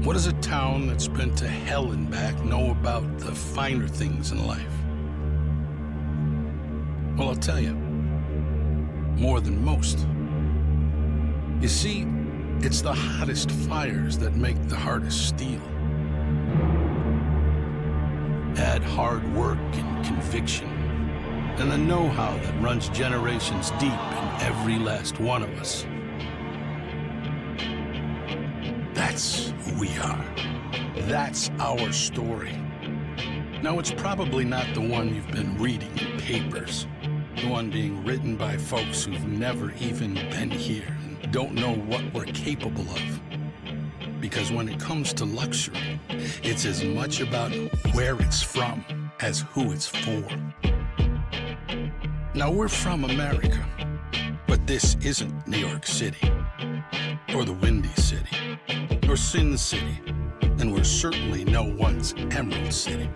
What does a town that's been to hell and back know about the finer things in life? Well, I'll tell you, more than most. You see, it's the hottest fires that make the hardest steel. Add hard work and conviction, and the know-how that runs generations deep in every last one of us. That's who we are. That's our story. Now, it's probably not the one you've been reading in papers. The one being written by folks who've never even been here and don't know what we're capable of. Because when it comes to luxury, it's as much about where it's from as who it's for. Now, we're from America, but this isn't New York City, or the Windy City, or Sin City, and we're certainly no one's Emerald City.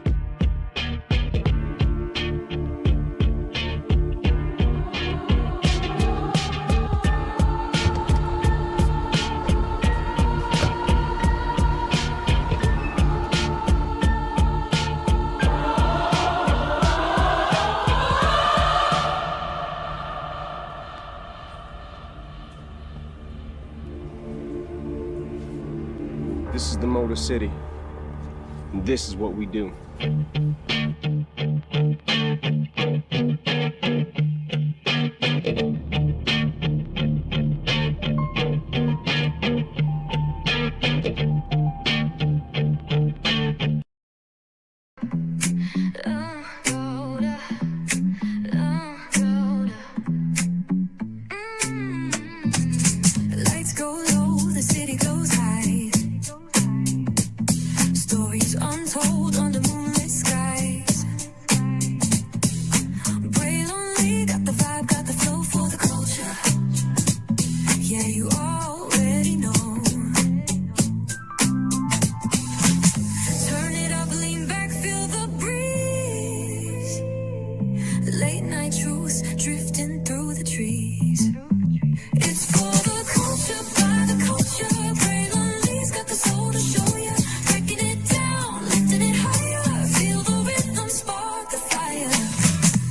This is the Motor City, and this is what we do. Lights go low, the city goes high. Stories untold under moonlit skies. Braylon got the vibe, got the flow for the culture. Yeah, you already know. Turn it up, lean back, feel the breeze. Late night truths drifting through the trees. It's for the culture, by the culture. Braylon got the soul to show ya. Breaking it down, lifting it higher. Feel the rhythm, spark the fire.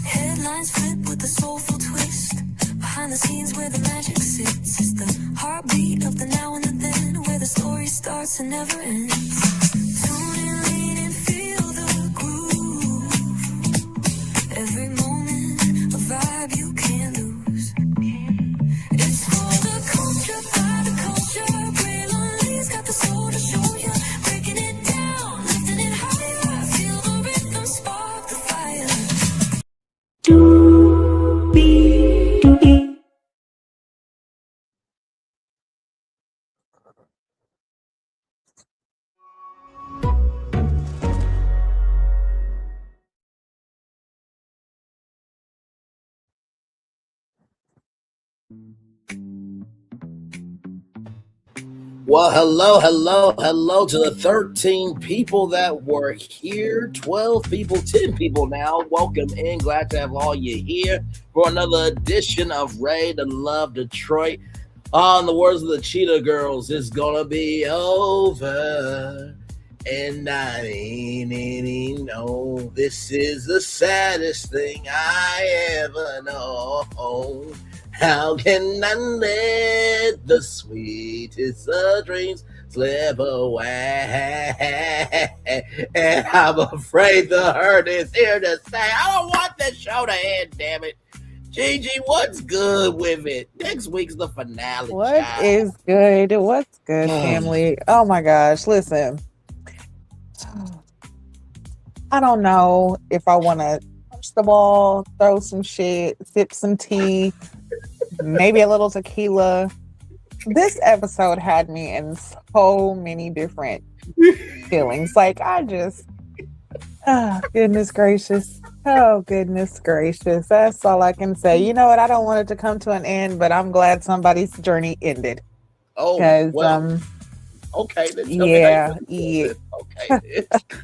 Headlines flip with a soulful twist. Behind the scenes where the magic sits. It's the heartbeat of the now and the then, where the story starts and never ends. Tune in, lean and feel the groove. Every moment, a vibe you can't lose. It's for the culture, by the culture. Braylon got the soul to show ya. Breaking it down, lifting it higher. Feel the rhythm, spark the fire. Well, hello to the 13 people that were here, 12 people, 10 people now. Welcome in. Glad to have all you here for another edition of Ray to Love Detroit. In the words of the Cheetah Girls, it's gonna be over. And I ain't know this is the saddest thing I ever know. How can I let the sweetest of dreams slip away? And I'm afraid the hurt is here to stay. I don't want this show to end, damn it. Gigi, what's good with it? Next week's the finale. What child. is good? What's good, family? Oh my gosh, listen. I don't know if I want to punch the ball, throw some shit, sip some tea, maybe a little tequila. This episode had me in so many different feelings. Like, I just, goodness gracious. Oh, goodness gracious. That's all I can say. You know what? I don't want it to come to an end, but I'm glad somebody's journey ended. Oh, Because, well, okay. Then tell me how you feel about yeah. this. Okay.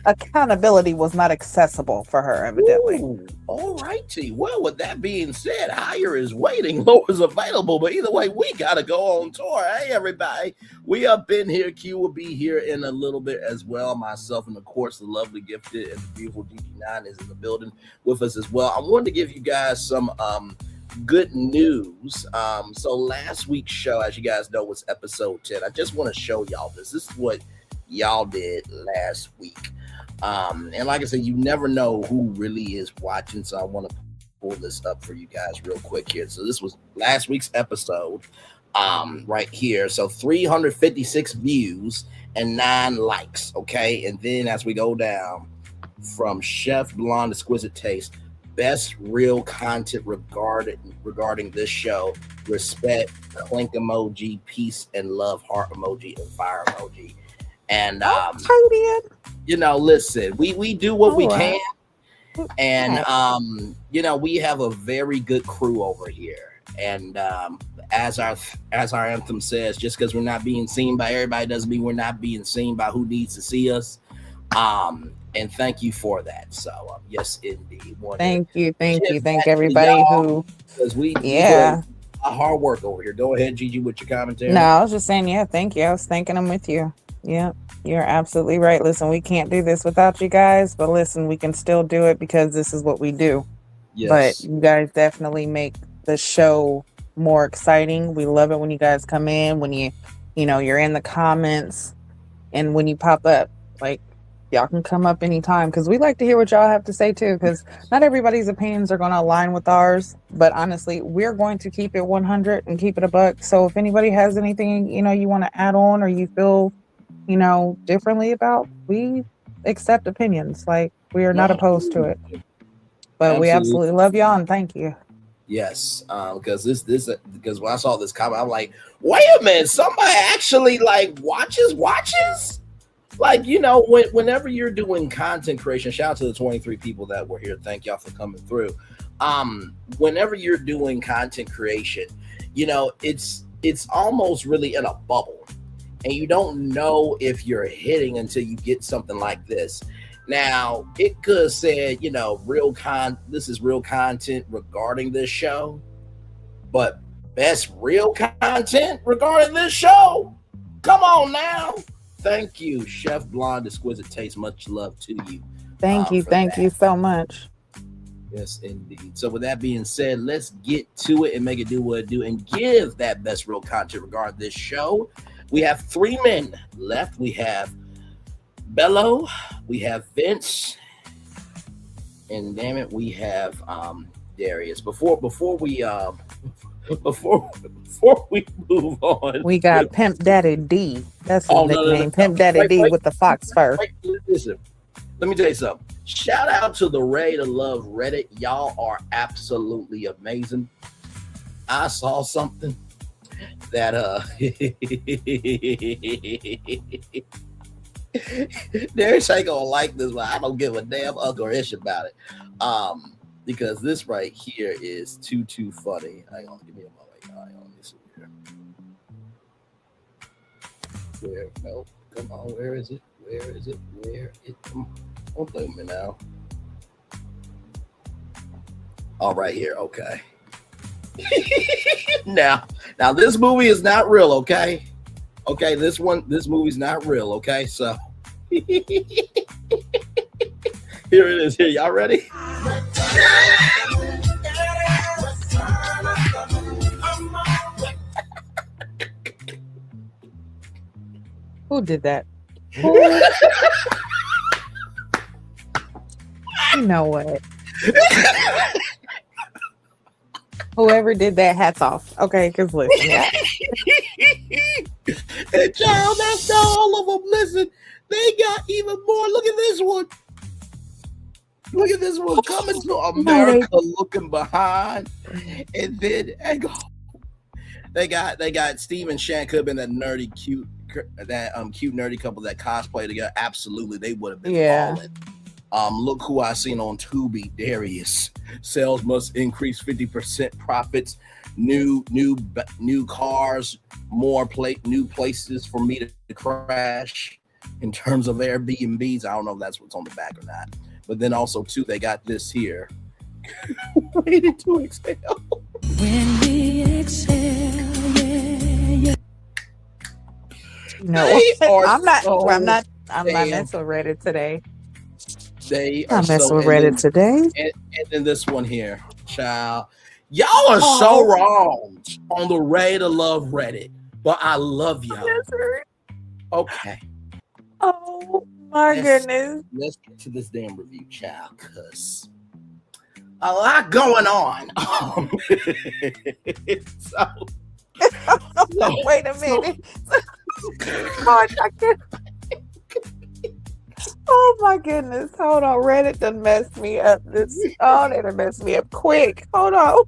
Accountability was not accessible for her, evidently. Ooh, all righty. Well, with that being said, higher is waiting, lower is available. But either way, we gotta go on tour. Hey, everybody, we up in here. Q will be here in a little bit as well. Myself and of course the lovely, gifted, and the beautiful GG9 is in the building with us as well. I wanted to give you guys some good news. So last week's show, as you guys know, was episode 10. I just want to show y'all this. This is what y'all did last week. And like I said, you never know who really is watching, so I want to pull this up for you guys real quick here. So this was last week's episode right here. So 356 views and 9 likes, okay? And then as we go down from Chef Blonde Exquisite Taste, best real content regarding this show, respect, clink emoji, peace and love, heart emoji, and fire emoji. And you know, listen, we do what we can, and you know, we have a very good crew over here. And as our anthem says, just because we're not being seen by everybody doesn't mean we're not being seen by who needs to see us. And thank you for that. So yes, indeed. Thank you, thank everybody who, because we a hard work over here. Go ahead, Gigi, with your commentary. No, I was just saying, yeah, thank you. I was thanking them with you. Yeah, you're absolutely right. Listen, we can't do this without you guys, but listen, we can still do it because this is what we do. Yes. But you guys definitely make the show more exciting. We love it when you guys come in, when you know, you're in the comments, and when you pop up. Like, y'all can come up anytime because we like to hear what y'all have to say too, because not everybody's opinions are going to align with ours, but honestly, we're going to keep it 100 and keep it a buck. So if anybody has anything, you know, you want to add on or you feel, you know, differently about, we accept opinions. Like, we are not opposed to it, but we absolutely love y'all and thank you. Yes, because because when I saw this comment, I'm like, wait a minute, somebody actually like watches. Like, you know, whenever you're doing content creation, shout out to the 23 people that were here. Thank y'all for coming through. Whenever you're doing content creation, you know, it's almost really in a bubble, and you don't know if you're hitting until you get something like this. Now, it could have said, you know, this is real content regarding this show, but best real content regarding this show? Come on now. Thank you, Chef Blonde Exquisite Taste. Much love to you. Thank you so much. Yes, indeed. So with that being said, let's get to it and make it do what it do and give that best real content regarding this show. We have 3 men left. We have Bello, we have Vince, and damn it, we have Darius. Before we move on, we got Pimp Daddy D. That's his nickname. Pimp Daddy D with the fox fur. Listen, let me tell you something. Shout out to the Ready to Love Reddit. Y'all are absolutely amazing. I saw something that Darius ain't gonna like this, but I don't give a damn or ish about it. Because this right here is too funny. Hang on, give me a moment. Hang on, this here. No, come on, where is it? Come on, play with me now. All right, here, okay. now this movie is not real, okay? Okay, this movie's not real, okay? So here it is. Here, y'all ready? Who did that? You know what? Whoever did that, hats off. Okay, because listen. Yeah. And child, that's not all of them. Listen, they got even more. Look at this one. Look at this one coming to America, looking behind, and then they got Steve and Shan. Could have been that cute nerdy couple that cosplay together. Absolutely, they would have been balling. Look who I seen on Tubi. Darius. Sales must increase 50% profits. New cars, new places for me to crash. in terms of Airbnbs. I don't know if that's what's on the back or not. But then also too, they got this here. Waiting to exhale. When we exhale, yeah. No, I'm not messing with Reddit today. They are I'm messing so, with Reddit today. And then this one here, child. Y'all are so wrong on the Ready to Love Reddit, but I love y'all. Okay. Oh my goodness. Let's get to this damn review, child, because a lot going on. Wait a minute. Oh my goodness. Hold on. Reddit done messed me up. They done messed me up quick. Hold on.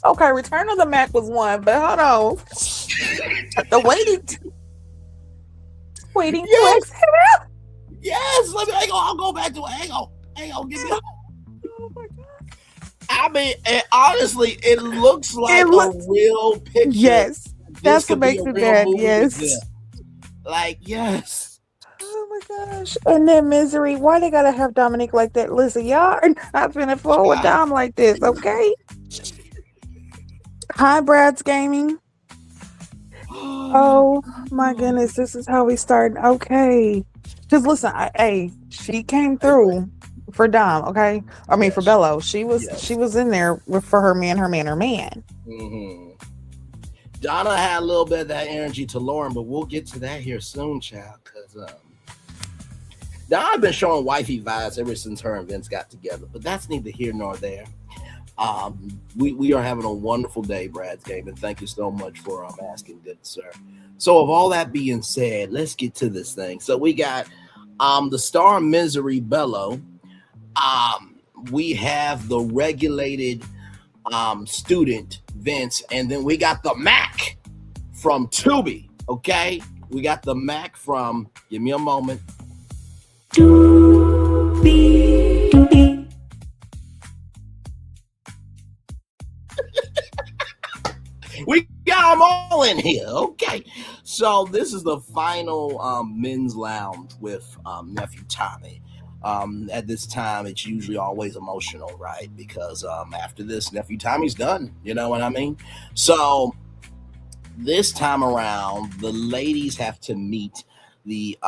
Okay, Return of the Mac was one, but hold on. The waiting to exhale. Yes, I'll go back to it. Hang on, give me. Oh my God. I mean, honestly, it looks like a real picture. Yes, that's what makes it bad. Yes, like yes. Oh my gosh! And then Misery. Why they gotta have Dominique like that? Listen, y'all are not finna fool with Dom like this, okay? Hi, Brad's Gaming. Oh my goodness, this is how we start. Okay, just listen. She came through for Dom. Okay, I mean for Bello. She was in there for her man. Mm-hmm. Donna had a little bit of that energy to Lauren, but we'll get to that here soon, child. Because Donna's been showing wifey vibes ever since her and Vince got together, but that's neither here nor there. We are having a wonderful day, Brad's Game, and thank you so much for asking, good sir. So, of all that being said, let's get to this thing. So, we got the star Misery Bello. We have the regulated student Vince, and then we got the Mac from Tubi. Okay, we got the Mac from. Give me a moment. We got them all in here. Okay, so this is the final men's lounge with nephew Tommy. At this time, it's usually always emotional, right? Because after this, nephew Tommy's done. You know what I mean? So this time around, the ladies have to meet the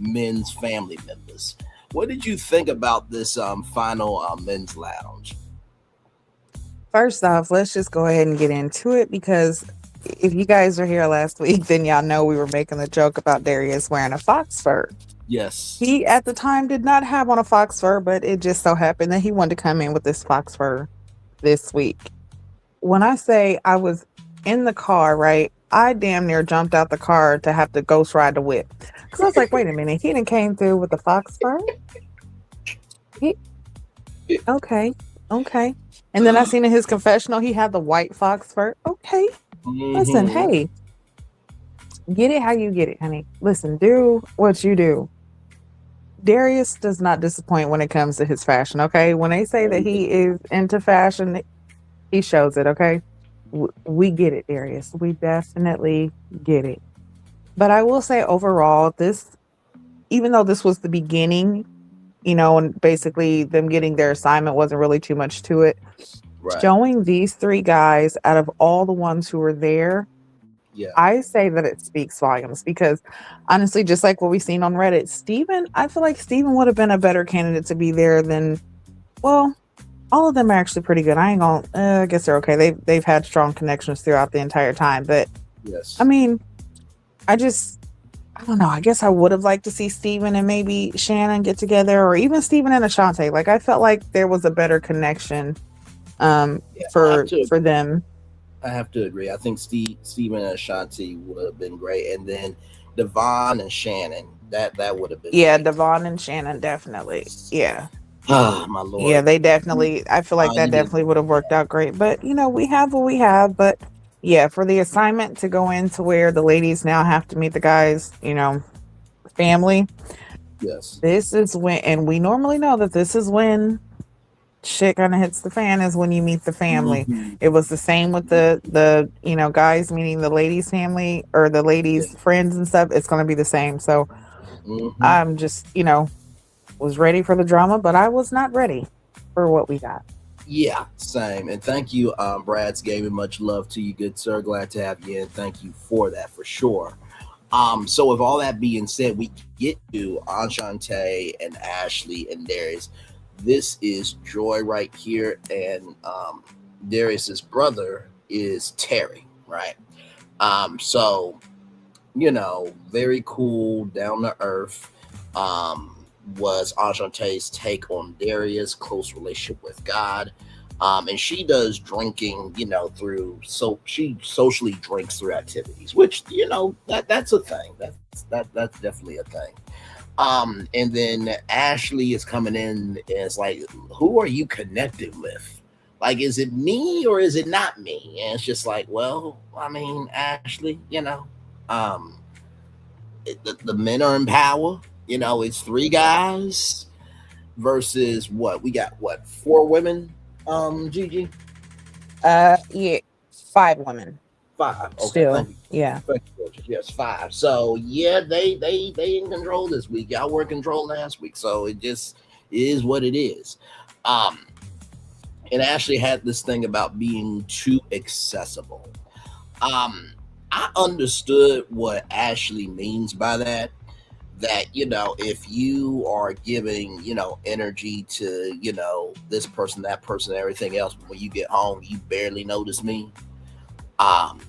men's family members. What did you think about this final men's lounge? First off, let's just go ahead and get into it, because if you guys were here last week, then y'all know we were making the joke about Darius wearing a fox fur. Yes. He at the time did not have on a fox fur, but it just so happened that he wanted to come in with this fox fur this week. When I say I was in the car, right, I damn near jumped out the car to have to ghost ride the whip. Because I was like, wait a minute, he done came through with the fox fur? Okay. And then I seen in his confessional, he had the white fox fur. Okay. Mm-hmm. Listen, hey, get it how you get it, honey. Listen, do what you do. Darius does not disappoint when it comes to his fashion, okay? When they say that he is into fashion, he shows it, okay? We get it, Darius. We definitely get it. But I will say overall, even though this was the beginning, and basically them getting their assignment wasn't really too much to it. Right. Showing these three guys out of all the ones who were there, I say that it speaks volumes, because honestly, just like what we've seen on Reddit, I feel like Steven would have been a better candidate to be there than, well, all of them are actually pretty good. I ain't gonna, I guess they're okay. They've had strong connections throughout the entire time, but I mean, I don't know. I guess I would have liked to see Steven and maybe Shannon get together, or even Steven and Ashante. Like, I felt like there was a better connection for them. I have to agree. I think Steven and Ashante would have been great, and then Devon and Shannon. That would have been great. Devon and Shannon definitely. Yeah. Oh my Lord. Yeah, they definitely. I feel like that definitely would have worked out great. But we have what we have. But yeah, for the assignment to go into where the ladies now have to meet the guys, family. Yes. This is when, and we normally know that this is when shit kind of hits the fan is when you meet the family. Mhm. It was the same with the guys meeting the ladies' family or the Yeah. ladies' friends and stuff. It's going to be the same. So Mhm. I'm just was ready for the drama, but I was not ready for what we got. Yeah, same. And thank you, Brad's Gaming. Much love to you, good sir. Glad to have you in. Thank you for that, for sure. So with all that being said, we get to Ashante and Ashley and Darius. This is Joy right here, and Darius's brother is Terry, right? So very cool, down to earth. Was Ashante's take on Darius' close relationship with God. And she does drinking, she socially drinks through activities, which that's a thing. That's definitely a thing. And then Ashley is coming in and it's like, who are you connected with? Like, is it me or is it not me? And it's just like, well, I mean, Ashley, um, the men are in power. It's three guys versus what we got. What, four women? Gigi, Yeah, 5 women five. Okay, still. thank you. Yeah. Thank you, Georgia. Yes, five. So yeah, they in control this week. Y'all were in control last week, so it just is what it is. Um, and Ashley had this thing about being too accessible. Um, I understood what Ashley means by that. That if you are giving energy to this person, that person, everything else, but when you get home you barely notice me. Um,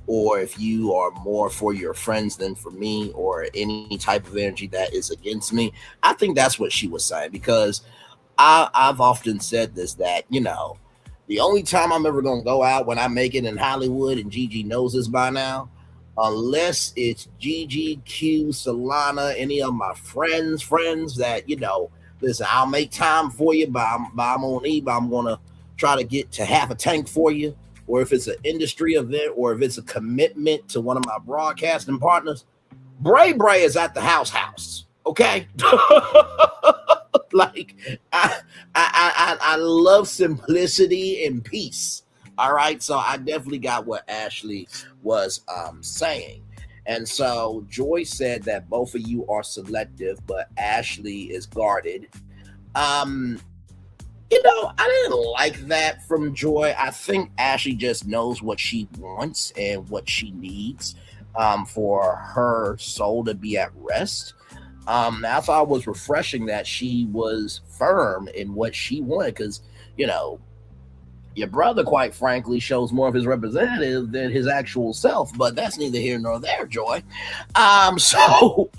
or if you are more for your friends than for me, or any type of energy that is against me. I think that's what she was saying, because I've often said this, that the only time I'm ever gonna go out when I make it in Hollywood, and Gigi knows this by now, unless it's Gigi, Q, Solana, any of my friends that listen, I'll make time for you, but I'm on E, but I'm gonna try to get to half a tank for you. Or if it's an industry event, or if it's a commitment to one of my broadcasting partners, Bray is at the house. Okay. Like, I love simplicity and peace. All right. So I definitely got what Ashley was saying. And so Joy said that both of you are selective, but Ashley is guarded. Um, I didn't like that from Joy. I think Ashley just knows what she wants and what she needs for her soul to be at rest. I thought it was refreshing that she was firm in what she wanted, because, your brother, quite frankly, shows more of his representative than his actual self, but that's neither here nor there, Joy. So,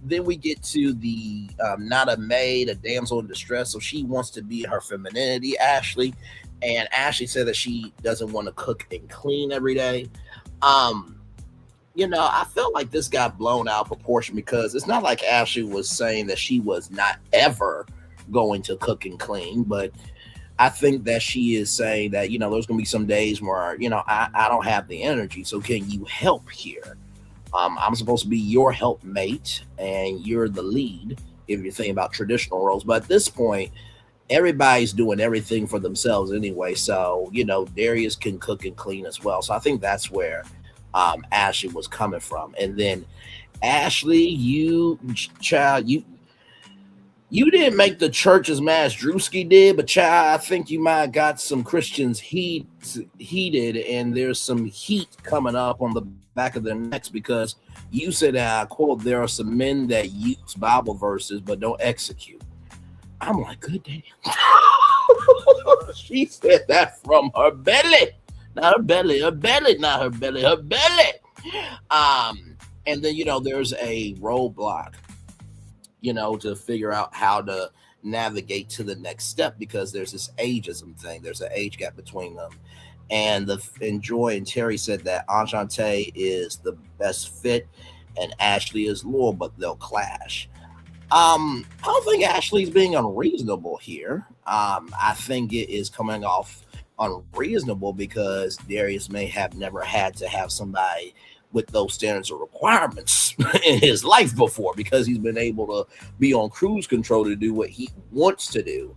then we get to the not a maid, a damsel in distress. So she wants to be her femininity, Ashley. And Ashley said that she doesn't want to cook and clean every day. I felt like this got blown out of proportion, because it's not like Ashley was saying that she was not ever going to cook and clean, but I think that she is saying that, there's going to be some days where, I don't have the energy. So can you help here? I'm supposed to be your helpmate, and you're the lead if you're thinking about traditional roles. But at this point, everybody's doing everything for themselves anyway. So, Darius can cook and clean as well. So I think that's where Ashley was coming from. And then Ashley, you didn't make the church as mad as Drewski did, but child, I think you might have got some Christians heated, and there's some heat coming up on the back of their necks, because you said, I quote, there are some men that use Bible verses but don't execute. I'm like, good damn. She said that from her belly. Not her belly, not her belly, her belly. And then, there's a roadblock, to figure out how to navigate to the next step, because there's this ageism thing. There's an age gap between them. And Joy and Terry said that Ashante is the best fit and Ashley is loyal, but they'll clash. I don't think Ashley's being unreasonable here. I think it is coming off unreasonable because Darius may have never had to have somebody with those standards or requirements in his life before, because he's been able to be on cruise control to do what he wants to do.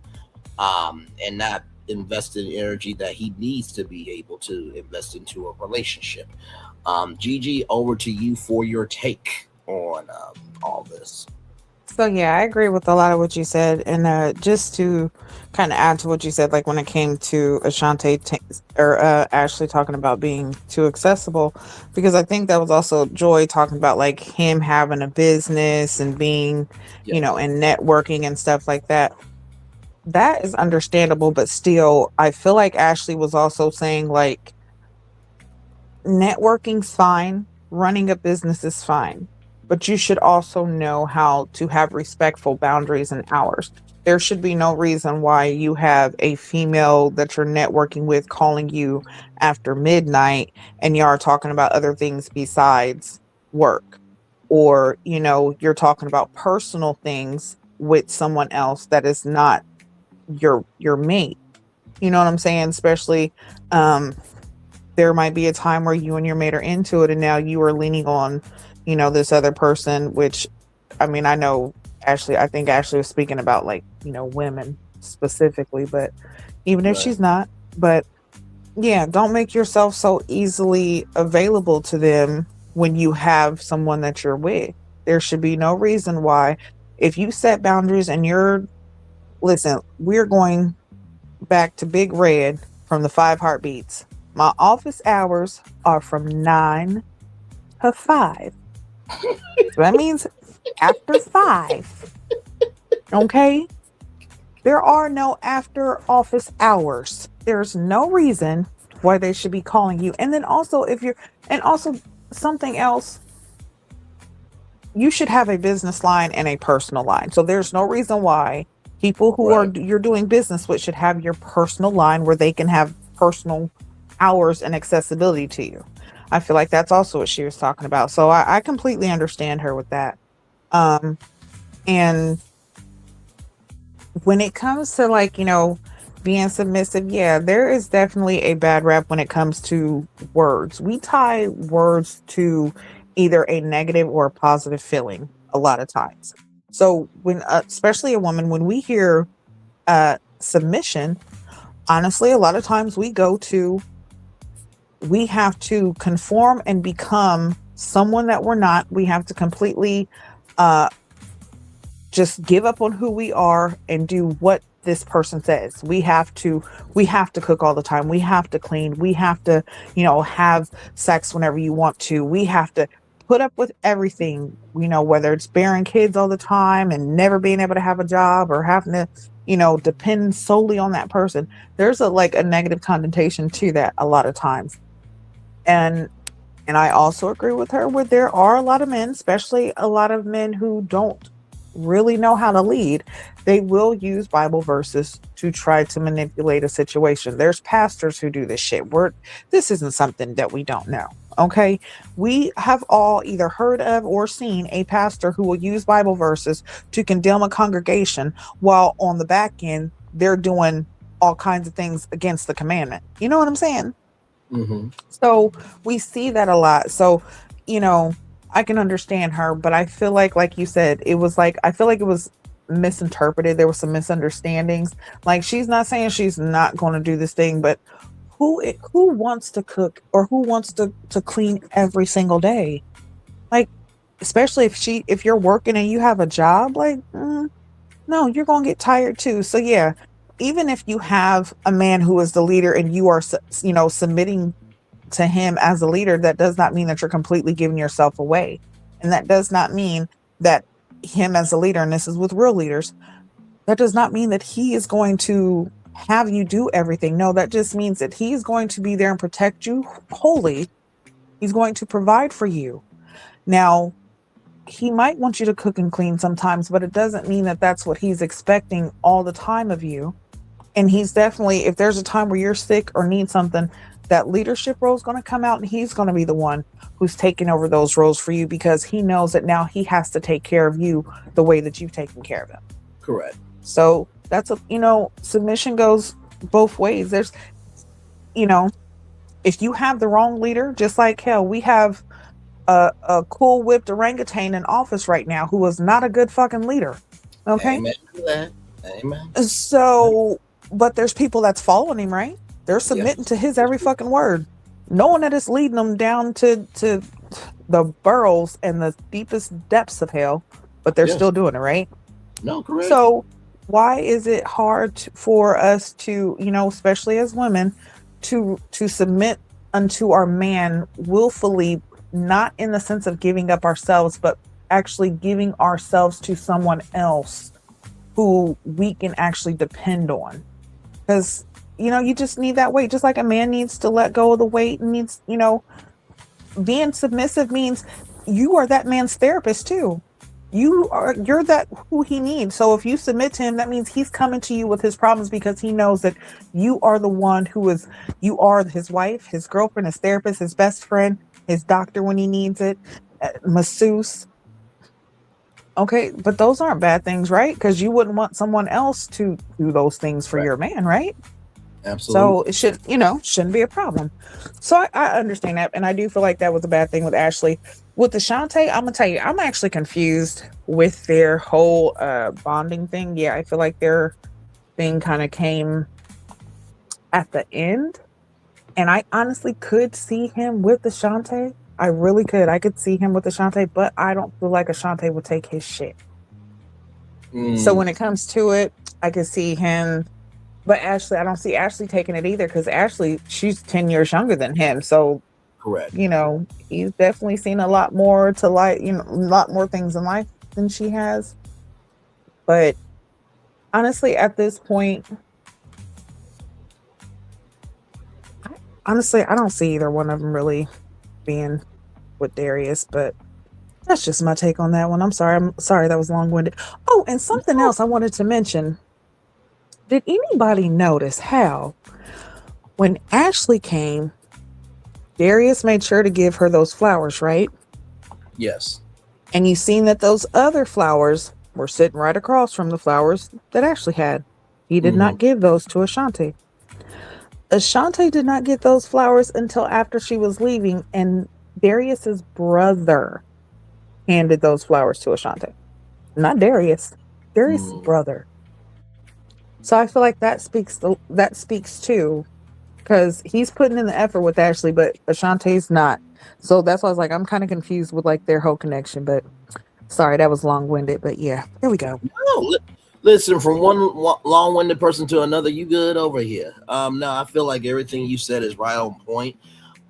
and not invest in energy that he needs to be able to invest into a relationship. Gigi, over to you for your take on all this. So yeah, I agree with a lot of what you said, and just to kind of add to what you said, like when it came to Ashante or Ashley talking about being too accessible, because I think that was also Joy talking about like him having a business and being, Yep. and networking and stuff like that. That is understandable, but still, I feel like Ashley was also saying like networking's fine, running a business is fine, but you should also know how to have respectful boundaries and hours. There should be no reason why you have a female that you're networking with calling you after midnight and you are talking about other things besides work. Or, you're talking about personal things with someone else that is not your mate. You know what I'm saying? Especially there might be a time where you and your mate are into it and now you are leaning on, this other person, which I mean, I think Ashley was speaking about like, women specifically, but even if Right. she's not, but yeah, don't make yourself so easily available to them when you have someone that you're with. There should be no reason why, if you set boundaries and listen, we're going back to Big Red from the Five Heartbeats. My office hours are from 9 to 5. So that means after 5. Okay? There are no after office hours. There's no reason why they should be calling you. And then also, and also something else, you should have a business line and a personal line. So there's no reason why people who Right. you're doing business with should have your personal line where they can have personal hours and accessibility to you. I feel like that's also what she was talking about. So I completely understand her with that. Um, and when it comes to like, being submissive, yeah, there is definitely a bad rap when it comes to words. We tie words to either a negative or a positive feeling a lot of times. So when, especially a woman, when we hear submission, honestly, a lot of times we have to conform and become someone that we're not. We have to completely uh, just give up on who we are and do what this person says. We have to cook all the time. We have to clean. We have to, have sex whenever you want to. We have to put up with everything, whether it's bearing kids all the time and never being able to have a job or having to, depend solely on that person. There's a negative connotation to that a lot of times. And I also agree with her where there are a lot of men, especially a lot of men who don't really know how to lead. They will use Bible verses to try to manipulate a situation. There's pastors who do this shit. This isn't something that we don't know. Okay. We have all either heard of or seen a pastor who will use Bible verses to condemn a congregation while on the back end, they're doing all kinds of things against the commandment. You know what I'm saying? Mm-hmm. So we see that a lot. So, I can understand her, but I feel like you said, I feel like it was misinterpreted. There was some misunderstandings. Like she's not saying she's not going to do this thing, but who wants to cook or who wants to clean every single day? Like, especially if you're working and you have a job, like, no, you're going to get tired too. So yeah, even if you have a man who is the leader and you are, submitting to him as a leader, that does not mean that you're completely giving yourself away. And that does not mean that him as a leader, and this is with real leaders, that does not mean that he is going to have you do everything. No, that just means that he's going to be there and protect you wholly. He's going to provide for you. Now, he might want you to cook and clean sometimes, but it doesn't mean that that's what he's expecting all the time of you. And he's definitely, if there's a time where you're sick or need something, that leadership role is going to come out and he's going to be the one who's taking over those roles for you because he knows that now he has to take care of you the way that you've taken care of him. Correct. So that's submission goes both ways. There's, if you have the wrong leader, just like hell, we have a cool whipped orangutan in office right now who is not a good fucking leader. Okay. Amen to that. Amen. So but there's people that's following him, right? They're submitting to his every fucking word, knowing that it's leading them down to the burrows and the deepest depths of hell, but they're still doing it, right? No, correct. So why is it hard for us to, especially as women, to submit unto our man willfully, not in the sense of giving up ourselves, but actually giving ourselves to someone else who we can actually depend on? Because you just need that weight, just like a man needs to let go of the weight and needs, being submissive means you are that man's therapist too. You're that who he needs. So if you submit to him, that means he's coming to you with his problems because he knows that you are the one you are his wife, his girlfriend, his therapist, his best friend, his doctor when he needs it, masseuse. Okay, but those aren't bad things, right? Because you wouldn't want someone else to do those things for your man, right? Absolutely. So it shouldn't be a problem. So I understand that, and I do feel like that was a bad thing with Ashley. With Ashante, I'm gonna tell you, I'm actually confused with their whole bonding thing. Yeah, I feel like their thing kind of came at the end, and I honestly could see him with Ashante. I really could. I could see him with Ashante, but I don't feel like Ashante would take his shit. So when it comes to it, I could see him. But Ashley, I don't see Ashley taking it either, because Ashley, she's 10 years younger than him. So, correct. He's definitely seen a lot more to life, a lot more things in life than she has. But honestly, at this point, I don't see either one of them really being with Darius. But that's just my take on that one. I'm sorry that was long-winded. Oh, and something else I wanted to mention. Did anybody notice how when Ashley came, Darius made sure to give her those flowers, right? Yes. And you seen that those other flowers were sitting right across from the flowers that Ashley had. He did not give those to Ashante. Ashante did not get those flowers until after she was leaving, and Darius's brother handed those flowers to Ashante. Not Darius. Darius' brother. So I feel like that speaks too, because he's putting in the effort with Ashley, but Ashante's not. So that's why I was like, I'm kind of confused with like their whole connection. But sorry, that was long-winded. But yeah, there we go. No, listen, from one long-winded person to another, you good over here. No, I feel like everything you said is right on point.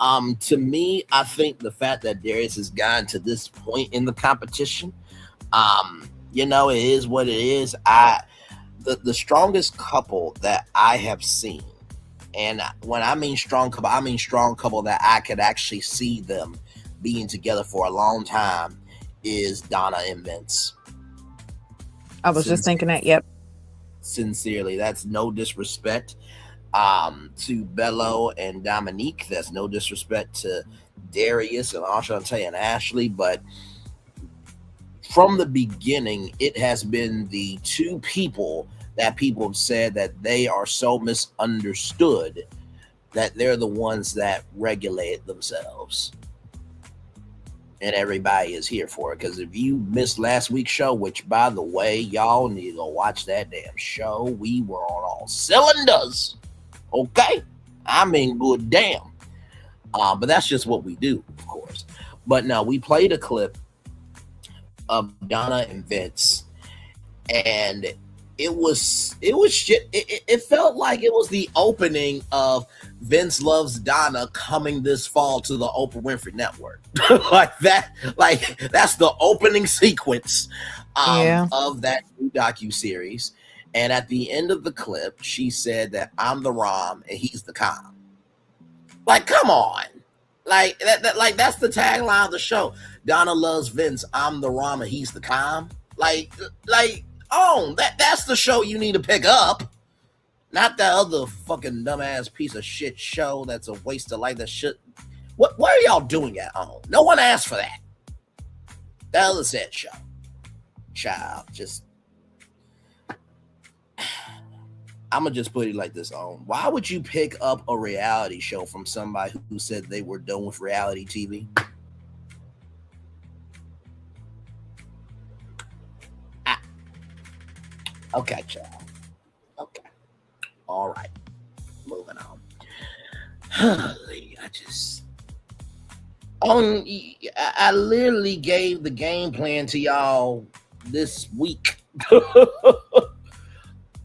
To me, I think the fact that Darius has gotten to this point in the competition, it is what it is. The strongest couple that I have seen, and when I mean strong couple, I mean strong couple that I could actually see them being together for a long time, is Donna and Vince. I was just thinking that. Yep. Sincerely, that's no disrespect to Bello and Dominique. That's no disrespect to Darius and Ashante and Ashley, but from the beginning, it has been the two people that people have said that they are so misunderstood that they're the ones that regulate themselves. And everybody is here for it. Because if you missed last week's show, which, by the way, y'all need to go watch that damn show. We were on all cylinders. Okay? I mean, good damn. But that's just what we do, of course. But now, we played a clip of Donna and Vince, and it felt like it was the opening of Vince Loves Donna coming this fall to the Oprah Winfrey Network. That's the opening sequence of that new docuseries. And at the end of the clip, she said that I'm the Rom and he's the Com. Like, come on. Like that's the tagline of the show. Donna loves Vince. I'm the Rom and he's the Com. That's the show you need to pick up. Not that other fucking dumbass piece of shit show that's a waste of life. That shit. What are y'all doing at home? No one asked for that. That other said show. Child, just. I'm going to just put it like this on. Why would you pick up a reality show from somebody who said they were done with reality TV? Okay, child. Okay. All All right, moving on. I literally gave the game plan to y'all this week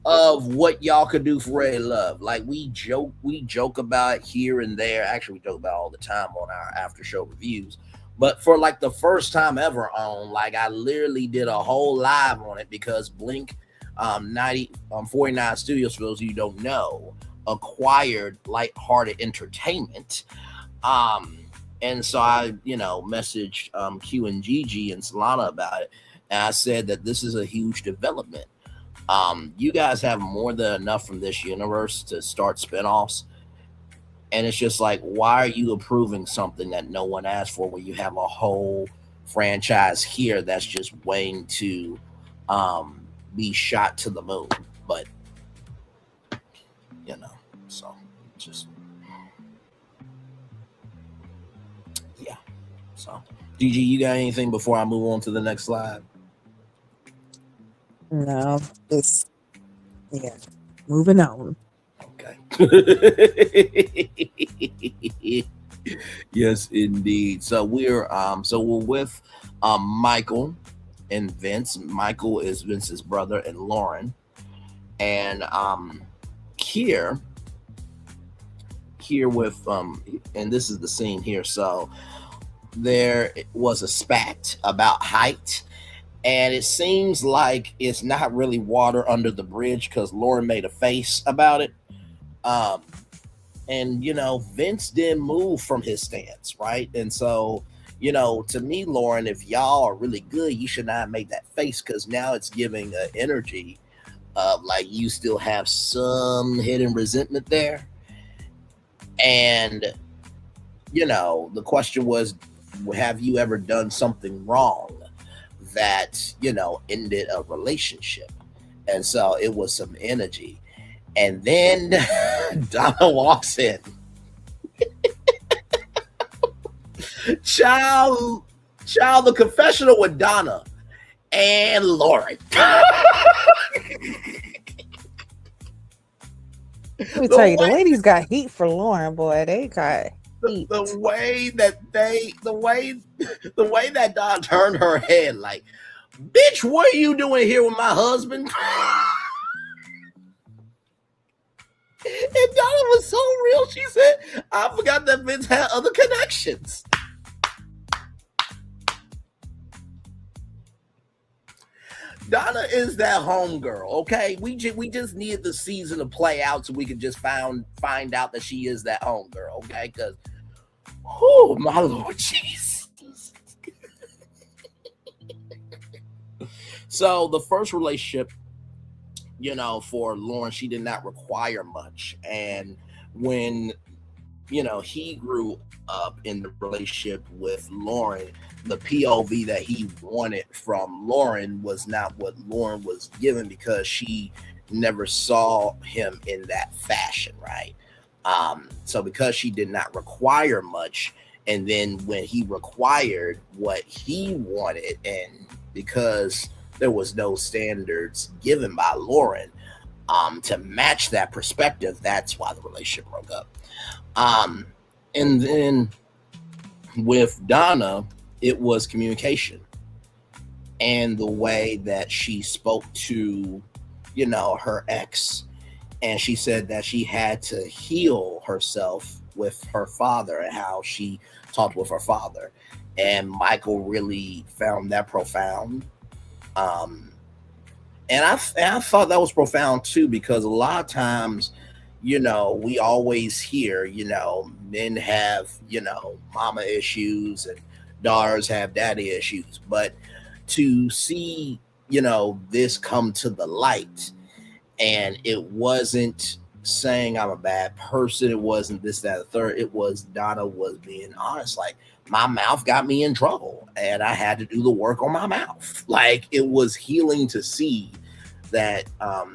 of what y'all could do for Red Love. Like we joke about it here and there. Actually, we joke about it all the time on our after show reviews. But for like the first time ever on, like I literally did a whole live on it because Blink 49 Studios, for those of you who don't know, acquired Lighthearted Entertainment. And so I, messaged Q and Gigi and Solana about it. And I said that this is a huge development. You guys have more than enough from this universe to start spinoffs. And it's just like, why are you approving something that no one asked for when you have a whole franchise here that's just waiting to be shot to the moon? But, so just, yeah. So, Gigi, you got anything before I move on to the next slide? No, moving on. Okay. Yes, indeed. So we're with Michael and Vince. Michael is Vince's brother, and Lauren. And here with and this is the scene here. So there was a spat about height. And it seems like it's not really water under the bridge because Lauren made a face about it. And, Vince didn't move from his stance, right? And so, to me, Lauren, if y'all are really good, you should not make that face because now it's giving an energy of like you still have some hidden resentment there. And, the question was, have you ever done something wrong that ended a relationship? And so it was some energy, and then Donna walks in. child, the confessional with Donna and Lauren. Let me tell you, the ladies got heat for Lauren, boy. They got heat. The way that Donna turned her head, like, bitch, what are you doing here with my husband? And Donna was so real. She said, I forgot that Vince had other connections. Donna is that homegirl, okay? We just needed the season to play out so we could just find out that she is that homegirl, okay? Because, oh, my Lord Jesus. So the first relationship, for Lauren, she did not require much. And when, he grew up in the relationship with Lauren, the POV that he wanted from Lauren was not what Lauren was given because she never saw him in that fashion, right? So because she did not require much, and then when he required what he wanted, and because there was no standards given by Lauren to match that perspective, that's why the relationship broke up. And then with Donna, it was communication and the way that she spoke to, her ex. And she said that she had to heal herself with her father and how she talked with her father. And Michael really found that profound. And I thought that was profound too, because a lot of times, we always hear, men have, mama issues and daughters have daddy issues. But to see, this come to the light, and it wasn't saying I'm a bad person, it wasn't this, that, or third, it was Donna was being honest. Like, my mouth got me in trouble and I had to do the work on my mouth. Like, it was healing to see that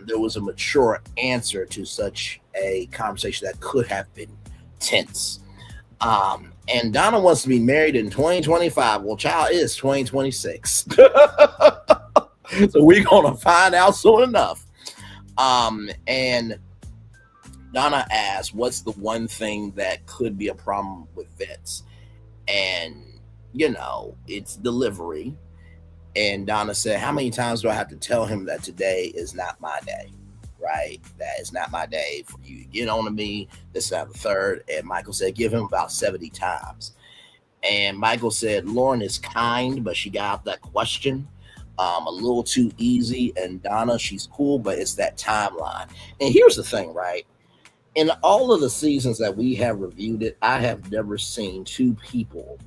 there was a mature answer to such a conversation that could have been tense. And Donna wants to be married in 2025. Well, child, is 2026. So we're going to find out soon enough. And Donna asked, "What's the one thing that could be a problem with Vince?" And it's delivery. And Donna said, "How many times do I have to tell him that today is not my day? Right? That is not my day for you to get on to me. This is not the third." And Michael said, "Give him about 70 times." And Michael said, "Lauren is kind, but she got out that question a little too easy. And Donna, she's cool, but it's that timeline." And here's the thing, right? In all of the seasons that we have reviewed it, I have never seen two people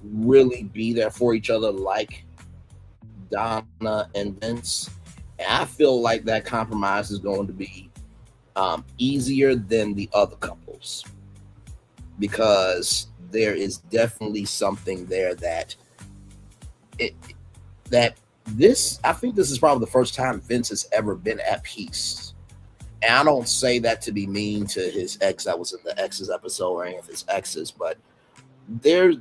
really be there for each other like Donna and Vince. And I feel like that compromise is going to be easier than the other couples, because there is definitely something there that I think this is probably the first time Vince has ever been at peace. And I don't say that to be mean to his ex that was in the exes episode or any of his exes, but there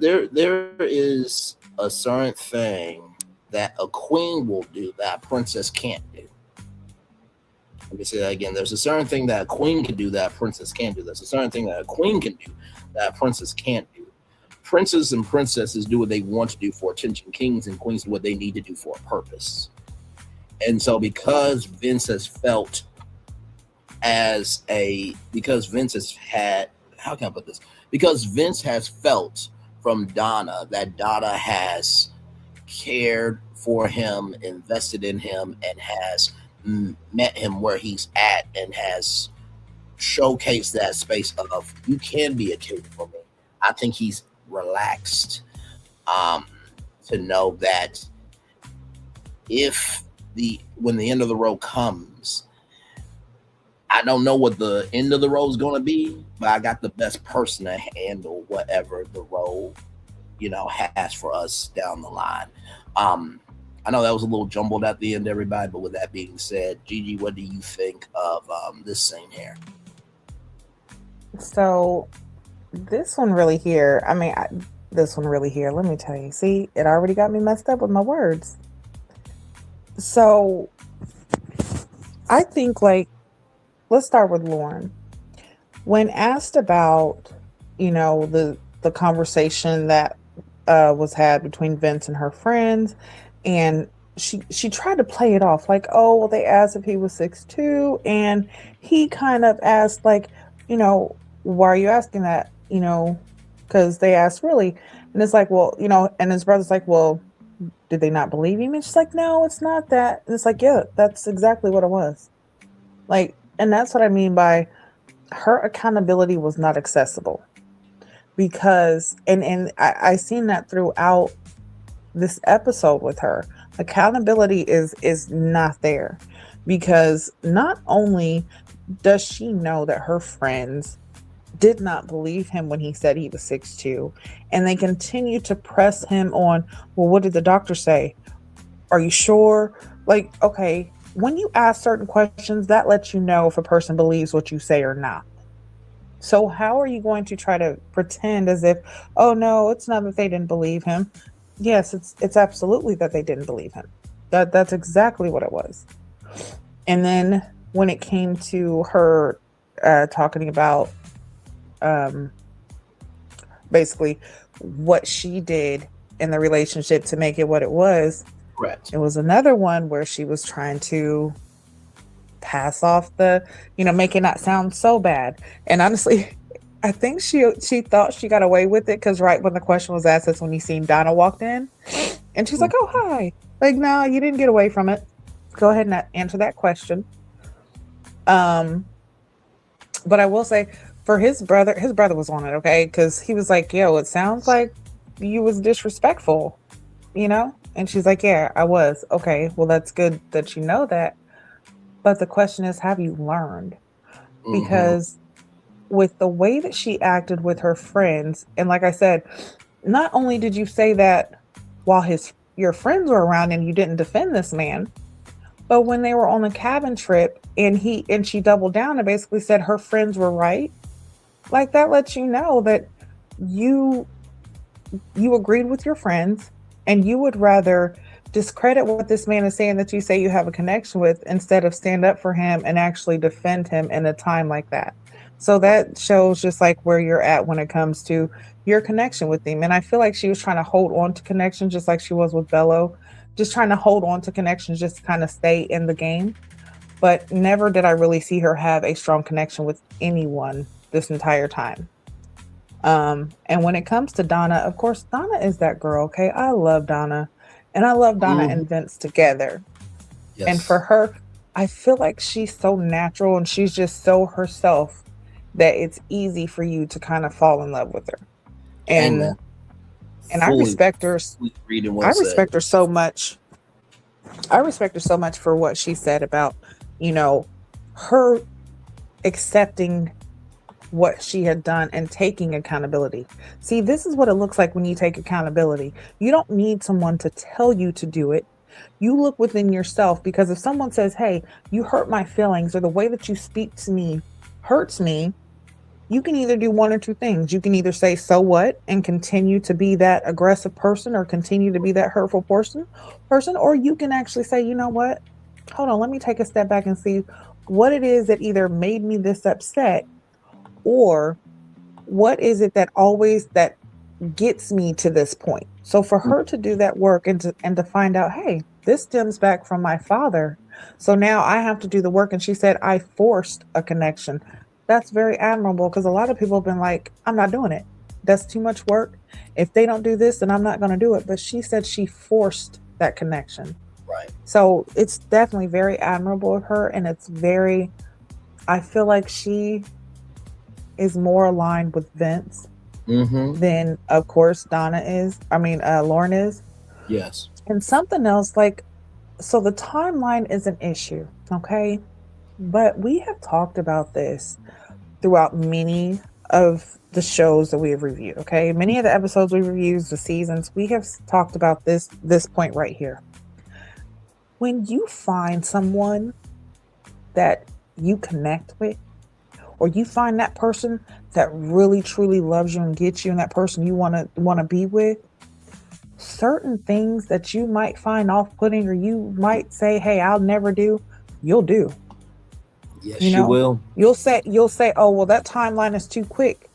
is a certain thing that a queen will do that a princess can't do. Let me say that again. There's a certain thing that a queen can do that a princess can't do. There's a certain thing that a queen can do that a princess can't do. Princes and princesses do what they want to do for attention. Kings and queens do what they need to do for a purpose. And so because Vince has felt because Vince has felt from Donna that Donna has cared for him, invested in him, and has met him where he's at, and has showcased that space of, you can be a king for me. I think he's relaxed to know that when the end of the road comes, I don't know what the end of the road is going to be, but I got the best person to handle whatever the road, has for us down the line. I know that was a little jumbled at the end, everybody, but with that being said, Gigi, what do you think of this scene here? So this one really here, let me tell you, see, it already got me messed up with my words. So I think, let's start with Lauren. When asked about, the conversation that was had between Vince and her friends, and she tried to play it off like, oh, well, they asked if he was 6'2", and he kind of asked, why are you asking that? Because they asked really, and it's like, well, and his brother's like, well, did they not believe him? And she's like, no, it's not that. And it's like, yeah, that's exactly what it was. And that's what I mean by her accountability was not accessible, because, and I seen that throughout this episode with her. Accountability is not there, because not only does she know that her friends did not believe him when he said he was 6'2", and they continue to press him on, well, what did the doctor say? Are you sure? Okay, when you ask certain questions, that lets you know if a person believes what you say or not. So how are you going to try to pretend as if, oh no, it's not that they didn't believe him? Yes, it's absolutely that they didn't believe him. That's exactly what it was. And then when it came to her talking about basically what she did in the relationship to make it what it was, correct. It was another one where she was trying to pass off the, make it not sound so bad. And honestly, I think she thought she got away with it, because right when the question was asked, that's when you seen Donna walked in, and she's like, oh, hi. No, you didn't get away from it. Go ahead and answer that question. But I will say, for his brother was on it, okay? Because he was like, yo, it sounds like you was disrespectful, And she's like, yeah, I was. Okay, well, that's good that you know that. But the question is, have you learned? Because with the way that she acted with her friends, and like I said, not only did you say that while your friends were around and you didn't defend this man, but when they were on the cabin trip and she doubled down and basically said her friends were right, that lets you know that you agreed with your friends, and you would rather discredit what this man is saying that you say you have a connection with instead of stand up for him and actually defend him in a time like that. So that shows just like where you're at when it comes to your connection with him. And I feel like she was trying to hold on to connection just like she was with Bello, just trying to hold on to connections just to kind of stay in the game. But never did I really see her have a strong connection with anyone this entire time. And when it comes to Donna, of course, Donna is that girl. Okay. I love Donna. And I love Donna and Vince together. Yes. And for her, I feel like she's so natural and she's just so herself that it's easy for you to kind of fall in love with her. And I respect her. I respect her so much. I respect her so much for what she said about, you know, her accepting what she had done and taking accountability. See, this is what it looks like when you take accountability. You don't need someone to tell you to do it. You look within yourself, because if someone says, hey, you hurt my feelings, or the way that you speak to me hurts me, you can either do one or two things. You can either say, so what, and continue to be that aggressive person or continue to be that hurtful person, or you can actually say, you know what, hold on, let me take a step back and see what it is that either made me this upset, or what is it that gets me to this point. So for her to do that work and to find out, hey, this stems back from my father, so now I have to do the work. And she said, I forced a connection. That's very admirable, because a lot of people have been like, I'm not doing it. That's too much work. If they don't do this, then I'm not going to do it. But she said she forced that connection. Right. So it's definitely very admirable of her. And it's very, I feel like she is more aligned with Vince than, of course, Lauren is. Yes. And something else, like, so the timeline is an issue, okay? But we have talked about this throughout many of the shows that we have reviewed, okay? Many of the episodes we reviewed, the seasons, we have talked about this point right here. When you find someone that you connect with, or you find that person that really truly loves you and gets you, and that person you want to be with, certain things that you might find off-putting, or you might say, hey, I'll never do, you'll do. Yes, you will. You'll say, oh, well, that timeline is too quick.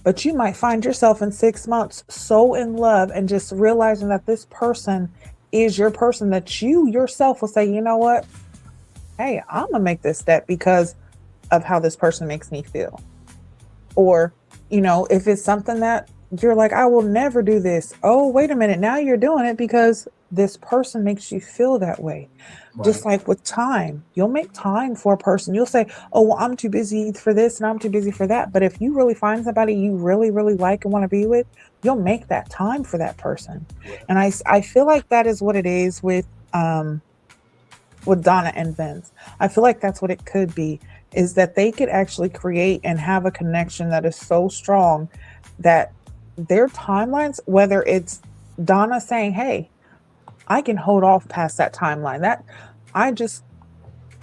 But you might find yourself in 6 months so in love and just realizing that this person is your person, that you yourself will say, you know what? Hey, I'm going to make this step because of how this person makes me feel. Or, if it's something that you're like, I will never do this. Oh, wait a minute. Now you're doing it because this person makes you feel that way. Right. Just like with time, you'll make time for a person. You'll say, oh, well, I'm too busy for this and I'm too busy for that. But if you really find somebody you really, really like and want to be with, you'll make that time for that person. Yeah. And I feel like that is what it is with Donna and Vince. I feel like that's what it could be, is that they could actually create and have a connection that is so strong that their timelines, whether it's Donna saying, hey, I can hold off past that timeline. That I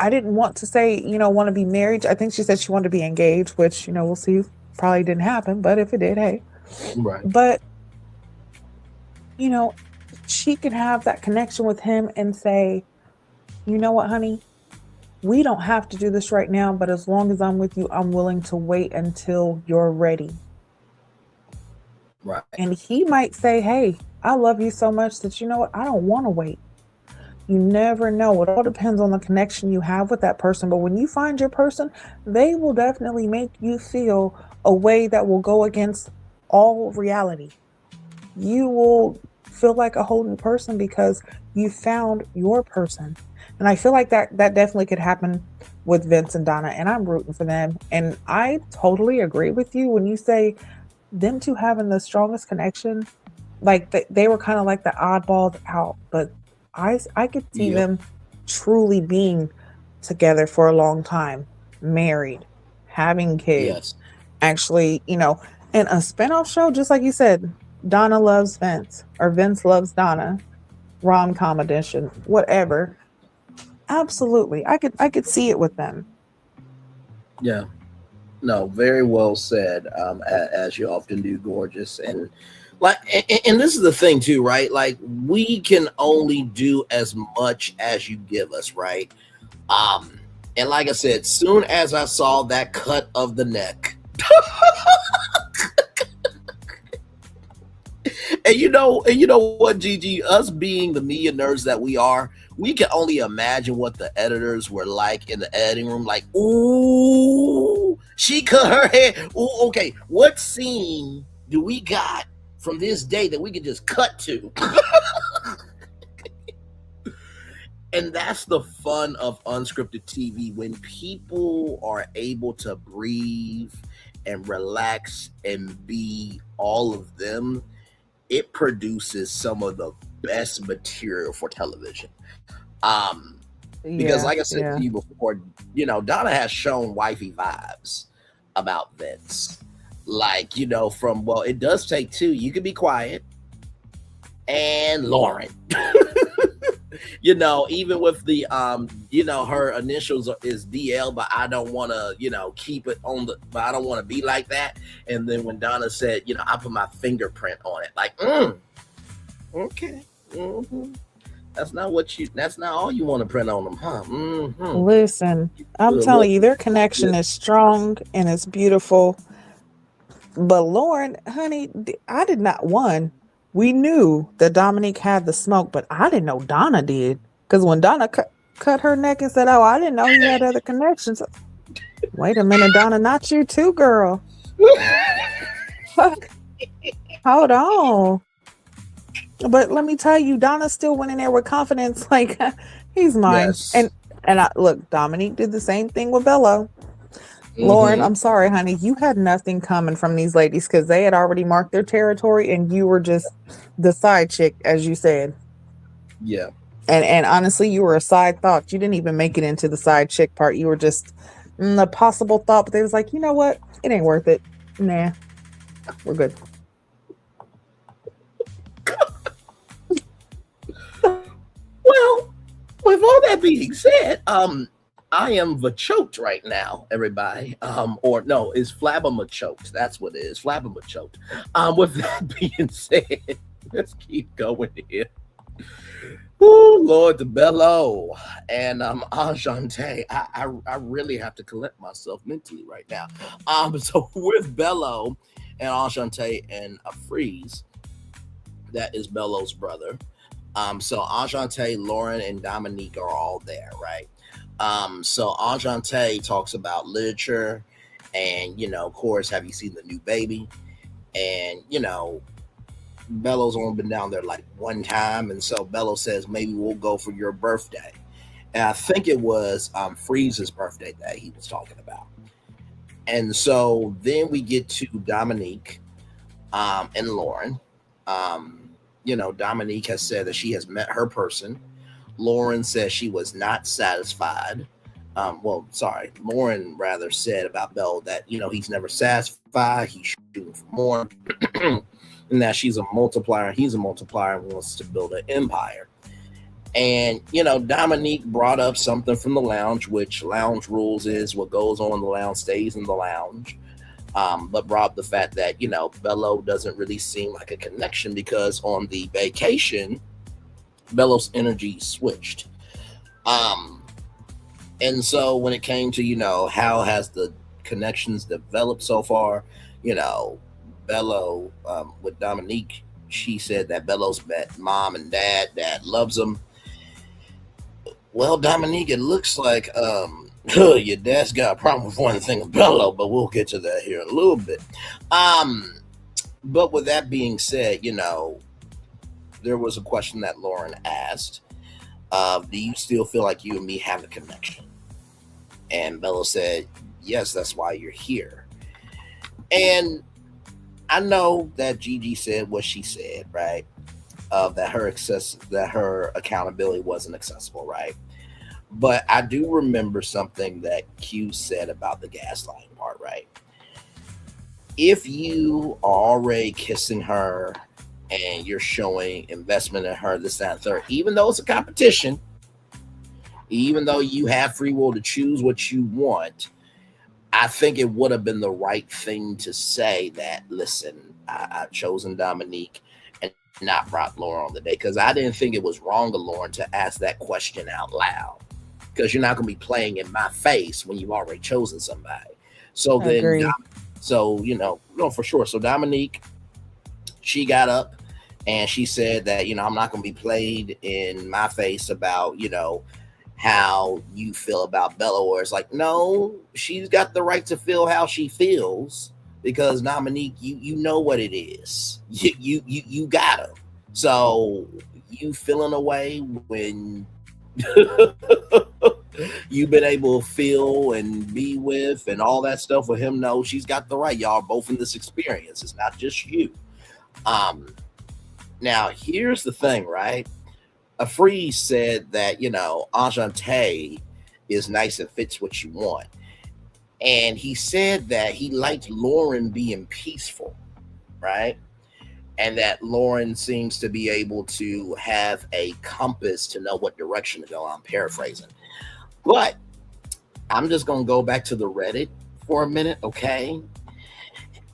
didn't want to say, want to be married. I think she said she wanted to be engaged, which, we'll see, probably didn't happen, but if it did, hey. Right. But, she can have that connection with him and say, you know what, honey, we don't have to do this right now, but as long as I'm with you, I'm willing to wait until you're ready. Right. And he might say, hey, I love you so much that, you know what, I don't want to wait. You never know. It all depends on the connection you have with that person. But when you find your person, they will definitely make you feel a way that will go against all reality. You will feel like a whole new person because you found your person. And I feel like that definitely could happen with Vince and Donna, and I'm rooting for them. And I totally agree with you when you say them two having the strongest connection. Like they were kind of like the oddballs out, but I could see them truly being together for a long time, married, having kids, actually, in a spinoff show, just like you said, Donna loves Vince or Vince loves Donna, rom-com edition, whatever. Absolutely. I could see it with them. Yeah. No, very well said, as you often do, gorgeous. And Like, and this is the thing too, right? Like, we can only do as much as you give us, right? Um, and like I said, soon as I saw that cut of the neck, and you know what, Gigi, us being the media nerds that we are, we can only imagine what the editors were like in the editing room. Like, ooh, she cut her hair. Ooh, okay, what scene do we got from this day that we can just cut to? And that's the fun of unscripted TV, when people are able to breathe and relax and be all of them. It produces some of the best material for television. Because Yeah, like I said yeah. to you before, Donna has shown wifey vibes about Vince. Like, from, well, it does take two. You can be quiet. And Lauren. Even with the her initials is DL, but I don't want to, keep it on but I don't want to be like that. And then when Donna said, I put my fingerprint on it, like, okay. Mm-hmm. That's not all you want to print on them, huh? Mm-hmm. Listen, I'm telling you, their connection is strong and it's beautiful. But Lauren, honey, I did not. One, we knew that Dominique had the smoke, but I didn't know Donna did. Because when Donna cut her neck and said, "Oh, I didn't know he had other connections." Wait a minute, Donna, not you too, girl. Hold on. But let me tell you, Donna still went in there with confidence, like, he's mine. Yes. And look, Dominique did the same thing with Bello. Mm-hmm. Lauren, I'm sorry, honey. You had nothing coming from these ladies because they had already marked their territory and you were just the side chick, as you said. Yeah. And honestly, you were a side thought. You didn't even make it into the side chick part. You were just a possible thought, but they was like, you know what? It ain't worth it. Nah, we're good. Well, with all that being said, I am choked right now, everybody. Or no, it's flabbermachoked. That's what it is, flabbermachoked. With that being said, let's keep going here. Oh Lord, the Bello and Ashante. I really have to collect myself mentally right now. So with Bello and Ashante and a Freeze, that is Bello's brother. So Ashante, Lauren, and Dominique are all there, right? So Ashante talks about literature, and of course, have you seen the new baby? And Bello's only been down there like one time, and so Bello says maybe we'll go for your birthday. And I think it was Freeze's birthday that he was talking about. And so then we get to Dominique and Lauren. Dominique has said that she has met her person. Lauren says she was not satisfied. Lauren rather said about Bello that, he's never satisfied. He's shooting for more. And that she's a multiplier. He's a multiplier and wants to build an empire. And, Dominique brought up something from the lounge, which lounge rules is what goes on in the lounge stays in the lounge. But brought up the fact that, Bello doesn't really seem like a connection because on the vacation, Bello's energy switched. And so when it came to, how has the connections developed so far, Bello with Dominique, she said that Bello's met mom and dad. Dad loves him. Well, Dominique, it looks like your dad's got a problem with one thing with Bello, but we'll get to that here in a little bit. But with that being said, there was a question that Lauren asked. Do you still feel like you and me have a connection? And Bello said, yes, that's why you're here. And I know that Gigi said what she said, right? That her accountability wasn't accessible, right? But I do remember something that Q said about the gaslighting part, right? If you are already kissing her and you're showing investment in her, this, that, and third, even though it's a competition, even though you have free will to choose what you want, I think it would have been the right thing to say that, listen, I've chosen Dominique and not brought Lauren on the day, because I didn't think it was wrong of Lauren to ask that question out loud, because you're not going to be playing in my face when you've already chosen somebody. So then, Agree. so, no, for sure. So Dominique, she got up and she said that, I'm not going to be played in my face about, how you feel about Bello, or it's like, no, she's got the right to feel how she feels, because Dominique, you know what it is. You got her. So you feeling a way when you've been able to feel and be with and all that stuff with him. No, she's got the right. Y'all are both in this experience. It's not just you. Now here's the thing, right? Freeze said that, Ashante is nice and fits what you want. And he said that he liked Lauren being peaceful, right? And that Lauren seems to be able to have a compass to know what direction to go. I'm paraphrasing. But I'm just going to go back to the Reddit for a minute, okay?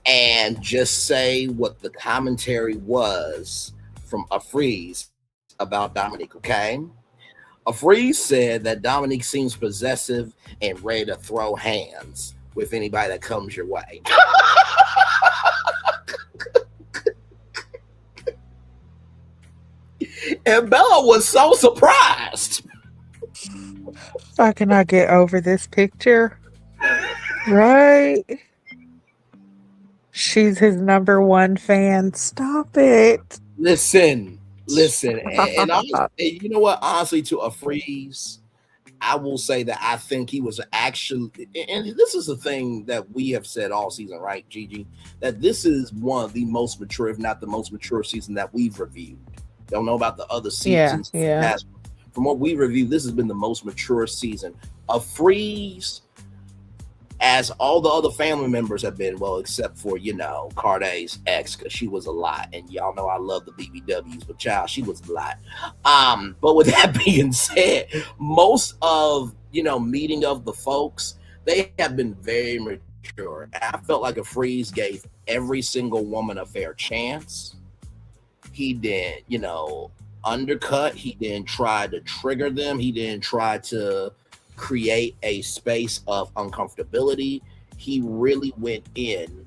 And just say what the commentary was from Freeze about Dominique, okay? Freeze said that Dominique seems possessive and ready to throw hands with anybody that comes your way. And Bello was so surprised. I cannot get over this picture. Right? She's his number one fan. Stop it. Listen, and you know what? Honestly, to a Freeze, I will say that I think he was actually, and this is the thing that we have said all season, right, Gigi? That this is one of the most mature, if not the most mature season that we've reviewed. Don't know about the other seasons. Yeah. From what we reviewed, this has been the most mature season. A Freeze, as all the other family members have been, well, except for, Carday's ex, because she was a lot. And y'all know I love the BBWs, but child, she was a lot. But with that being said, most of, meeting of the folks, they have been very mature. I felt like a Freeze gave every single woman a fair chance. He didn't, undercut. He didn't try to trigger them. He didn't try to create a space of uncomfortability. He really went in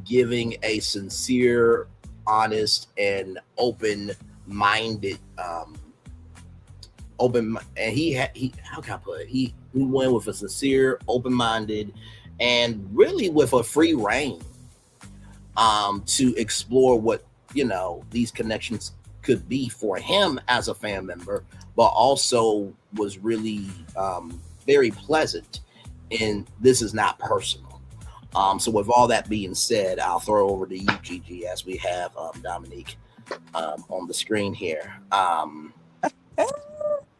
giving a sincere, honest, and open-minded and he how can I put it? He went with a sincere, open-minded, and really with a free reign to explore what these connections could be for him as a fan member, but also was really very pleasant. And this is not personal. So with all that being said, I'll throw over to you, Gigi, as we have Dominique on the screen here.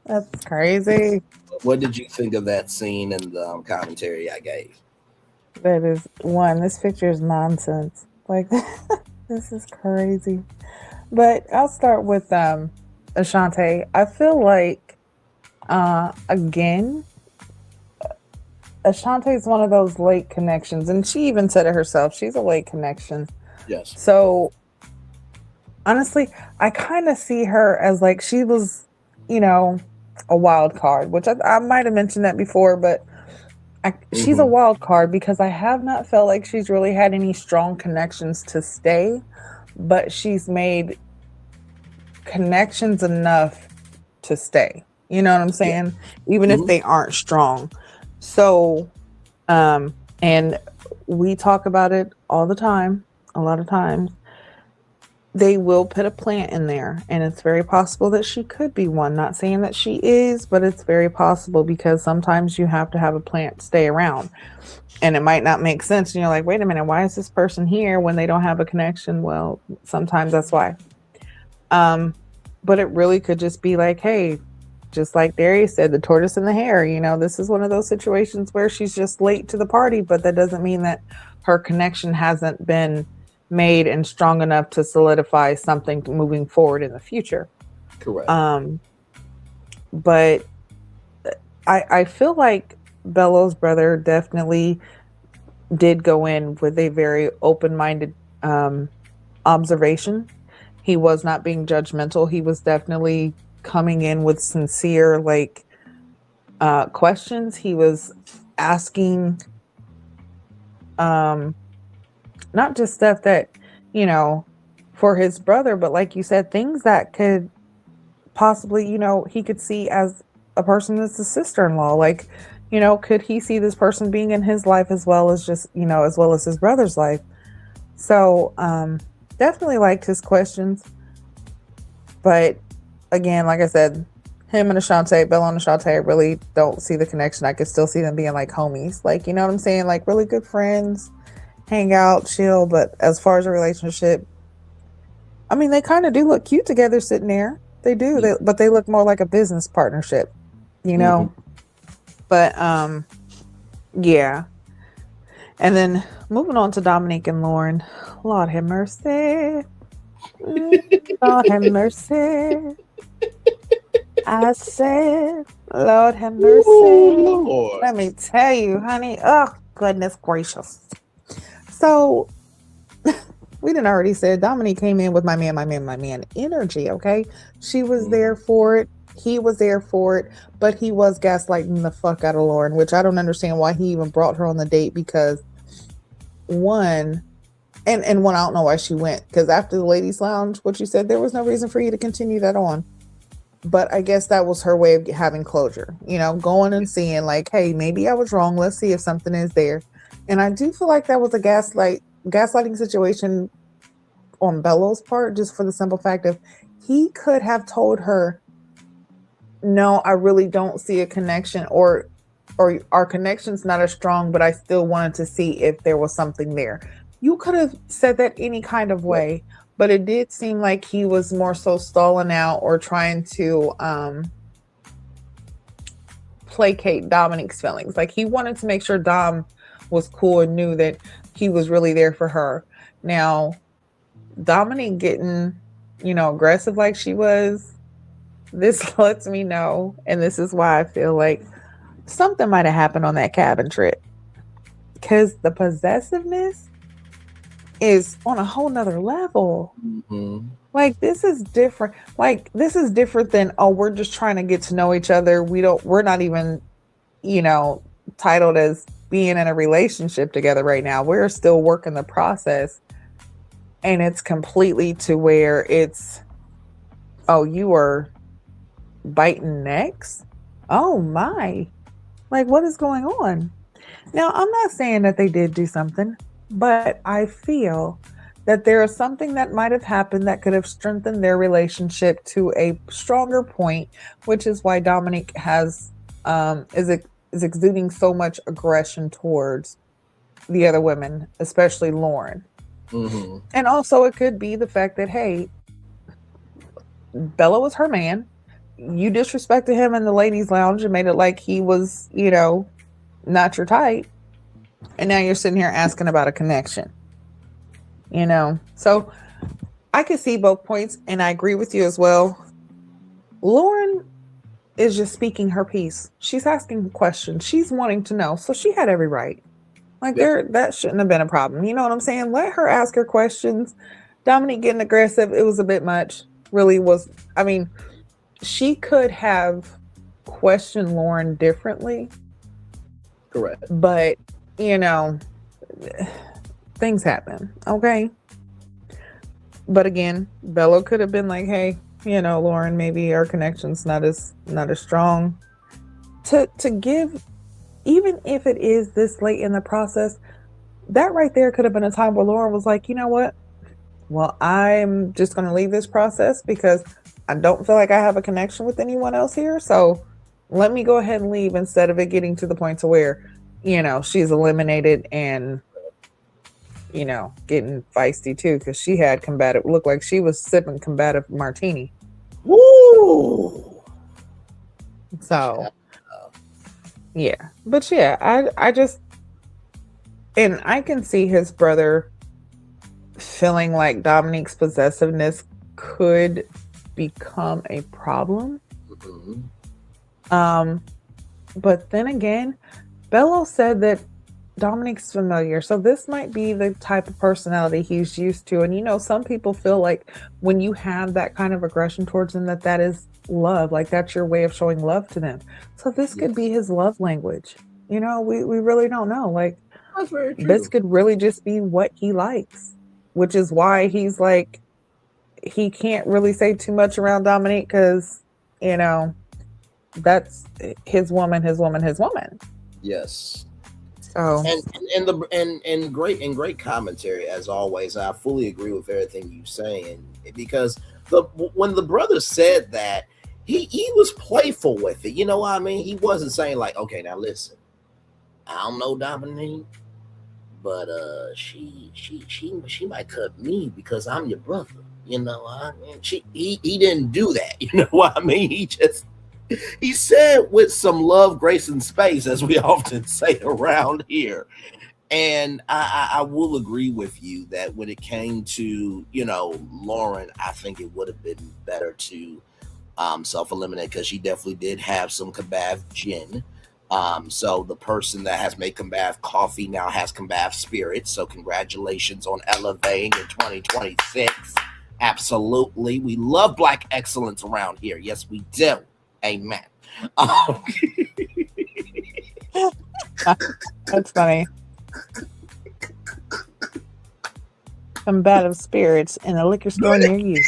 That's crazy. What did you think of that scene and the commentary I gave? That is one. This picture is nonsense. Like, this is crazy. But I'll start with Ashante. I feel like, again, Ashante is one of those late connections, and she even said it herself. She's a late connection. Yes. So, honestly, I kind of see her as like she was, a wild card, which I might have mentioned that before, but she's a wild card because I have not felt like she's really had any strong connections to stay, but she's made connections enough to stay. You know what I'm saying? Yeah. Even if they aren't strong. So, and we talk about it all the time, a lot of times. They will put a plant in there, and it's very possible that she could be one. Not saying that she is, but it's very possible because sometimes you have to have a plant stay around, and it might not make sense. And you're like, wait a minute, why is this person here when they don't have a connection? Well, sometimes that's why. But it really could just be like, hey, just like Darius said, the tortoise and the hare, this is one of those situations where she's just late to the party, but that doesn't mean that her connection hasn't been made and strong enough to solidify something moving forward in the future. Correct. But I feel like Bello's brother definitely did go in with a very open-minded observation. He was not being judgmental. He was definitely coming in with sincere, like, questions. He was asking, not just stuff that, you know, for his brother, but like you said, things that could possibly, he could see as a person that's a sister-in-law. Like, could he see this person being in his life as well as just, as well as his brother's life? So, definitely liked his questions. But again, like I said, him and Ashante, Bello and Ashante, I really don't see the connection. I could still see them being like homies. Like, you know what I'm saying? Like really good friends, hang out, chill. But as far as a relationship, I mean, they kind of do look cute together sitting there. They do, but they look more like a business partnership, But yeah. And then moving on to Dominique and Lauren. Lord have mercy. Lord have mercy. I said, Lord have mercy. Ooh, Lord. Let me tell you, honey. Oh, goodness gracious. So we didn't already said Dominique came in with my man energy, okay? She was there for it. He was there for it, but he was gaslighting the fuck out of Lauren, which I don't understand why he even brought her on the date, because one, I don't know why she went, because after the ladies lounge, what you said, there was no reason for you to continue that on. But I guess that was her way of having closure, going and seeing like, hey, maybe I was wrong. Let's see if something is there. And I do feel like that was a gaslighting situation on Bello's part, just for the simple fact of he could have told her, no, I really don't see a connection, or our connection's not as strong, but I still wanted to see if there was something there. You could have said that any kind of way, but it did seem like he was more so stalling out or trying to placate Dominique's feelings. Like he wanted to make sure Dom was cool and knew that he was really there for her. Now, Dominique getting, aggressive like she was, this lets me know, and this is why I feel like something might have happened on that cabin trip, because the possessiveness is on a whole nother level. Like this is different. Like this is different than, oh, we're just trying to get to know each other. We're not even, titled as being in a relationship together right now. We're still working the process. And it's completely to where it's, oh, you are biting necks? Oh my. Like what is going on? Now, I'm not saying that they did do something, but I feel that there is something that might have happened that could have strengthened their relationship to a stronger point, which is why Dominique is exuding so much aggression towards the other women, especially Lauren. And also it could be the fact that, hey, Bello was her man. You disrespected him in the ladies lounge and made it like he was, not your type. And now you're sitting here asking about a connection, So I can see both points, and I agree with you as well. Lauren is just speaking her piece. She's asking questions. She's wanting to know. So she had every right. Like that shouldn't have been a problem. You know what I'm saying? Let her ask her questions. Dominique getting aggressive, it was a bit much. Really was. I mean, she could have questioned Lauren differently. Correct. But, things happen. Okay. But again, Bello could have been like, hey, Lauren, maybe our connection's not as strong. To give, even if it is this late in the process, that right there could have been a time where Lauren was like, you know what? Well, I'm just going to leave this process because I don't feel like I have a connection with anyone else here. So let me go ahead and leave, instead of it getting to the point to where, she's eliminated and, getting feisty too, because she had looked like she was sipping combative martini. Woo! So, yeah. But yeah, I just, and I can see his brother feeling like Dominique's possessiveness could become a problem. But then again, Bello said that Dominique's familiar, so this might be the type of personality he's used to. And some people feel like when you have that kind of aggression towards them, that is love, like that's your way of showing love to them. So this could be his love language. We really don't know. Like, That's very true. this could really just be what he likes, which is why he's like, he can't really say too much around Dominique because, that's his woman. Yes. So and great commentary as always. I fully agree with everything you're saying because when the brother said that, he was playful with it. You know what I mean? He wasn't saying like, okay, now listen, I don't know Dominique, but she might cut me because I'm your brother. You know what I mean? He didn't do that. You know what I mean? He said with some love, grace, and space, as we often say around here. And I will agree with you that when it came to, Lauren, I think it would have been better to self-eliminate because she definitely did have some Kabav gin. So the person that has made Kabav coffee now has Kabav spirits. So congratulations on elevating in 2026. Absolutely. We love Black excellence around here. Yes, we do. Amen. that's funny. Combative spirits in a liquor store near you.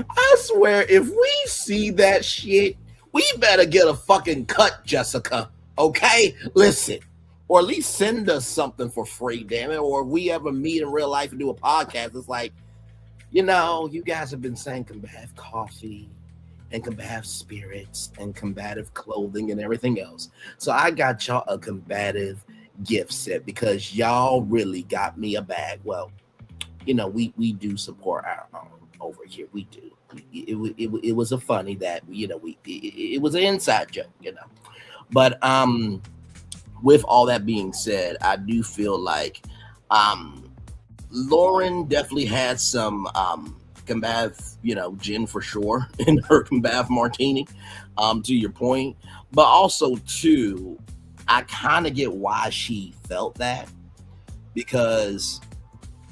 I swear, if we see that shit, we better get a fucking cut, Jessica. Okay? Listen. Or at least send us something for free, damn it. Or if we ever meet in real life and do a podcast, it's like, you guys have been saying combative coffee and combative spirits and combative clothing and everything else. So I got y'all a combative gift set because y'all really got me a bag. Well, we do support our own over here. We do. It was a funny that, it was an inside joke, But with all that being said, I do feel like Lauren definitely had some Combav, gin for sure in her Combav martini, to your point. But also, too, I kind of get why she felt that because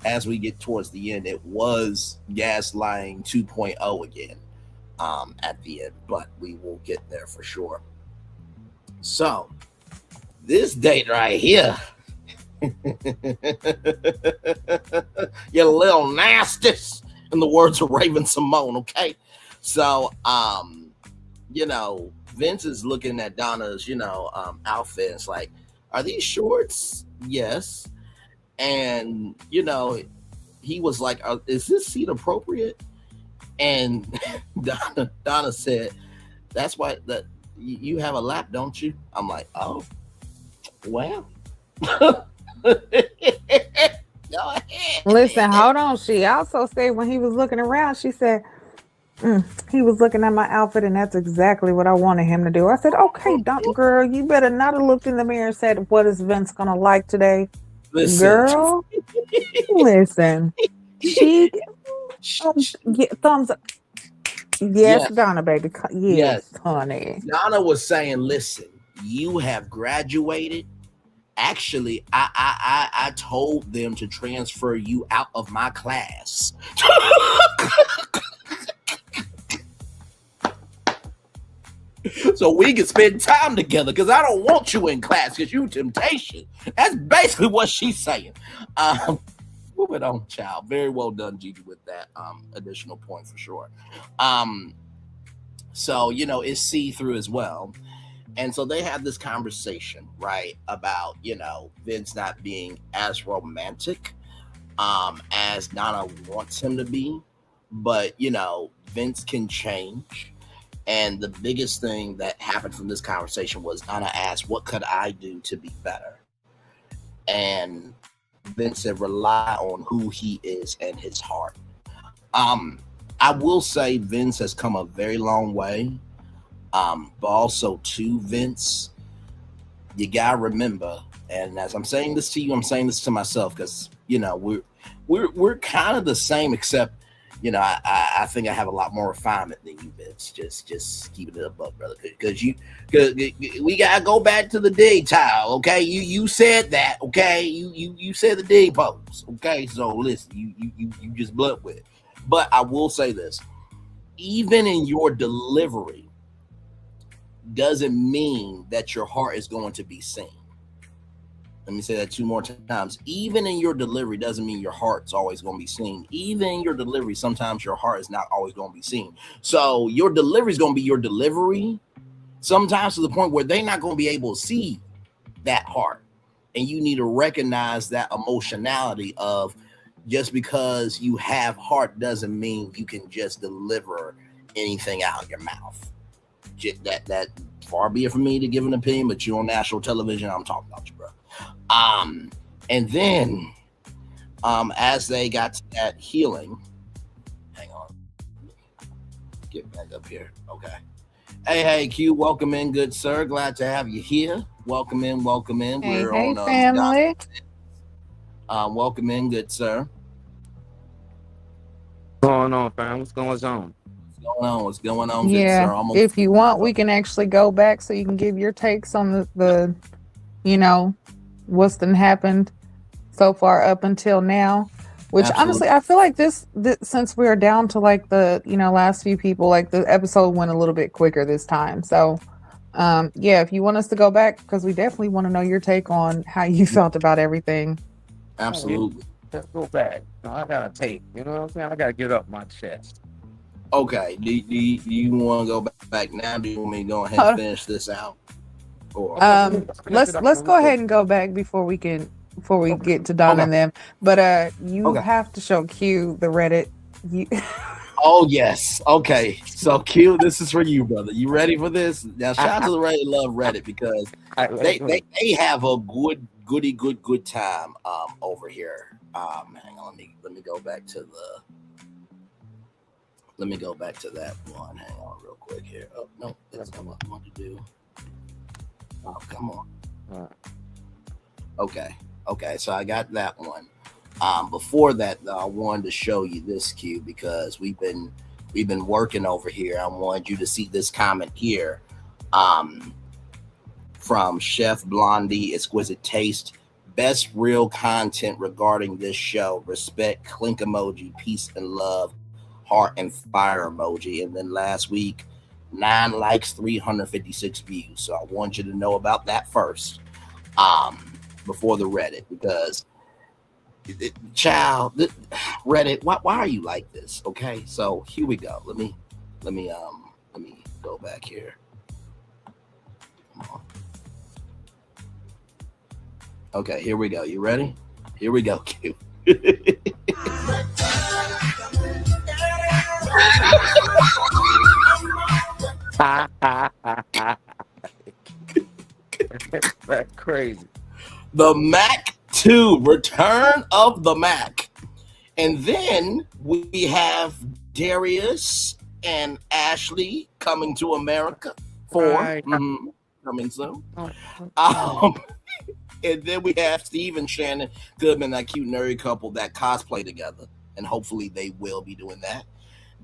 as we get towards the end, it was gaslighting 2.0 again at the end. But we will get there for sure. So, this date right here, you little nasties, in the words of Raven Simone, okay? So, Vince is looking at Donna's, outfit. And it's like, are these shorts? Yes. And, he was like, is this seat appropriate? And Donna said, that's why you have a lap, don't you? I'm like, oh, well. Listen, hold on. She also said when he was looking around, she said, he was looking at my outfit and that's exactly what I wanted him to do. I said, okay, girl, you better not have looked in the mirror and said, what is Vince going to like today? Listen. Girl, listen. She, thumbs up. Yes, Donna, baby. Yes, honey. Donna was saying, listen, you have graduated. Actually, I told them to transfer you out of my class. So we can spend time together because I don't want you in class because you temptation. That's basically what she's saying. Moving on, child. Very well done, Gigi, with that additional point for sure. So, it's see-through as well. And so they have this conversation, right, about, Vince not being as romantic as Donna wants him to be. But, Vince can change. And the biggest thing that happened from this conversation was Donna asked, what could I do to be better? And Vince said, rely on who he is and his heart. I will say Vince has come a very long way. But also to Vince, you gotta remember, and as I'm saying this to you, I'm saying this to myself because we're kind of the same, except you know, I think I have a lot more refinement than you, Vince. Just keeping it above, brother, because we gotta go back to the dig tile, okay? You said that, okay? You said the dig pose, okay? So listen, you just blunt with it. But I will say this: even in your delivery, doesn't mean that your heart is going to be seen. Let me say that 2 more times. Even in your delivery doesn't mean your heart's always going to be seen. Even in your delivery, sometimes your heart is not always going to be seen. So your delivery is going to be your delivery, sometimes to the point where they're not going to be able to see that heart. And you need to recognize that emotionality of just because you have heart doesn't mean you can just deliver anything out of your mouth. That far be it from me to give an opinion, but you're on national television, I'm talking about you, bro. And then as they got to that healing, hang on, get back up here. Okay. Hey, Q, welcome in, good sir. Glad to have you here. Welcome in. Hey, We're hey, on family. welcome in, good sir. What's going on, fam? What's going on? What's going on, good Yeah, sir? Almost if you want, we can actually go back so you can give your takes on the you know, what's been happened so far up until now. Which honestly, I feel like this since we are down to like the last few people, like the episode went a little bit quicker this time. So, yeah, if you want us to go back, because we definitely want to know your take on how you felt about everything. Absolutely. Let's go back. No, I gotta take. You know what I'm saying? I gotta get up my chest. Okay. Do you want to go back now? Do you want me to go ahead and finish this out? Or Let's go ahead and go back before we get to Donna and them. But you have to show Q the Reddit. Oh yes. Okay. So Q, this is for you, brother. You ready for this? Now shout out to the Reddit love Reddit because they have a good time over here. Hang on, let me go back to that one. Hang on real quick here. Oh no, that's not what I want to do. Oh, come on. Okay, so I got that one. Before that, though, I wanted to show you this, Q, because we've been working over here. I wanted you to see this comment here from Chef Blondie, Exquisite Taste. Best real content regarding this show. Respect, clink emoji, peace and love, heart and fire emoji. And then last week, 9 likes, 356 views. So I want you to know about that first before the Reddit, because Reddit, why are you like this? Okay, so here we go. Let me go back here. Come on. Okay, here we go. You ready? Here we go, Q. That's crazy. The Mac 2, Return of the Mac. And then we have Darius and Ashley coming to America 4. Coming soon. And then we have Steve and Shannon Goodman, that cute nerd couple that cosplay together. And hopefully they will be doing that.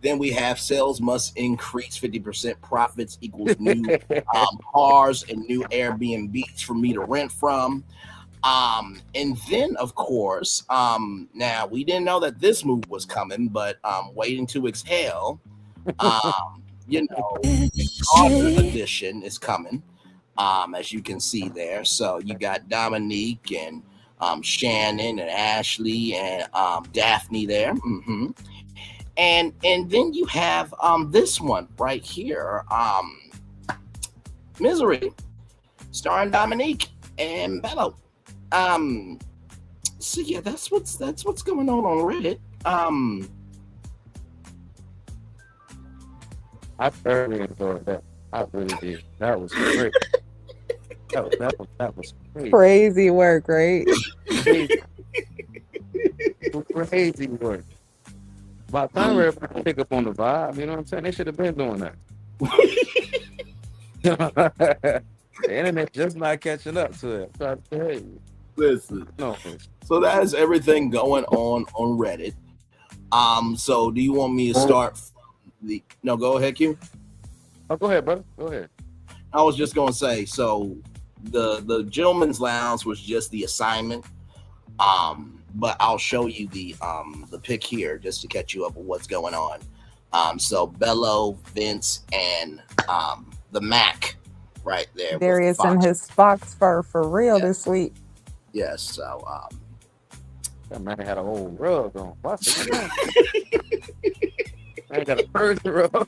Then we have sales must increase 50%, profits equals new cars and new Airbnbs for me to rent from. And then, of course, now we didn't know that this move was coming, but Waiting to Exhale, Carter edition is coming, as you can see there. So you got Dominique and Shannon and Ashley and Daphne there. Mm-hmm. And then you have this one right here, Misery, starring Dominique and Bello. So yeah, that's what's going on Reddit. I thoroughly enjoyed that. I really did. That was great. that was crazy. Crazy work, right? Crazy work. By the time everybody pick up on the vibe, you know what I'm saying? They should have been doing that. The internet just not catching up to it. So I say, listen. No. So that is everything going on Reddit. So do you want me to start no, go ahead, Q. Oh, go ahead, brother. Go ahead. I was just gonna say, so the gentleman's lounge was just the assignment. But I'll show you the pic here just to catch you up with what's going on. So Bello, Vince, and the Mac right there. Darius and his fox fur for real this week. Yes, so That man had a whole rug on. What's it? Man got a Persian rug.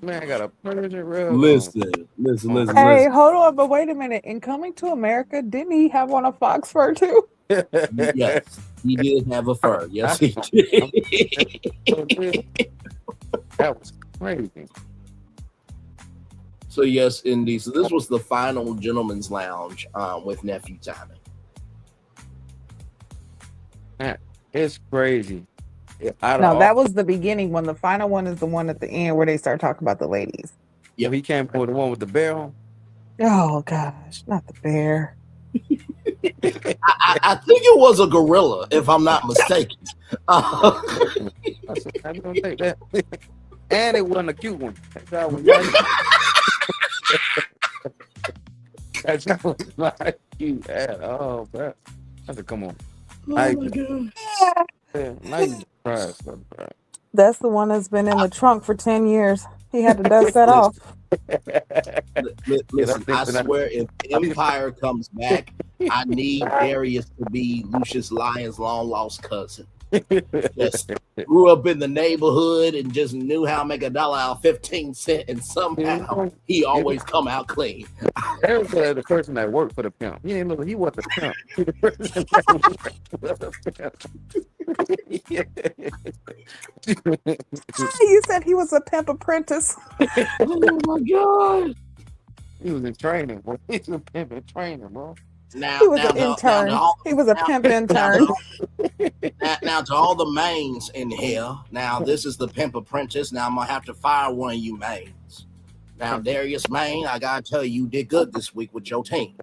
Man got a Persian rug. listen. Hey, hold on, but wait a minute. In Coming to America, didn't he have on a fox fur too? Yes, he did have a fur. Yes, he did. That was crazy. So yes, indeed. So this was the final gentleman's lounge with nephew Tommy. Man, it's crazy. No, that was the beginning one. The final one is the one at the end where they start talking about the ladies. Yeah, he came with the one with the bear on. Oh gosh, not the bear. I think it was a gorilla, if I'm not mistaken. I don't think that. And it wasn't a cute one. That was nice. That was not cute at all, bro. I said, come on. Oh my God. Now you surprised. That's the one that's been in the trunk for 10 years. He had to dust that off. Listen, I swear, if Empire comes back, I need Darius to be Lucius Lyon's long lost cousin. Just grew up in the neighborhood and just knew how to make $1 out of 15 cents, and somehow he always come out clean. That was the person that worked for the pimp. He didn't look. He was the pimp. He the person that worked for the pimp. You said he was a pimp apprentice. Oh my God! He was in training, boy. He was a pimp in training, bro. Now, He was an intern. He was a pimp intern. Now, to all the mains in here, now this is the pimp apprentice. Now I'm gonna have to fire one of you mains. Now, Darius Main, I gotta tell you, you did good this week with your team.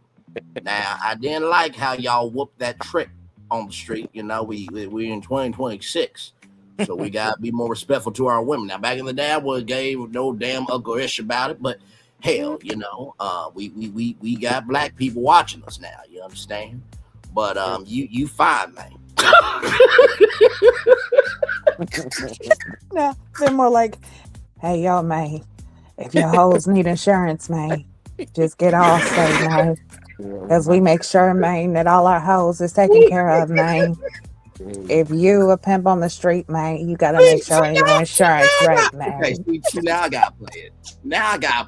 Now, I didn't like how y'all whooped that trick on the street. You know, we in 2026, so we gotta be more respectful to our women. Now, back in the day, I would gave no damn ugly-ish about it, but hell, you know, we got black people watching us now. You understand? But you fine, man. No, they're more like, hey, yo, man, if your hoes need insurance, man, just get Allstate, man. Because we make sure, man, that all our hoes is taken care of, man. If you a pimp on the street, man, you got to make sure your insurance right, man. Okay, see, now I got to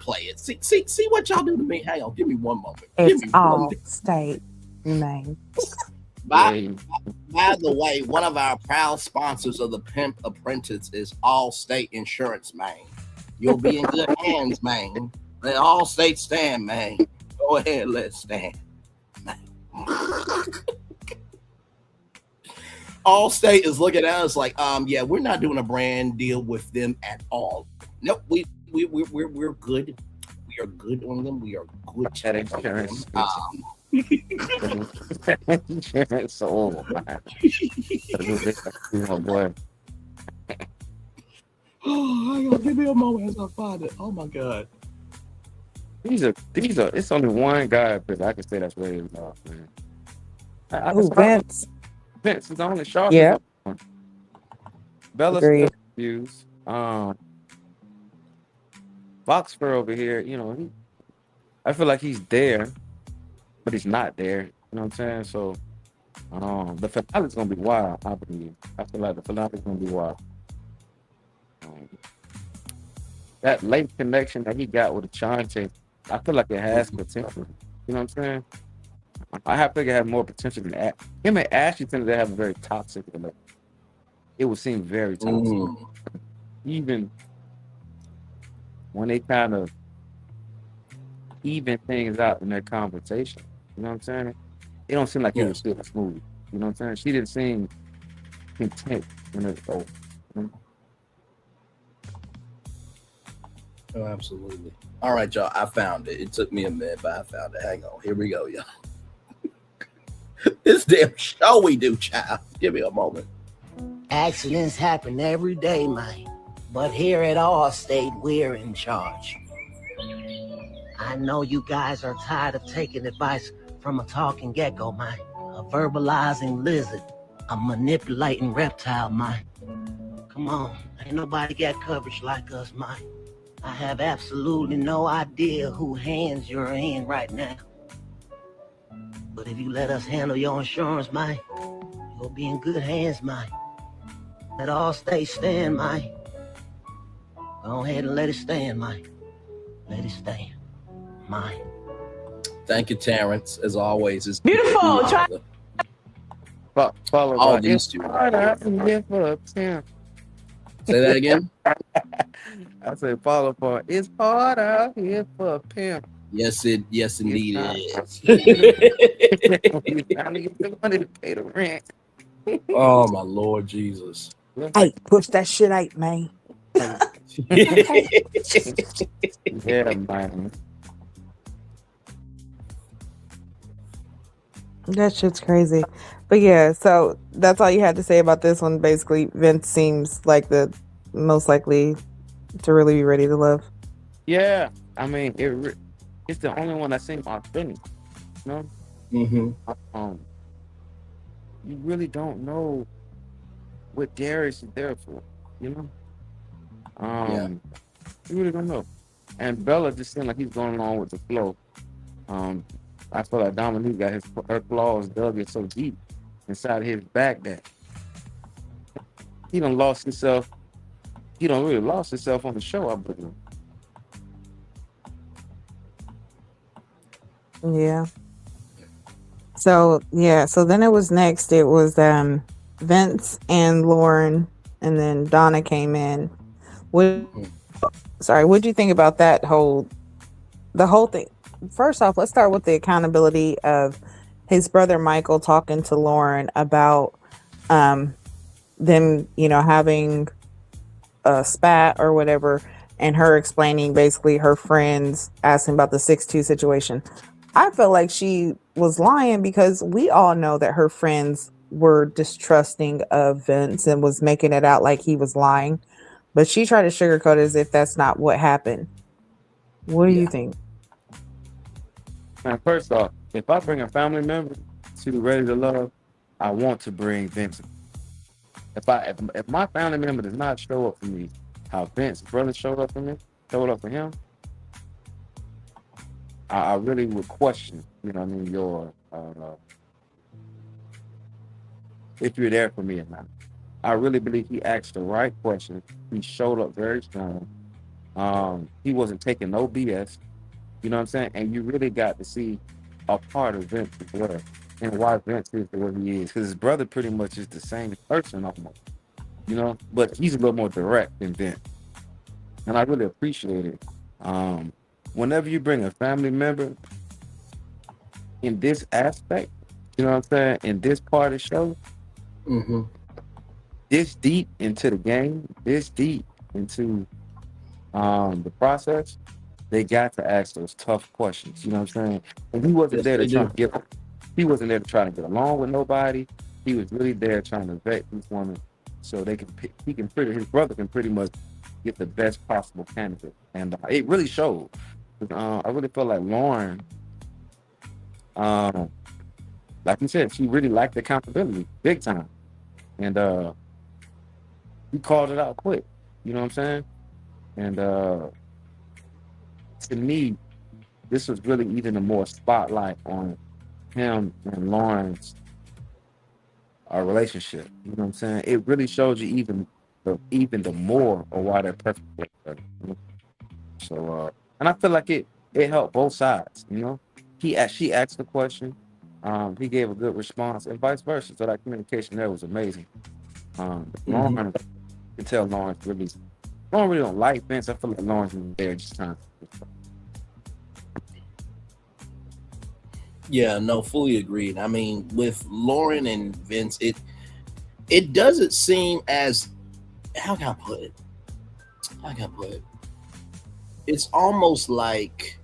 play it. See what y'all do to me. Hang on, give me one moment. It's Allstate, man. By the way, one of our proud sponsors of the Pimp Apprentice is Allstate Insurance, man. You'll be in good hands, man. Let Allstate stand, man. Go ahead, let's stand. Allstate is looking at us like, yeah, we're not doing a brand deal with them at all. Nope, we're good. We are good on them. We are good at insurance. So, man. Oh boy. Oh, hang on, give me a moment as I find it. Oh my God. These are. It's only one guy, but I can say that's where it's off, man. Vince. Vince is the only sharp. Yeah. Bella's confused. Foxfur over here, you know, I feel like he's there, but he's not there. You know what I'm saying? So, the finale's gonna be wild. I believe. I feel like the finale's gonna be wild. That late connection that he got with Ashante, I feel like it has potential. You know what I'm saying? I think it has more potential than that. Him and Ashley tend to have a very toxic relationship. It would seem very toxic. Even when they kind of even things out in their conversation. You know what I'm saying? It don't seem like it was still smooth. You know what I'm saying? She didn't seem content when it was over. You know? Oh, absolutely. All right, y'all. I found it. It took me a minute, but I found it. Hang on. Here we go, y'all. This damn show we do, child. Give me a moment. Accidents happen every day, man. But here at Allstate, we're in charge. I know you guys are tired of taking advice from a talking gecko, man. A verbalizing lizard. A manipulating reptile, man. Come on, ain't nobody got coverage like us, man. I have absolutely no idea who hands you're in right now. But if you let us handle your insurance, man, you'll be in good hands, man. Let Allstate stand, man. Go ahead and let it stand, man. Let it stand, man. Thank you, Terrence. As always, it's Beautiful. Try. Follow all by these it's two. harder here for a pimp. Say that again. I say follow for it's hard out here for a pimp. Yes, indeed it is. You finally get the money to pay the rent. Oh my Lord Jesus. Hey, push that shit out, man. Yeah, man. That shit's crazy. But yeah, so that's all you had to say about this one. Basically, Vince seems like the most likely to really be ready to love. Yeah, I mean it's the only one that seems authentic. You know, Mm-hmm. you really don't know what Darius is there for. You know, Yeah. you really don't know. And Bella just seemed like he's going along with the flow. I feel like Dominique got her claws dug in so deep inside his back that he done lost himself. He done really lost himself on the show, I believe. Yeah. So then it was next. It was Vince and Lauren, and then Donna came in. What'd you think about the whole thing? First off, let's start with the accountability of his brother Michael talking to Lauren about them, having a spat or whatever, and her explaining basically her friends asking about the 6'2" situation. I felt like she was lying because we all know that her friends were distrusting of Vince and was making it out like he was lying. But she tried to sugarcoat it as if that's not what happened. What do you think? Man, first off, if I bring a family member to Ready to Love, I want to bring Vince. If my family member does not show up for me, how Vince's brother showed up for him, I really would question, your if you're there for me or not. I really believe he asked the right question. He showed up very strong. He wasn't taking no BS. You know what I'm saying? And you really got to see a part of Vince as well, and why Vince is the way he is. Because his brother pretty much is the same person almost, but he's a little more direct than Vince. And I really appreciate it. Whenever you bring a family member in this aspect, you know what I'm saying, in this part of the show, this deep into the game, this deep into the process, they got to ask those tough questions. You know what I'm saying? And he wasn't there to try to he wasn't there to try to get along with nobody. He was really there trying to vet this woman so his brother can pretty much get the best possible candidate. And it really showed. I really felt like Lauren, like you said, she really liked accountability big time. And he called it out quick. You know what I'm saying? And to me, this was really even a more spotlight on him and Lauren's relationship. You know what I'm saying? It really showed you even the more of why they're perfect for each other. So, and I feel like it helped both sides. She asked the question, he gave a good response, and vice versa. So that communication there was amazing. Lauren, you can tell Lauren really don't like Vince. I feel like Lauren's there just trying to. Yeah, no, fully agreed. I mean, with Lauren and Vince, it doesn't seem as, how can I put it? It's almost like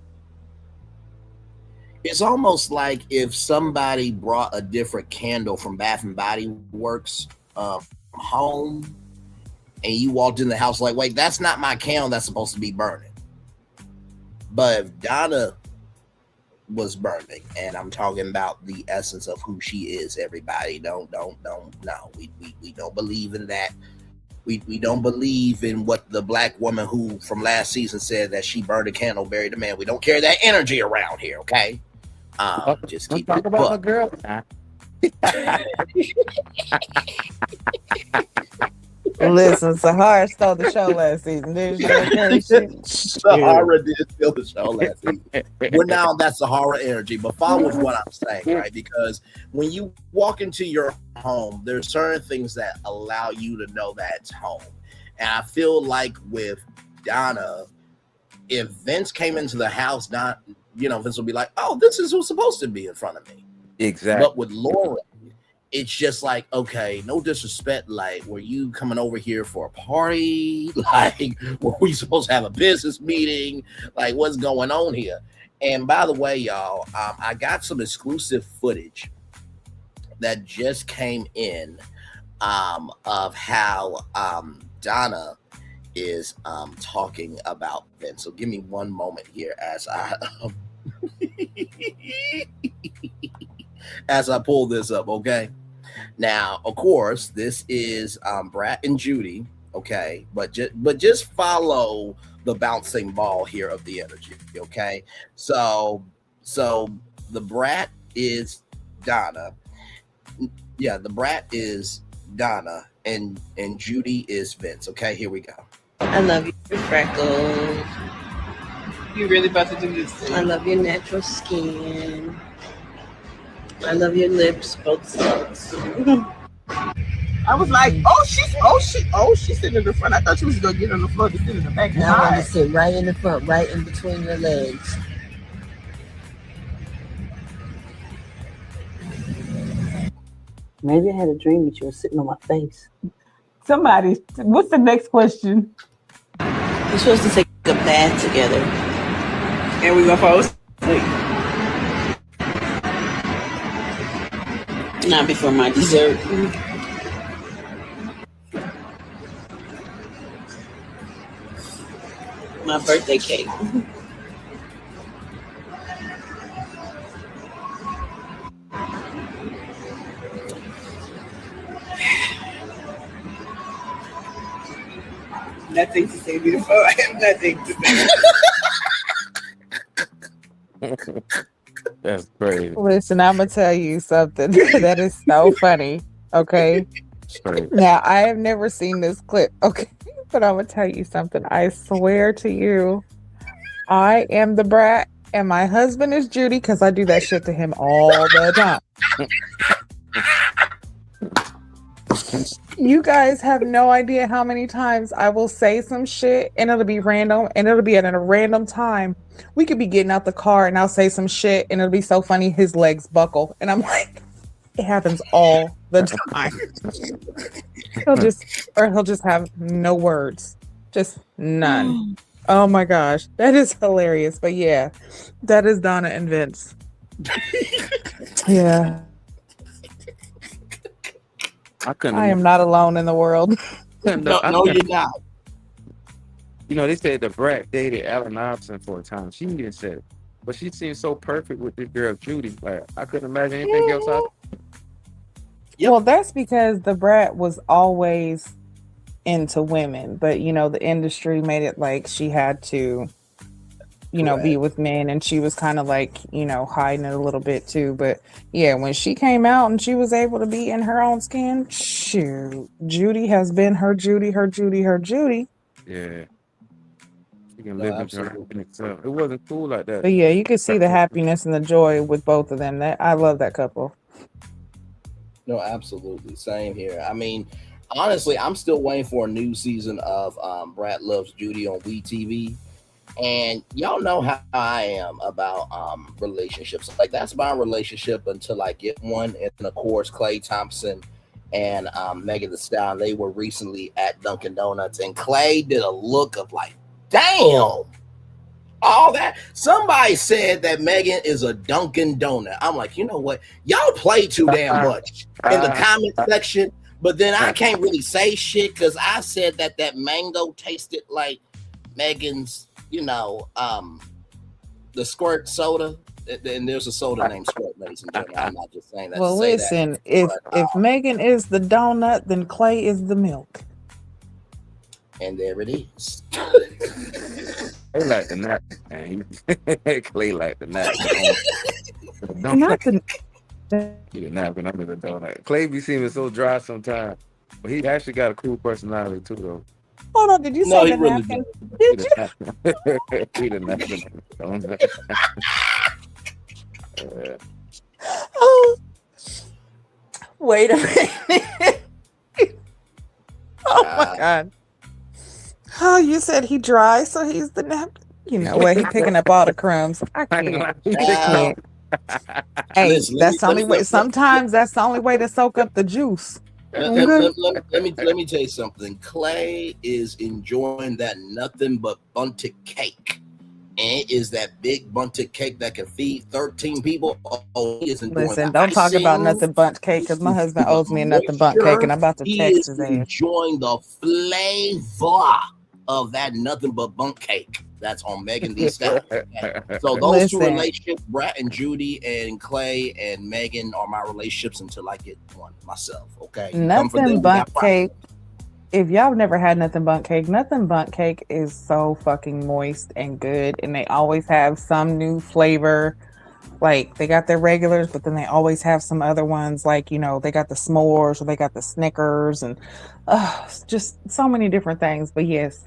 if somebody brought a different candle from Bath and Body Works home and you walked in the house like, wait, that's not my candle that's supposed to be burning. But if Donna was burning, and I'm talking about the essence of who she is, everybody, don't, no, we don't believe in that. We don't believe in what the black woman who from last season said that she burned a candle, buried a man. We don't carry that energy around here, okay? Just keep talk it about my buck. girl. Listen, Sahara stole the show last season. Didn't she? Sahara did steal the show last season. We're now that Sahara energy, but follow with what I'm saying, right? Because when you walk into your home, there's certain things that allow you to know that it's home. And I feel like with Donna, if Vince came into the house, Vince would be like, oh, this is what's supposed to be in front of me. Exactly. But with Lauren, it's just like, okay, no disrespect. Like, were you coming over here for a party? Like, were we supposed to have a business meeting? Like, what's going on here? And by the way, y'all, I got some exclusive footage that just came in of how Donna is talking about Vince. So give me one moment here as I as I pull this up, okay? Now, of course, this is Brat and Judy, okay? But just follow the bouncing ball here of the energy, okay? So the Brat is Donna. Yeah, the Brat is Donna, and Judy is Vince. Okay, here we go. I love your freckles. You really about to do this? I love your natural skin. I love your lips, both sides. I was like, she's sitting in the front. I thought she was gonna get on the floor to sit in the back. Now I want to sit right in the front, right in between your legs. Maybe I had a dream that you were sitting on my face. Somebody, what's the next question? We're supposed to take a bath together. And we're gonna fall asleep. Not before my dessert. My birthday cake. Nothing to say beautiful. I have nothing to say. That's crazy. Listen, I'm gonna tell you something that is so funny. Okay. Crazy. Now I have never seen this clip. Okay, but I'm gonna tell you something. I swear to you, I am the Brat, and my husband is Judy because I do that shit to him all the time. You guys have no idea how many times I will say some shit and it'll be random and it'll be at a random time. We could be getting out the car and I'll say some shit and it'll be so funny his legs buckle. And I'm like, it happens all the time. He'll just have no words. Just none. Oh my gosh. That is hilarious. But yeah, that is Donna and Vince. Yeah. I am not alone in the world. No, you're not. You know, they said the Brat dated Allen Iverson for a time. She even said it. But she seems so perfect with this girl, Judy. Like, I couldn't imagine anything else out there. Yep. Well, that's because the Brat was always into women. But, you know, the industry made it like she had to, you know, be with men. And she was kind of like, you know, hiding it a little bit too. But yeah, when she came out and she was able to be in her own skin, shoot, Judy has been her Judy. Yeah. She can live into her own itself. It wasn't cool like that. But yeah, you could see the happiness and the joy with both of them. That I love that couple. No, absolutely. Same here. I mean, honestly, I'm still waiting for a new season of Brat Loves Judy on WeTV. And y'all know how I am about relationships. Like, that's my relationship until I get one. And of course, Klay Thompson and Megan Thee Stallion, they were recently at Dunkin' Donuts, and Klay did a look of like, damn, all that. Somebody said that Megan is a Dunkin' Donut. I'm like, you know what? Y'all play too damn much in the comment section. But then I can't really say shit because I said that mango tasted like Megan's, the squirt soda. And there's a soda named Squirt, ladies and gentlemen. I'm not just saying that. Well, to say listen, that, if Megan is the donut, then Clay is the milk. And there it is. Clay like the nap, man. Clay like the nap. Not the. He the napkin under the donut. Clay be seeming so dry sometimes, but he actually got a cool personality too, though. Hold on, did you No, say he the really napkin? He Did you? the napkin under the donut. Oh, wait a minute. Oh my God. Oh, you said he dry, so he's the napkin. You know what? He picking up all the crumbs. I can't. Hey, Listen, that's the only way. Sometimes that's the only way to soak up the juice. Let me tell you something. Clay is enjoying that nothing but bunted cake. And it is that big bunted cake that can feed 13 people. Oh, he is enjoying. Listen, don't talk about nothing bundt cake because my husband owes me a nothing bundt cake, and I'm about to text his ass. Enjoying the flavor of that nothing but bundt cake that's on Megan Thee Stallion. Okay? So those two relationships, Brat and Judy and Clay and Megan, are my relationships until I get one myself. Okay, nothing bundt cake. If y'all never had nothing bundt cake is so fucking moist and good, and they always have some new flavor. Like they got their regulars, but then they always have some other ones. Like they got the s'mores or they got the Snickers, and just so many different things. But yes,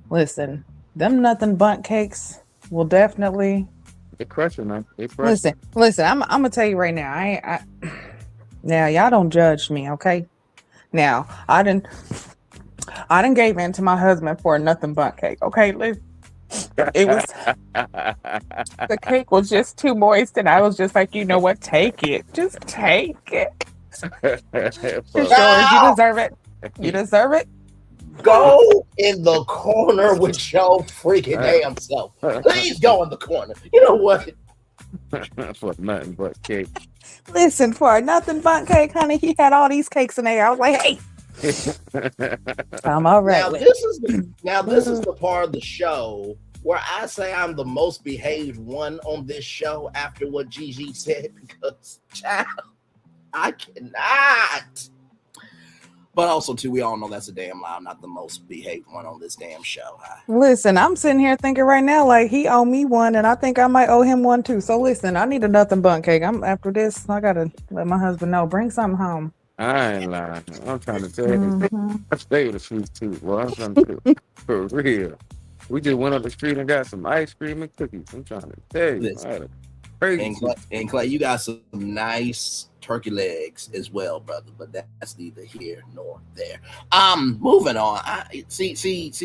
listen, them nothing bundt cakes will definitely. They're crushing, man. Listen. I'm gonna tell you right now. Now y'all don't judge me, okay? Now I didn't gave in to my husband for a nothing bundt cake. Okay, it was the cake was just too moist, and I was just like, you know what? Take it, just take it. It's yours. You deserve it. You deserve it. Go in the corner with your freaking damn self. Please go in the corner. You know what? For nothing but cake. Listen, for a nothing bundt cake, honey, he had all these cakes in there. I was like, hey. I'm all right. Now this is the part of the show where I say I'm the most behaved one on this show after what Gigi said, because child, I cannot. But also too, we all know that's a damn lie. I'm not the most behaved one on this damn show. Listen, I'm sitting here thinking right now, like he owe me one, and I think I might owe him one too. So listen, I need a nothing bundt cake. After this, I gotta let my husband know. Bring something home. I ain't lying. I'm trying to tell you. I stay with a sweet tooth. Well, I'm trying to for real. We just went on the street and got some ice cream and cookies. I'm trying to tell you. And Clay, you got some nice turkey legs as well, brother. But that's neither here nor there. Moving on. See. This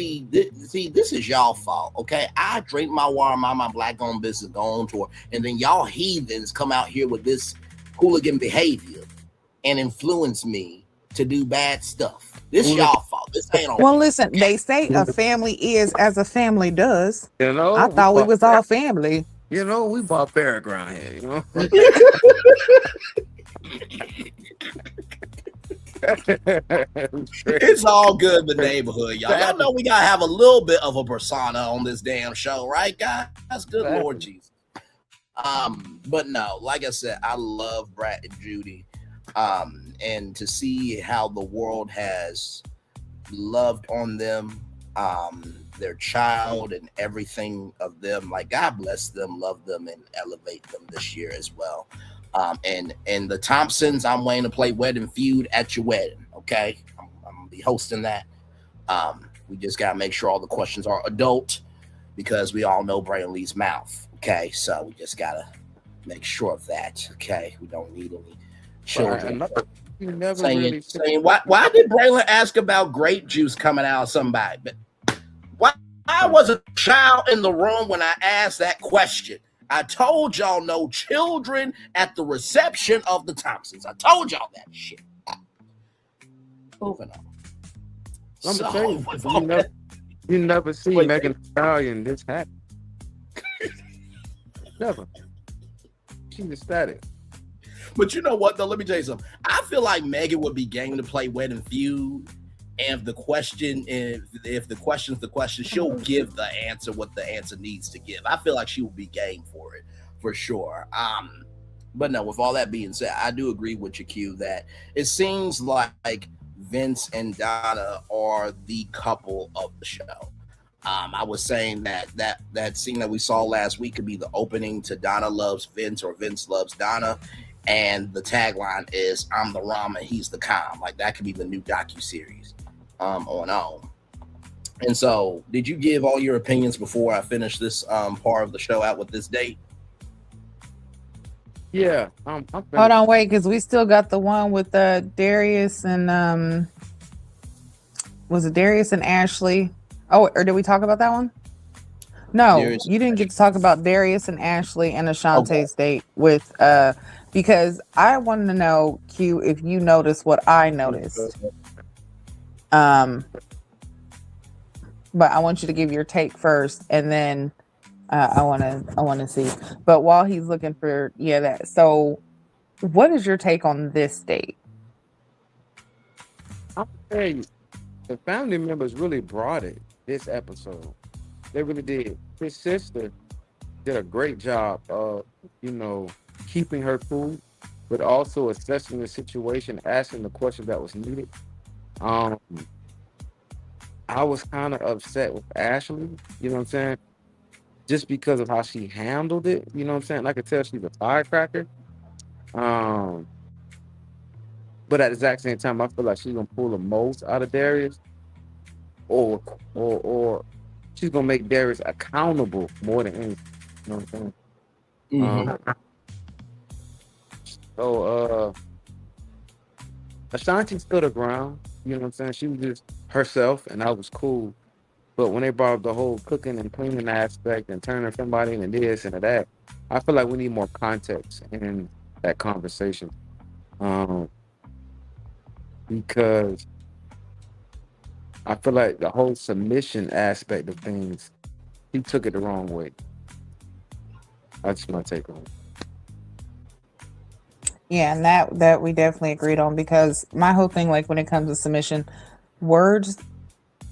is y'all fault, okay? I drink my water, my black-owned business, go on tour, and then y'all heathens come out here with this hooligan behavior and influence me to do bad stuff. This y'all fault. This ain't on. Well, listen, they say a family is as a family does. I thought we was all family. We barbaric around here, It's all good in the neighborhood, y'all. Y'all know we gotta have a little bit of a persona on this damn show, right, guys? That's good, Lord Jesus. But no, like I said, I love Brat and Judy. And to see how the world has loved on them, their child and everything of them, like God bless them, love them, and elevate them this year as well. And the Thompsons, I'm waiting to play Wedding Feud at your wedding. Okay, I'm gonna be hosting that. We just gotta make sure all the questions are adult, because we all know Braylon Lee's mouth. Okay, so we just gotta make sure of that. Okay, we don't need any children. Saying why did Braylon ask about grape juice coming out of somebody? But why was a child in the room when I asked that question? I told y'all no children at the reception of the Thompsons. I told y'all that shit. Moving on. I'm gonna tell you, you never see Megan Thee Stallion this happen. Never. She's ecstatic. But you know what, though? Let me tell you something. I feel like Megan would be game to play Wed and Feud. And if the question's the question, she'll give the answer what the answer needs to give. I feel like she will be game for it, for sure. But no, with all that being said, I do agree with you, Q, that it seems like Vince and Donna are the couple of the show. I was saying that scene that we saw last week could be the opening to Donna Loves Vince or Vince Loves Donna. And the tagline is I'm the Ram and he's the calm. Like that could be the new docuseries on. And so did you give all your opinions before I finish this part of the show out with this date? Yeah. Hold on, wait, because we still got the one with Darius and was it Darius and Ashley? Oh, or did we talk about that one? No, Darius you didn't get to talk about Darius and Ashley and Ashante's date with because I wanted to know, Q, if you noticed what I noticed. But I want you to give your take first, and then I want to see. But while he's looking for that. So, what is your take on this date? I'll tell you, the family members really brought it this episode. They really did. His sister did a great job of, keeping her cool, but also assessing the situation, asking the question that was needed. I was kind of upset with Ashley, you know what I'm saying? Just because of how she handled it, you know what I'm saying? I could tell she's a firecracker. But at the exact same time, I feel like she's gonna pull the most out of Darius, or she's gonna make Darius accountable more than anything. You know what I'm saying? So Ashante stood her ground. You know what I'm saying? She was just herself, and that was cool. But when they brought up the whole cooking and cleaning aspect and turning somebody into this and that, I feel like we need more context in that conversation. Because I feel like the whole submission aspect of things, he took it the wrong way. That's my take on it. Yeah, and that we definitely agreed on, because my whole thing, like when it comes to submission, words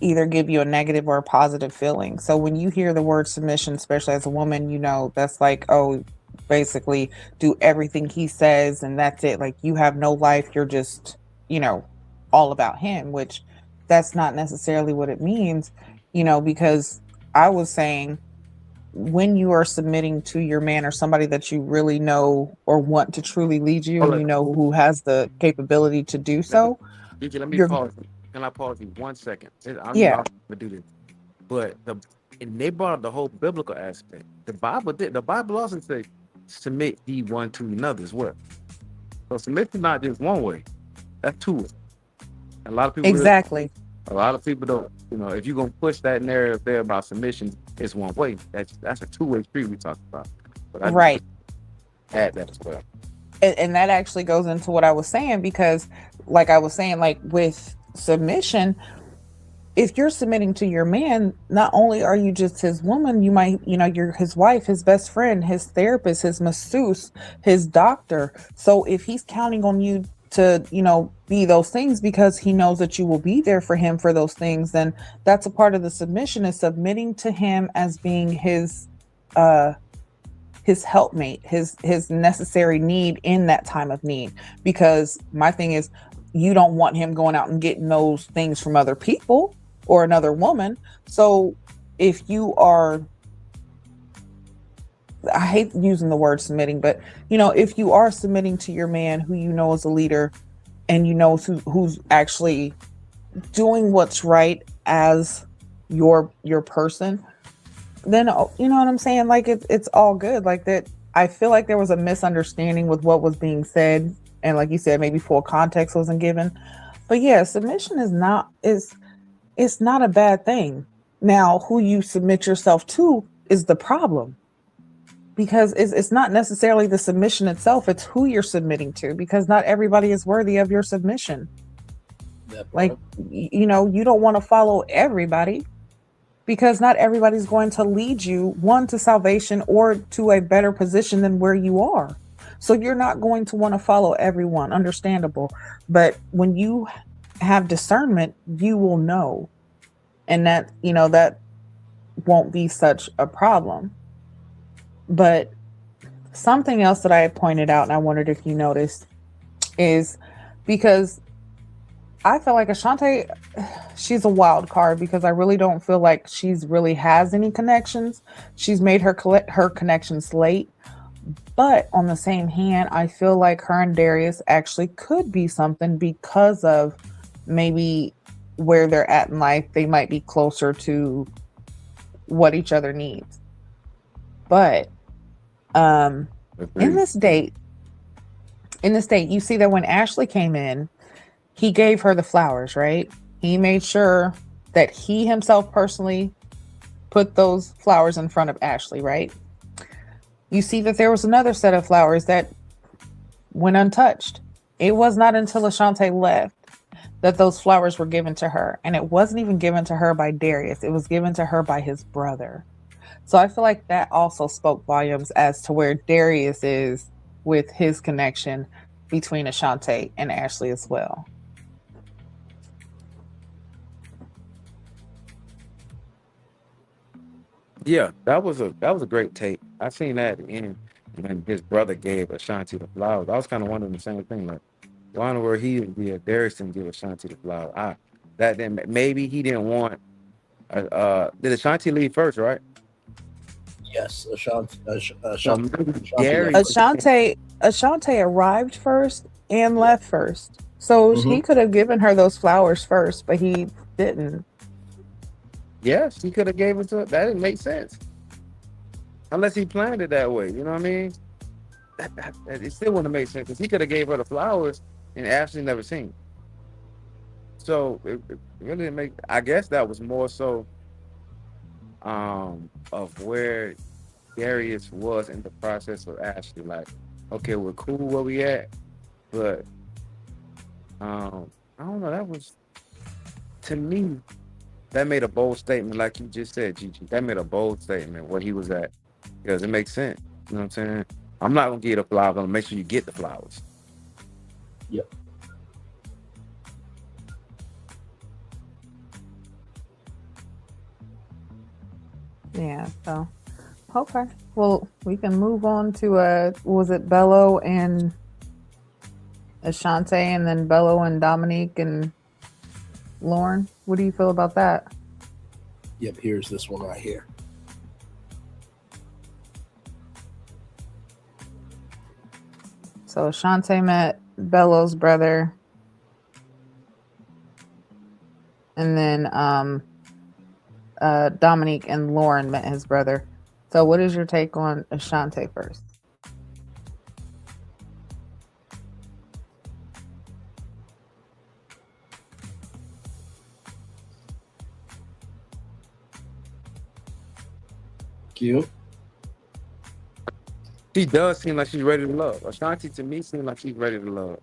either give you a negative or a positive feeling. So when you hear the word submission, especially as a woman, that's like, oh, basically do everything he says and that's it. Like you have no life. You're just, all about him, which that's not necessarily what it means, because I was saying when you are submitting to your man or somebody that you really know or want to truly lead you, and who has the capability to do so. Let me pause. Can I pause you 1 second? I'm going to do this. But they brought up the whole biblical aspect. The Bible also says submit ye one to another as well. So submit is not just one way. That's two ways. A lot of people don't, if you're gonna push that narrative there about submission, it's one way. That's a two-way street we talked about. But I add that as well. And that actually goes into what I was saying, because like I was saying, like with submission, if you're submitting to your man, not only are you just his woman, you might, you're his wife, his best friend, his therapist, his masseuse, his doctor. So if he's counting on you to, be those things because he knows that you will be there for him for those things, then that's a part of the submission, is submitting to him as being his helpmate, his necessary need in that time of need. Because my thing is, you don't want him going out and getting those things from other people or another woman. So if you are, I hate using the word submitting, but if you are submitting to your man who is a leader, and who's actually doing what's right as your person, then you know what I'm saying? Like it's all good. Like that, I feel like there was a misunderstanding with what was being said, and like you said, maybe full context wasn't given. But yeah, submission it's not a bad thing. Now, who you submit yourself to is the problem, because it's not necessarily the submission itself, it's who you're submitting to, because not everybody is worthy of your submission. Like, you don't want to follow everybody, because not everybody's going to lead you, one, to salvation or to a better position than where you are. So you're not going to want to follow everyone, understandable. But when you have discernment, you will know. And that, that won't be such a problem. But something else that I had pointed out, and I wondered if you noticed, is because I feel like Ashante, she's a wild card because I really don't feel like she's really has any connections. She's made her connections late, but on the same hand, I feel like her and Darius actually could be something because of maybe where they're at in life. They might be closer to what each other needs. But in this date, you see that when Ashley came in, he gave her the flowers, right? He made sure that he himself personally put those flowers in front of Ashley, right? You see that there was another set of flowers that went untouched. It was not until Ashante left that those flowers were given to her. And it wasn't even given to her by Darius. It was given to her by his brother. So I feel like that also spoke volumes as to where Darius is with his connection between Ashante and Ashley as well. Yeah, that was a great take. I seen that in when his brother gave Ashanti the flowers. I was kind of wondering the same thing, like, why where he would be a Darius and give Ashanti the flowers. That then maybe he didn't want. Did Ashanti leave first, right? Yes, Ashante. So maybe Darius. Ashante arrived first and left first. So he could have given her those flowers first, but he didn't. Yes, he could have gave it to her. That didn't make sense. Unless he planned it that way. You know what I mean? It still wouldn't make sense because he could have gave her the flowers and Ashley never seen it. So it really didn't make. I guess that was more so of where Darius was in the process of Ashley. Like, okay, we're cool where we at, but I don't know. That was, to me, that made a bold statement, like you just said, Gigi. That made a bold statement where he was at, because it makes sense. You know what I'm saying? I'm not gonna give you the flowers. I'm gonna make sure you get the flowers. Yep. Yeah. So, okay. Well, we can move on to was it Bello and Ashante, and then Bello and Dominique and Lauren? What do you feel about that? Yep, here's this one right here. So Ashante met Bello's brother, and then Dominique and Lauren met his brother. So what is your take on Ashante first? Q. She does seem like she's ready to love. Ashanti to me seems like she's ready to love.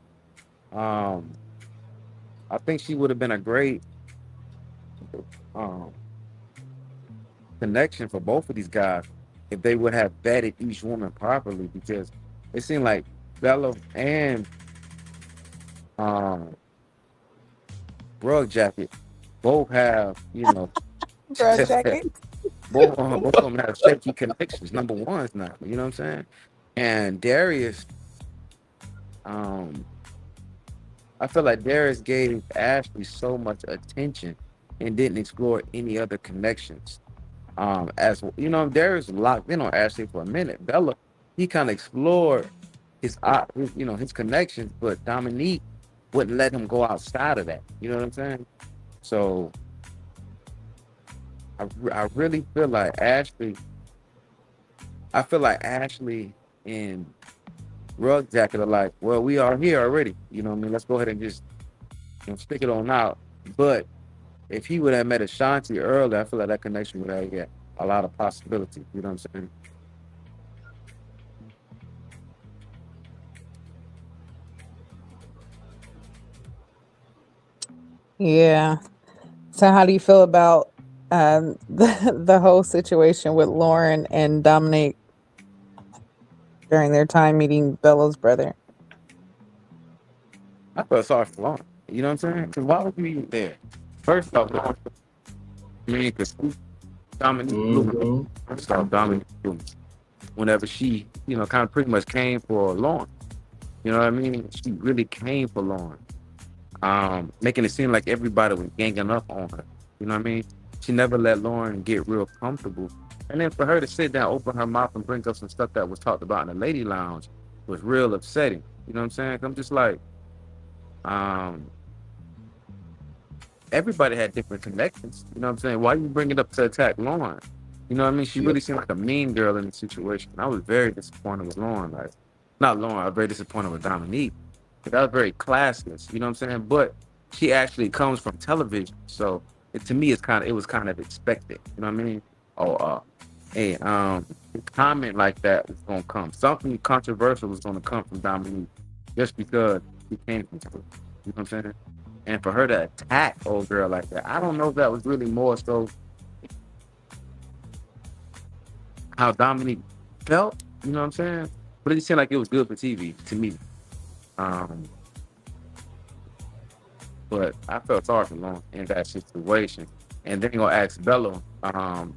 I think she would have been a great connection for both of these guys if they would have vetted each woman properly, because it seemed like Bello and Rug Jacket both have, Rug Jacket. both of them have shaky connections. Number one's not, you know what I'm saying? And Darius, I feel like Darius gave Ashley so much attention and didn't explore any other connections. As you know, Darius locked in on Ashley for a minute. Bella, he kind of explored his connections, but Dominique wouldn't let him go outside of that. You know what I'm saying? So I really feel like Ashley. I feel like Ashley and Rug Jacket are like, well, we are here already. You know what I mean? Let's go ahead and just stick it on out. But if he would have met Ashanti earlier, I feel like that connection would have got a lot of possibility. You know what I'm saying? Yeah. So how do you feel about the whole situation with Lauren and Dominique? during their time meeting Bello's brother. I felt sorry for Lauren. You know what I'm saying? Because why would you even there? First off, I mean, because Dominique blew. Mm-hmm. First off, Dominique blew. Whenever she, kind of pretty much came for Lauren. You know what I mean? She really came for Lauren. Making it seem like everybody was ganging up on her. You know what I mean? She never let Lauren get real comfortable. And then for her to sit down, open her mouth, and bring up some stuff that was talked about in the lady lounge was real upsetting. You know what I'm saying? I'm just like, everybody had different connections. You know what I'm saying? Why you bring it up to attack Lauren? You know what I mean? She really seemed like a mean girl in the situation. I was very disappointed with Lauren. Like, not Lauren, I was very disappointed with Dominique. That was very classless, you know what I'm saying? But she actually comes from television, so to me, it was kind of expected, you know what I mean? Oh, hey, a comment like that was gonna come. Something controversial was gonna come from Dominique, just because she came from television, you know what I'm saying? And for her to attack old girl like that, I don't know if that was really more so how Dominique felt, you know what I'm saying? But it just seemed like it was good for TV to me. But I felt sorry for Lauren in that situation. And then gonna ask Bello,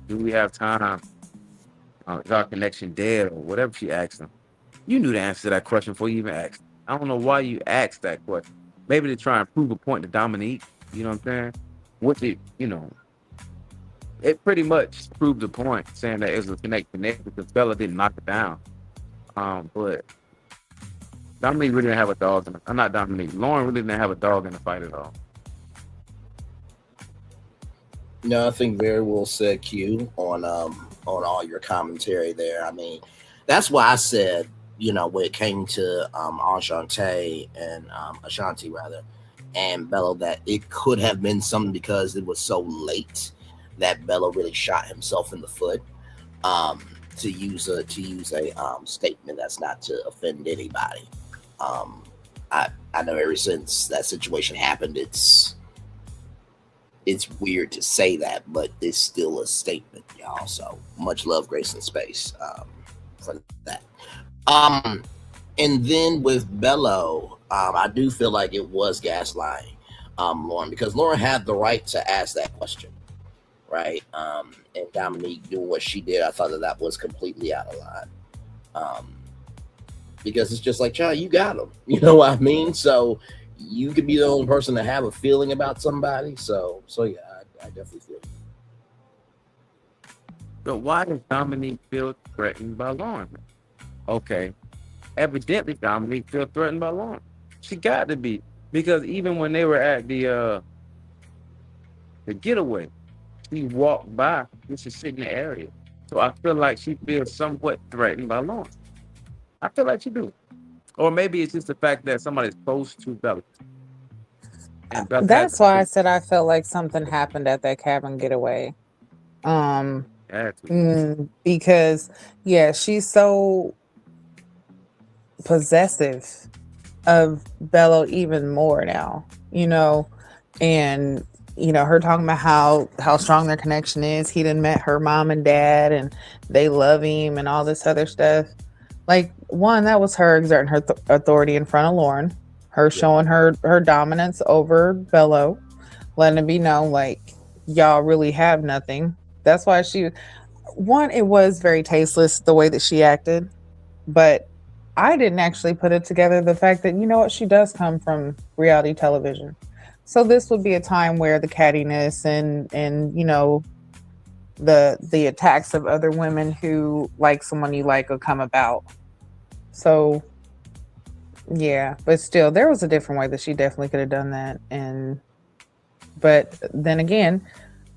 do we have time? Is our connection dead or whatever she asked him? You knew the answer to that question before you even asked. I don't know why you asked that question. Maybe to try and prove a point to Dominique. You know what I'm saying? What did it pretty much proved the point, saying that it was a connection there because Bella didn't knock it down. But Dominique really didn't have a dog in it. Not Dominique. Lauren really didn't have a dog in the fight at all. No, I think very well said, Q, on all your commentary there. I mean, that's why I said, when it came to Ashante and Ashante rather, and Bello, that it could have been something because it was so late that Bello really shot himself in the foot. To use a statement that's not to offend anybody. I know ever since that situation happened, it's weird to say that, but it's still a statement, y'all. So much love, grace, and space for that. And then with Bello, I do feel like it was gaslighting Lauren, because Lauren had the right to ask that question, right? And Dominique doing what she did, I thought that was completely out of line. Because it's just like, child, you got him. You know what I mean? So you could be the only person to have a feeling about somebody. So yeah, I definitely feel it. But why does Dominique feel threatened by Lauren? Okay, evidently Dominique feel threatened by Lauren. She got to be, because even when they were at the getaway, she walked by just to sit in the area. So I feel like she feels somewhat threatened by Lauren. I feel like she do. Or maybe it's just the fact that somebody's close to Bello. That's why I said I felt like something happened at that cabin getaway. Because she's so possessive of Bello even more now, and her talking about how strong their connection is. He done met her mom and dad and they love him and all this other stuff. Like, one, that was her exerting her authority in front of Lauren, her showing her dominance over Bello, letting it be known, like, y'all really have nothing. That's why it was very tasteless the way that she acted, but I didn't actually put it together, the fact that, she does come from reality television. So this would be a time where the cattiness and the attacks of other women who like someone you like will come about. So yeah, but still, there was a different way that she definitely could have done that. But then again,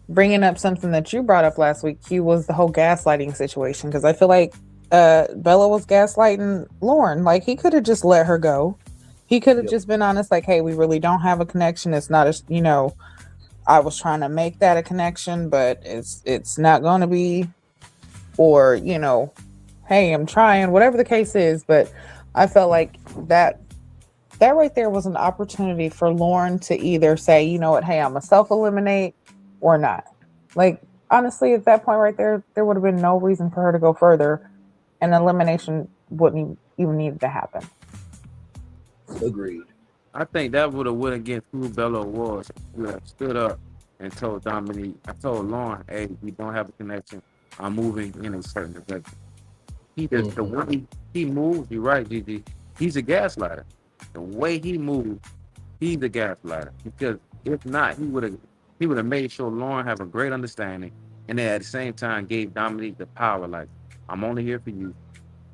bringing up something that you brought up last week, Q, was the whole gaslighting situation, because I feel like Bello was gaslighting Lauren. Like, he could have just let her go. He could have just been honest, like, hey, we really don't have a connection. It's not I was trying to make that a connection, but it's not going to be. Or, hey, I'm trying, whatever the case is. But I felt like that right there was an opportunity for Lauren to either say, you know what, hey, I'm going to self-eliminate or not. Like, honestly, at that point right there would have been no reason for her to go further. And elimination wouldn't even need to happen. Agreed. I think that would have went against who Bello was. He would have stood up and told Dominique, I told Lauren, hey, we don't have a connection. I'm moving in a certain direction. He just, the way he moves, you're right, Gigi. He's a gaslighter. The way he moves, he's a gaslighter. Because if not, he would have made sure Lauren have a great understanding, and then at the same time gave Dominique the power. Like, I'm only here for you.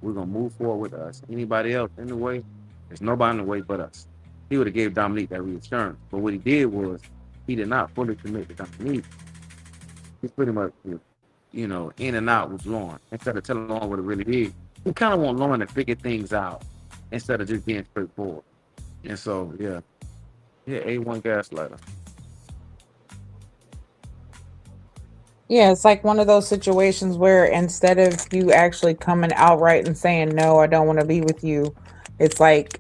We're gonna move forward with us. Anybody else in the way, there's nobody in the way but us. He would have gave Dominique that reassurance. But what he did was he did not fully commit to Dominique. He's pretty much, you know, in and out with Lauren instead of telling Lauren what it really is. We kind of want Lauren to figure things out instead of just being straightforward. And so, yeah, A1 gaslighter. Yeah, it's like one of those situations where instead of you actually coming outright and saying, no, I don't want to be with you, it's like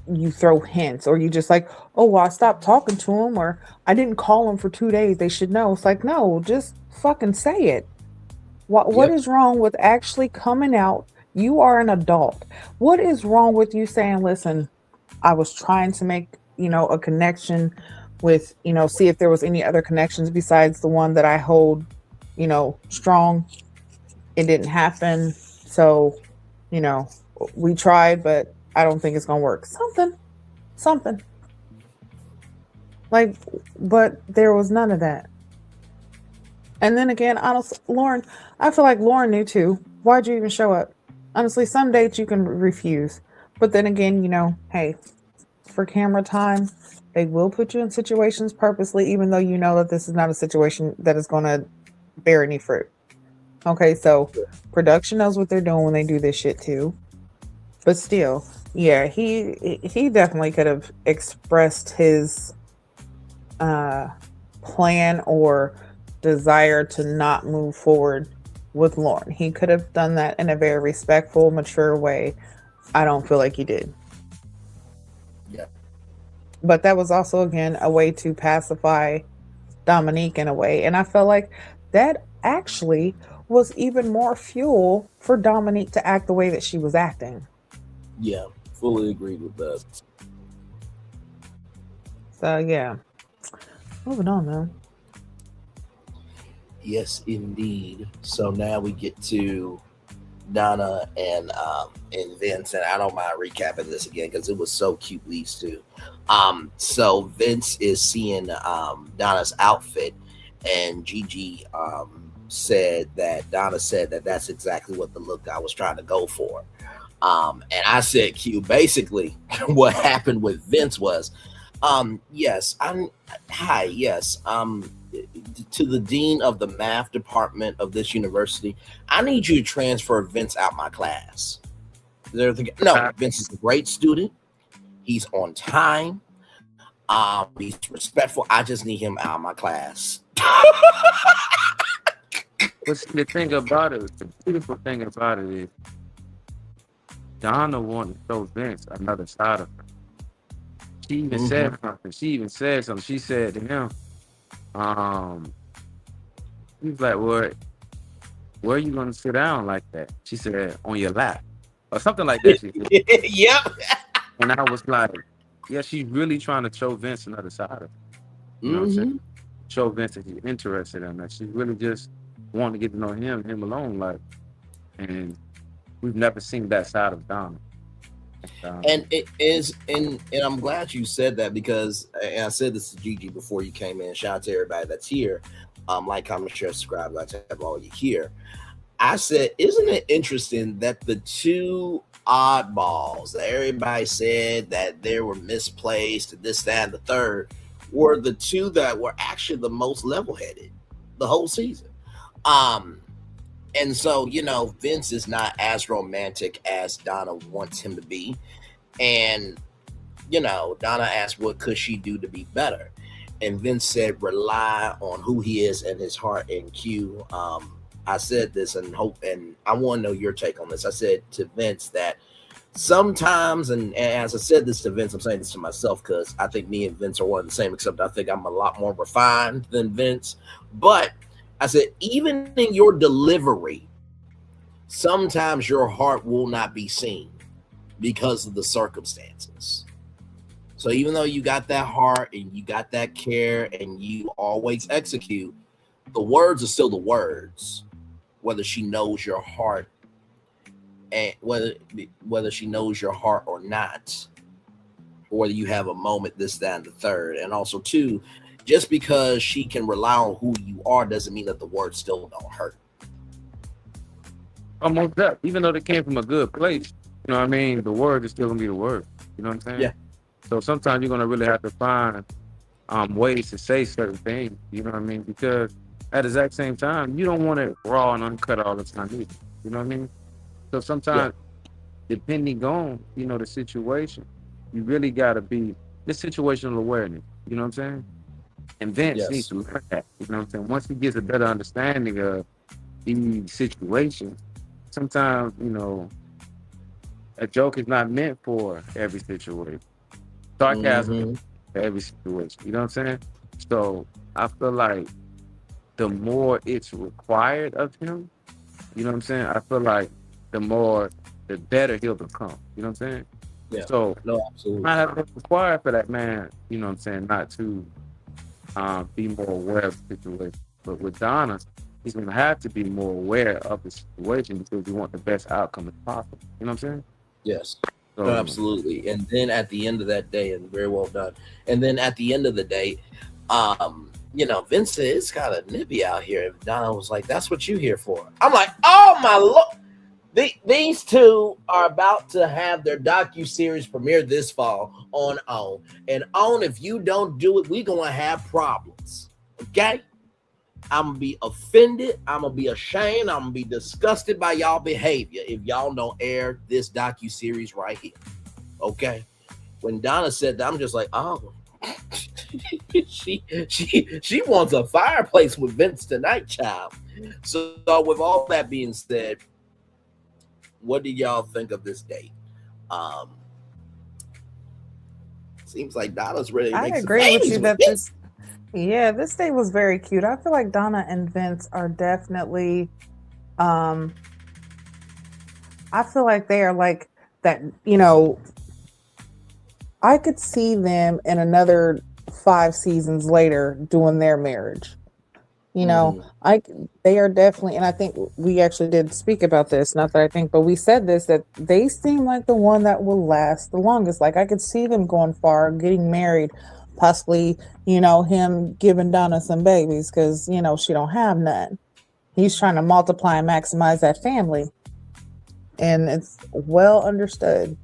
you throw hints, or you just like, oh, well, I stopped talking to him, or I didn't call him for 2 days. They should know. It's like, no, just fucking say it. What is wrong with actually coming out? You are an adult. What is wrong with you saying, listen, I was trying to make, a connection with, see if there was any other connections besides the one that I hold, strong. It didn't happen. So, we tried, but I don't think it's going to work. Something. Like, but there was none of that. And then again, honestly, Lauren, I feel like Lauren knew too. Why'd you even show up? Honestly, some dates you can refuse. But then again, hey, for camera time, they will put you in situations purposely, even though you know that this is not a situation that is going to bear any fruit. Okay, so production knows what they're doing when they do this shit too. But still, yeah, he definitely could have expressed his plan or desire to not move forward with Lauren. He could have done that in a very respectful, mature way. I don't feel like he did. Yeah. But that was also, again, a way to pacify Dominique in a way. And I felt like that actually was even more fuel for Dominique to act the way that she was acting. Yeah, fully agreed with that. So, yeah. Moving on, though. Yes, indeed. So now we get to Donna and Vince, and I don't mind recapping this again because it was so cute. These two. So Vince is seeing Donna's outfit, and Gigi said that Donna said that that's exactly what the look I was trying to go for. And I said, Q, basically what happened with Vince was, yes, to the dean of the math department of this university, I need you to transfer Vince out my class. No, Vince is a great student. He's on time. He's respectful. I just need him out of my class. But the thing about it, the beautiful thing about it is Donna wanted to show Vince another side of her. She even said something. She said to him, he was like, where are you going to sit down like that? She said, on your lap. Or something like that. She said. Yep. And I was like, yeah, she's really trying to show Vince another side of her. You know what I'm saying? Show Vince that she's interested in that. She's really just wanting to get to know him alone. Like, and we've never seen that side of Donna. And it is, and I'm glad you said that because, and I said this to Gigi before you came in. Shout out to everybody that's here. Like, comment, share, subscribe. Glad to have all you here. I said, isn't it interesting that the two oddballs that everybody said that they were misplaced, this, that, and the third, were the two that were actually the most level-headed the whole season. And so, Vince is not as romantic as Donna wants him to be. And, Donna asked, what could she do to be better? And Vince said, rely on who he is and his heart. And Q, I said this and I want to know your take on this. I said to Vince that sometimes, and as I said this to Vince, I'm saying this to myself because I think me and Vince are one and the same, except I think I'm a lot more refined than Vince. But I said, even in your delivery, sometimes your heart will not be seen because of the circumstances. So even though you got that heart and you got that care and you always execute, the words are still the words, whether she knows your heart and whether she knows your heart or not, or whether you have a moment, this, that, and the third. And also, too, just because she can rely on who you are doesn't mean that the words still don't hurt. Almost that. Even though they came from a good place, you know what I mean? The word is still gonna be the word. You know what I'm saying? Yeah. So sometimes you're gonna really have to find ways to say certain things. You know what I mean? Because at the exact same time, you don't want it raw and uncut all the time either. You know what I mean? So sometimes, depending on the situation, you really gotta be this situational awareness. You know what I'm saying? And Vince needs to learn that. You know what I'm saying? Once he gets a better understanding of these situations, sometimes, a joke is not meant for every situation. Sarcasm is for every situation. You know what I'm saying? So I feel like the more it's required of him, you know what I'm saying? I feel like the better he'll become. You know what I'm saying? Yeah. So no, absolutely. I have to require for that man, you know what I'm saying, not to be more aware of the situation. But with Donna, he's going to have to be more aware of the situation because we want the best outcome as possible. You know what I'm saying? Yes. So, No, absolutely. And then at the end of that day, and very well done. And then at the end of the day, Vince said, it's got a nippy out here. And Donna was like, that's what you here for. I'm like, oh my Lord. These two are about to have their docu-series premiere this fall on OWN. And OWN, if you don't do it, we're going to have problems. Okay? I'm going to be offended. I'm going to be ashamed. I'm going to be disgusted by y'all behavior if y'all don't air this docu-series right here. Okay? When Donna said that, I'm just like, oh. she wants a fireplace with Vince tonight, child. So with all that being said, what do y'all think of this date? Seems like Donna's ready to I make some agree with you that Vince. this date was very cute. I feel like Donna and Vince are definitely I feel like they are like that, I could see them in another 5 seasons later doing their marriage. They are definitely, and I think we actually did speak about this, not that I think, but we said this, that they seem like the one that will last the longest. Like I could see them going far, getting married, possibly, him giving Donna some babies because, she don't have none. He's trying to multiply and maximize that family. And it's well understood.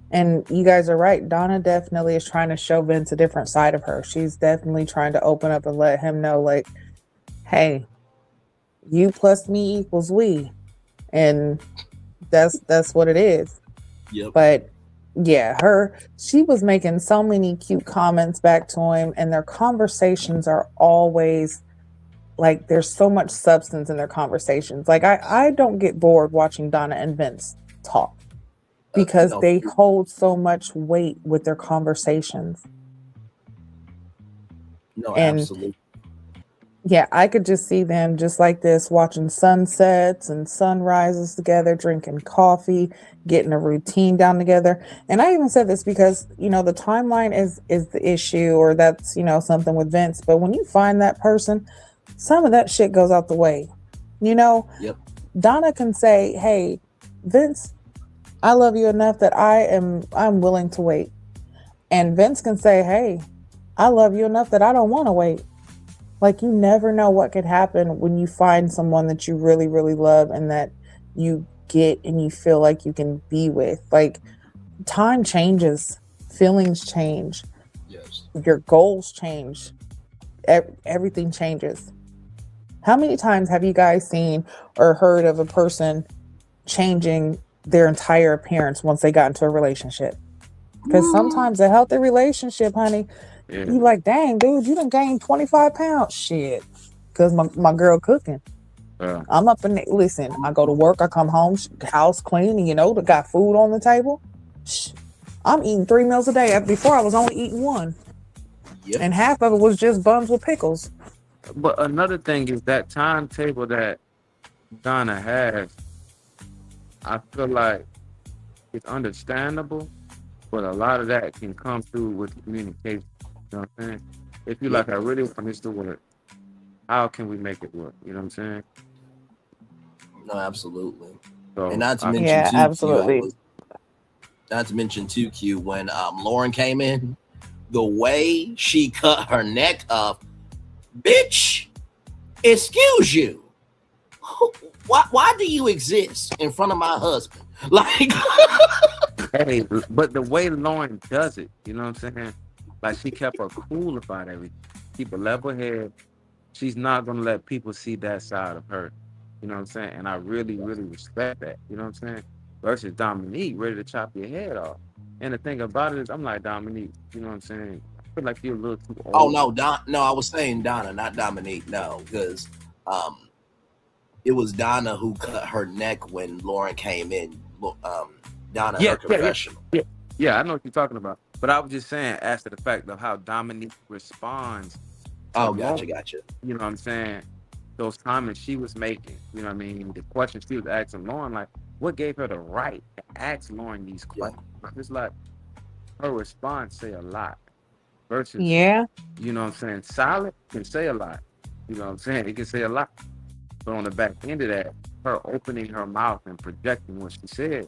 And you guys are right. Donna definitely is trying to show Vince a different side of her. She's definitely trying to open up and let him know, like, hey, you plus me equals we. And that's what it is. Yep. But yeah, she was making so many cute comments back to him, and their conversations are always like, there's so much substance in their conversations. Like I don't get bored watching Donna and Vince talk because they hold so much weight with their conversations. No, absolutely. Yeah, I could just see them just like this, watching sunsets and sunrises together, drinking coffee, getting a routine down together. And I even said this because, the timeline is the issue, or that's, something with Vince. But when you find that person, some of that shit goes out the way. Yep. Donna can say, hey, Vince, I love you enough that I'm willing to wait. And Vince can say, hey, I love you enough that I don't want to wait. Like, you never know what could happen when you find someone that you really, really love and that you get and you feel like you can be with. Like, time changes, feelings change, yes, your goals change, everything changes. How many times have you guys seen or heard of a person changing their entire appearance once they got into a relationship? Because sometimes a healthy relationship, honey, you like, dang, dude, you done gained 25 pounds. Shit. Because my girl cooking. I'm up in listen, I go to work, I come home, house clean, and they got food on the table. I'm eating 3 meals a day. Before I was only eating 1. Yep. And half of it was just buns with pickles. But another thing is that timetable that Donna has, I feel like it's understandable, but a lot of that can come through with communication. You know what I'm saying? If you like, I really want this to work. How can we make it work? You know what I'm saying? No, absolutely. So And not to I, mention Yeah, too, Q, absolutely. not to mention too, Q, when Lauren came in, the way she cut her neck off, bitch, excuse you. Why do you exist in front of my husband? Like, hey, but the way Lauren does it, you know what I'm saying? Like she kept her cool about everything. Keep a level head. She's not gonna let people see that side of her. You know what I'm saying? And I really, really respect that. You know what I'm saying? Versus Dominique, ready to chop your head off. And the thing about it is, I'm like, Dominique, you know what I'm saying? I feel like you're a little too oh old. no, I was saying Donna, not Dominique. No, because it was Donna who cut her neck when Lauren came in. Donna, Yeah, her confessional. yeah, I know what you're talking about. But I was just saying, as to the fact of how Dominique responds to Oh, Lauren, gotcha. you know what I'm saying? Those comments she was making, you know what I mean? The questions she was asking Lauren, like, what gave her the right to ask Lauren these Yeah. questions? It's like her response say a lot versus, Yeah. you know what I'm saying? Silent can say a lot. You know what I'm saying? It can say a lot. But on the back end of that, her opening her mouth and projecting what she said,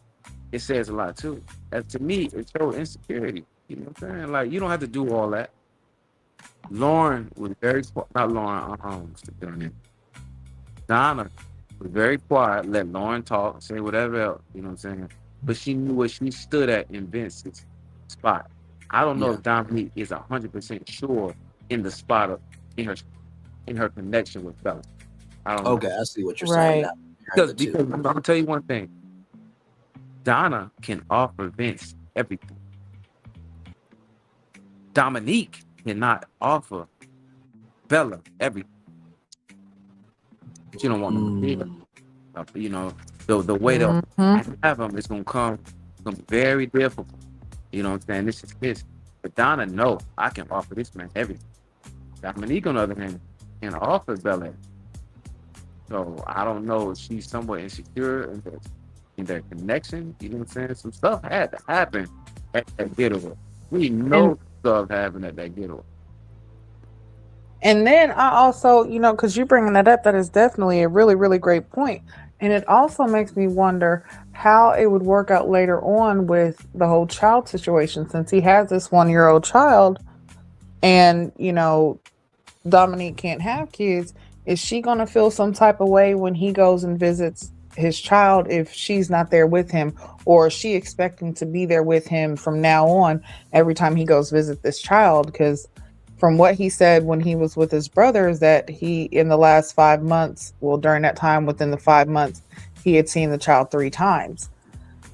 it says a lot too. And to me, it shows insecurity. You know what I'm saying? Like, you don't have to do all that. Lauren was very not Lauren, Donna was very quiet, let Lauren talk, say whatever else, you know what I'm saying? But she knew what she stood at in Vince's spot. I don't know if Dominique is 100% sure in the spot of in her connection with Bello. I don't know. Okay, I see what you're saying Right. now. Because I'm gonna tell you one thing. Donna can offer Vince everything. Dominique cannot offer Bella everything. She don't want them to feel. You know, the way to have them is gonna come very difficult. You know what I'm saying? This is his. But Donna, no, I can offer this man everything. Dominique, on the other hand, can offer Bella. So I don't know if she's somewhat insecure in their connection. You know what I'm saying? Some stuff had to happen at that getaway. We know stuff happened at that getaway. And then I also, because you're bringing that up, that is definitely a really, really great point. And it also makes me wonder how it would work out later on with the whole child situation, since he has this 1-year-old child and, Dominique can't have kids. Is she going to feel some type of way when he goes and visits his child if she's not there with him? Or is she expecting to be there with him from now on every time he goes visit this child? Because from what he said when he was with his brothers, that he, in the last 5 months, well, during that time, within the 5 months, he had seen the child 3 times.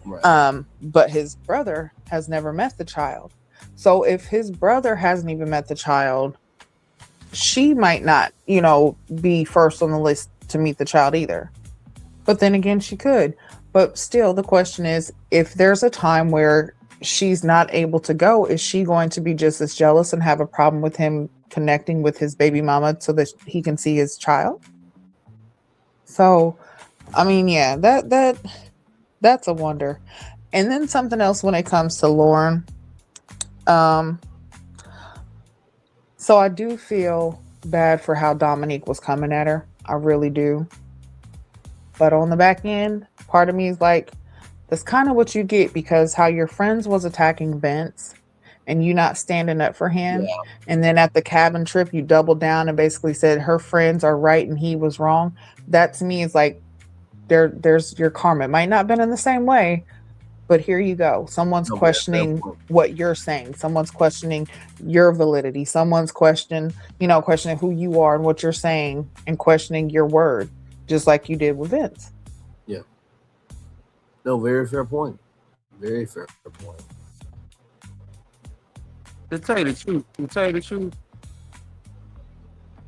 Right. But his brother has never met the child. So if his brother hasn't even met the child, she might not, be first on the list to meet the child either. But then again, she could. But still, the question is, if there's a time where she's not able to go, is she going to be just as jealous and have a problem with him connecting with his baby mama so that he can see his child? So, I mean, yeah, that's a wonder. And then something else when it comes to Lauren. So I do feel bad for how Dominique was coming at her. I really do. But on the back end, part of me is like, that's kind of what you get, because how your friends was attacking Vince and you not standing up for him. Yeah. And then at the cabin trip, you doubled down and basically said her friends are right and he was wrong. That to me is like, there's your karma. It might not have been in the same way, but here you go. Someone's questioning what you're saying. Someone's questioning your validity. Someone's questioning who you are and what you're saying, and questioning your word, just like you did with Vince. Yeah. No, very fair point. Very fair point. To tell you the truth,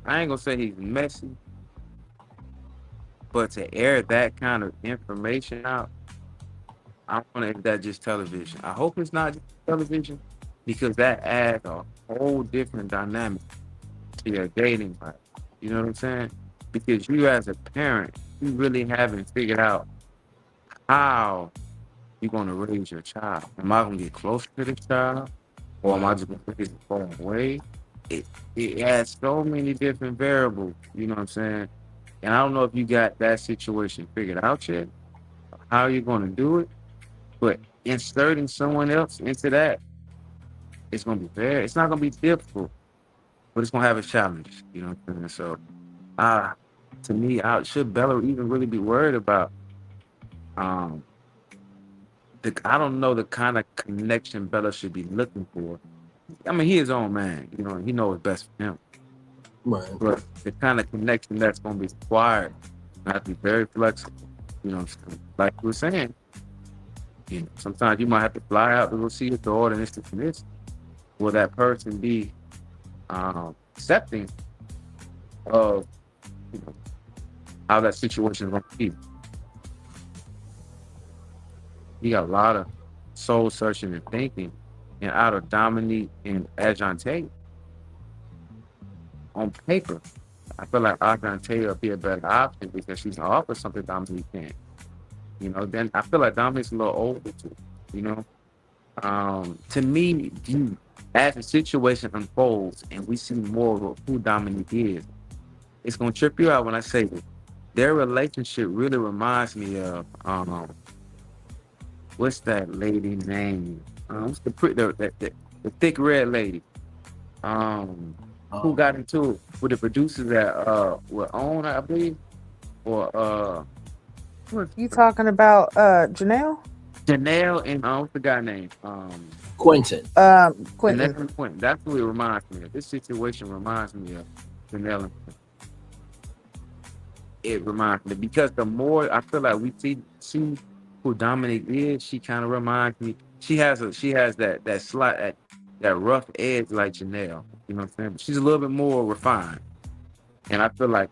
I ain't gonna say he's messy, but to air that kind of information out, I wonder if that's just television. I hope it's not just television, because that adds a whole different dynamic to your dating life. You know what I'm saying? Because you as a parent, you really haven't figured out how you gonna raise your child. Am I gonna get close to the child, or am I just gonna raise it far away? It has so many different variables. You know what I'm saying? And I don't know if you got that situation figured out yet, how you're gonna do it. But inserting someone else into that, it's gonna be very. It's not gonna be difficult, but it's gonna have its challenges. You know what I'm saying? So, to me, should Bello even really be worried about? Um, I don't know the kind of connection Bello should be looking for. I mean, he his own man. You know, he knows what's best for him. Right. But the kind of connection that's going to be required, you have to be very flexible. You know, like we were saying, you know, sometimes you might have to fly out to go see your daughter and this and this. Will that person be accepting of, you know, how that situation is going to be? You got a lot of soul searching and thinking, and out of Dominique and Ashante, on paper, I feel like Ashante will be a better option because she's gonna offer something Dominique can't. You know, then I feel like Dominique's a little older too. You know, to me, as the situation unfolds and we see more of who Dominique is, it's gonna trip you out when I say it. Their relationship really reminds me of what's that lady name? What's the thick red lady? Who got into it with the producers that were on, I believe, or You talking about Janelle? Janelle and what's the guy name? Quentin. Quentin. Janelle and Quentin. That's what it reminds me of. This situation reminds me of Janelle and Quentin. It reminds me because the more I feel like we see who Dominique is, she kind of reminds me. She has that slight that rough edge like Janelle. You know what I'm saying? But she's a little bit more refined, and I feel like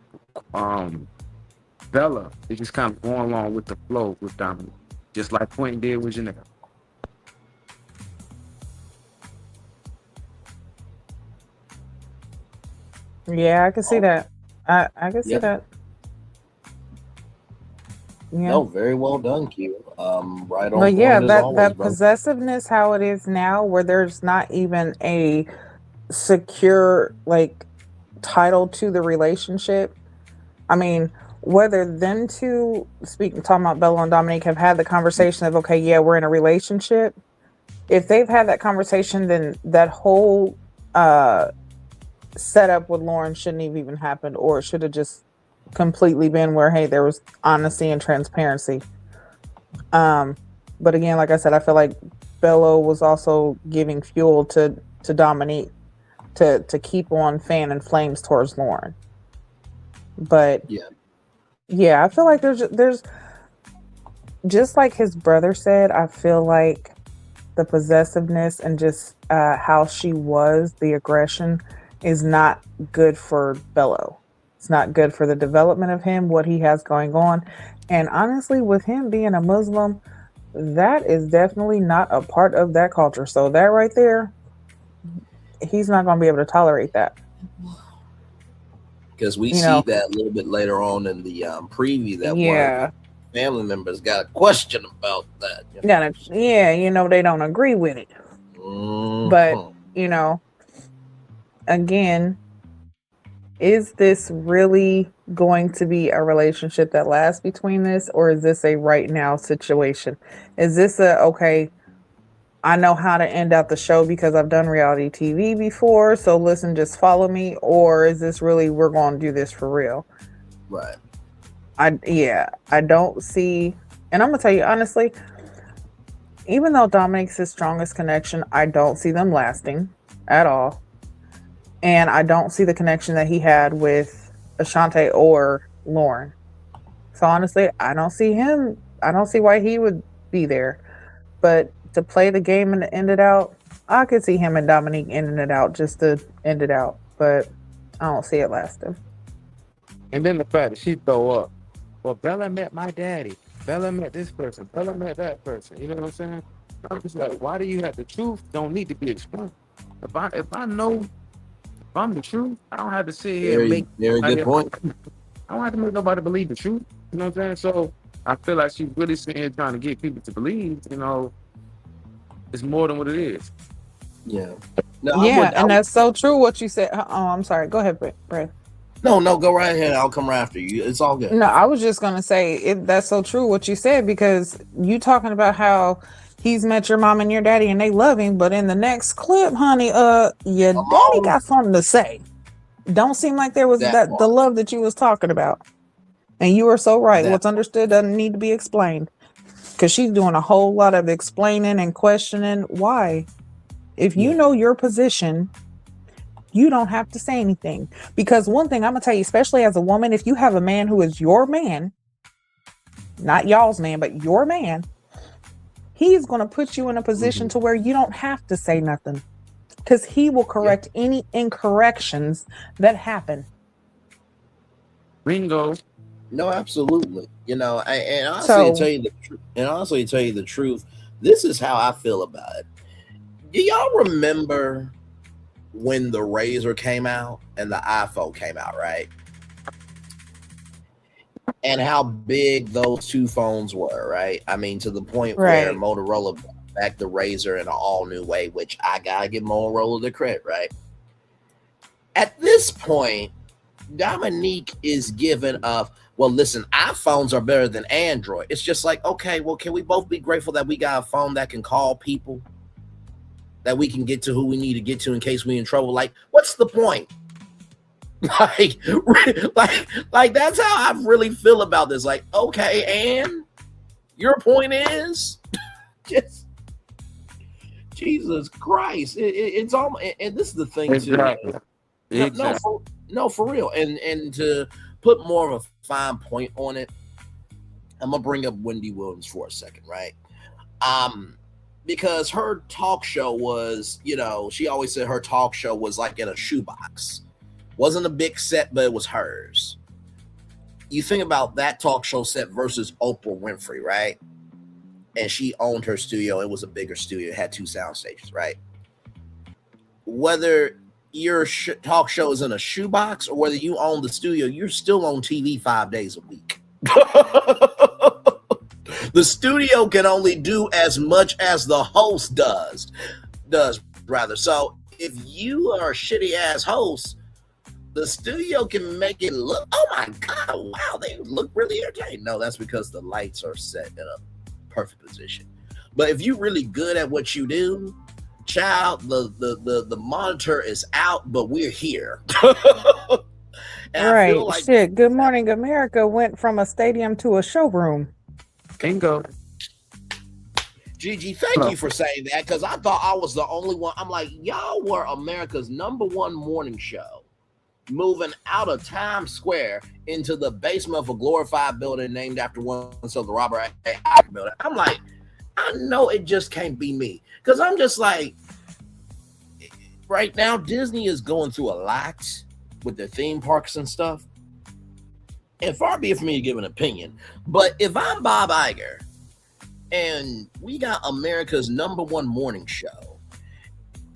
Bella is just kind of going along with the flow with Dominique, just like Quentin did with Janelle. Yeah, I can see that. I can see that. Yeah. No, very well done, Q. Right on. But yeah, point as that always, that bro. possessiveness, how it is now, where there's not even a secure like title to the relationship. I mean, whether them two talking about Bello and Dominique have had the conversation of, okay, yeah, we're in a relationship. If they've had that conversation, then that whole setup with Lauren shouldn't have even happened, or it should have just completely been where, hey, there was honesty and transparency. But again, like I said, I feel like Bello was also giving fuel to Dominique to keep on fanning flames towards Lauren. But yeah, I feel like there's just like his brother said, I feel like the possessiveness and just how she was, the aggression is not good for Bello. It's not good for the development of him, what he has going on. And honestly, with him being a Muslim, that is definitely not a part of that culture. So that right there, he's not going to be able to tolerate that. Because we see that a little bit later on in the preview that one of the family members got a question about that. You know? They don't agree with it. Mm-hmm. But, again, is this really going to be a relationship that lasts between this, or is this a right now situation? Is this okay, I know how to end out the show because I've done reality TV before, so listen, just follow me? Or is this really, we're going to do this for real? Right. I don't see, and I'm going to tell you honestly, even though Dominique's his strongest connection, I don't see them lasting at all. And I don't see the connection that he had with Ashante or Lauren. So honestly, I don't see why he would be there. But to play the game and to end it out, I could see him and Dominique ending it out just to end it out. But I don't see it lasting. And then the fact that she throw up, well, Bella met my daddy. Bella met this person. Bella met that person. You know what I'm saying? I'm just like, why do you have the truth? Don't need to be explained. If I know, if I'm the truth, I don't have to sit here and make very good point. I don't have to make nobody believe the truth. You know what I'm saying? So I feel like she's really sitting here trying to get people to believe, it's more than what it is. Yeah. No, Yeah, and that's so true what you said. Oh, I'm sorry. Go ahead, Brett. No, go right ahead. I'll come right after you. It's all good. No, I was just gonna say that's so true what you said, because you talking about how he's met your mom and your daddy and they love him, but in the next clip, honey, your daddy got something to say. Don't seem like there was the love that you was talking about. And you were so right. What's understood doesn't need to be explained, because she's doing a whole lot of explaining and questioning. Why? If you know your position, you don't have to say anything. Because one thing I'm gonna tell you, especially as a woman, if you have a man who is your man, not y'all's man, but your man, he's gonna put you in a position to where you don't have to say nothing, because he will correct any incorrections that happen. Bingo. No, absolutely. And honestly, to tell you the truth, this is how I feel about it. Do y'all remember when the Razor came out and the iPhone came out, right? And how big those two phones were, right? I mean, to the point where Motorola brought back the Razor in an all new way, which I gotta give Motorola the credit, right? At this point, Dominique is given of, well, listen, iPhones are better than Android. It's just like, okay, well, can we both be grateful that we got a phone that can call people, that we can get to who we need to get to in case we're in trouble? Like, what's the point? Like that's how I really feel about this. Like, okay, and your point is just Jesus Christ. It's almost, and this is the thing too. Exactly. No, for real. And to put more of a fine point on it, I'm gonna bring up Wendy Williams for a second, right? Because her talk show was, she always said her talk show was like in a shoebox. Wasn't a big set, but it was hers. You think about that talk show set versus Oprah Winfrey, right? And she owned her studio. It was a bigger studio. It had 2 sound stages, right? Whether your talk show is in a shoebox or whether you own the studio, you're still on TV 5 days a week. The studio can only do as much as the host does rather. So if you are a shitty ass host, the studio can make it look, oh my God, wow, they look really entertaining. No, that's because the lights are set in a perfect position. But if you're really good at what you do, child, the monitor is out, but we're here. Right. Like, shit. Good Morning America went from a stadium to a showroom. Bingo. Gigi, thank you for saying that, because I thought I was the only one. I'm like, y'all were America's #1 morning show, moving out of Times Square into the basement of a glorified building named after one of the Robert A. Iger building. I'm like, I know it just can't be me, because I'm just like, right now Disney is going through a lot with their theme parks and stuff. And far be it for me to give an opinion, but if I'm Bob Iger and we got America's #1 morning show,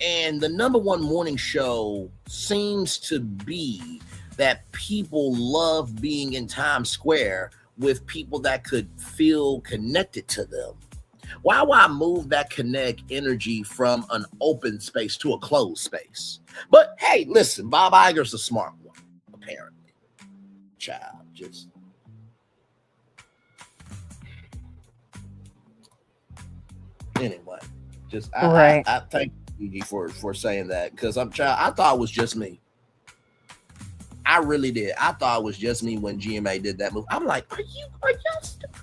and the #1 morning show seems to be that people love being in Times Square with people that could feel connected to them, why would I move that kinetic energy from an open space to a closed space? But hey, listen, Bob Iger's a smart one, apparently. Child, just anyway. Just I thank you for saying that, because I thought it was just me. I really did. I thought it was just me when GMA did that move. I'm like, are y'all stupid?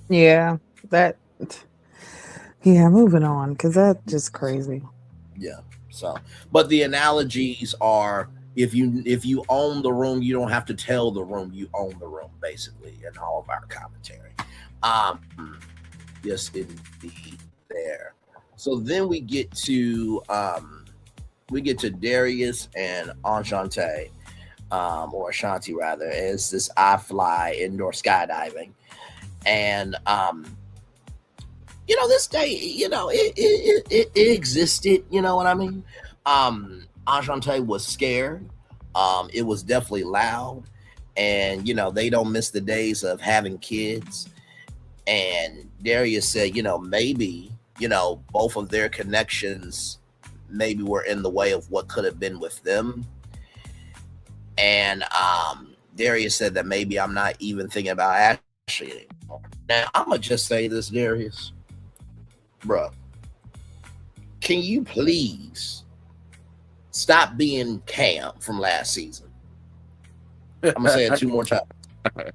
Yeah, moving on, because that's just crazy. Yeah. So, but the analogies are, if you own the room, you don't have to tell the room you own the room, basically, in all of our commentary. Yes, indeed, there. So then we get to Darius and Ashante, or Ashante rather, as this I Fly indoor skydiving. And this day, it existed, you know what I mean? Ashante was scared, It was definitely loud, and they don't miss the days of having kids. And Darius said, maybe both of their connections maybe were in the way of what could have been with them. And Darius said that maybe I'm not even thinking about Ashley anymore. Now I'm gonna just say this, Darius, bruh, can you please stop being Cam from last season? I'm gonna say it 2 more times.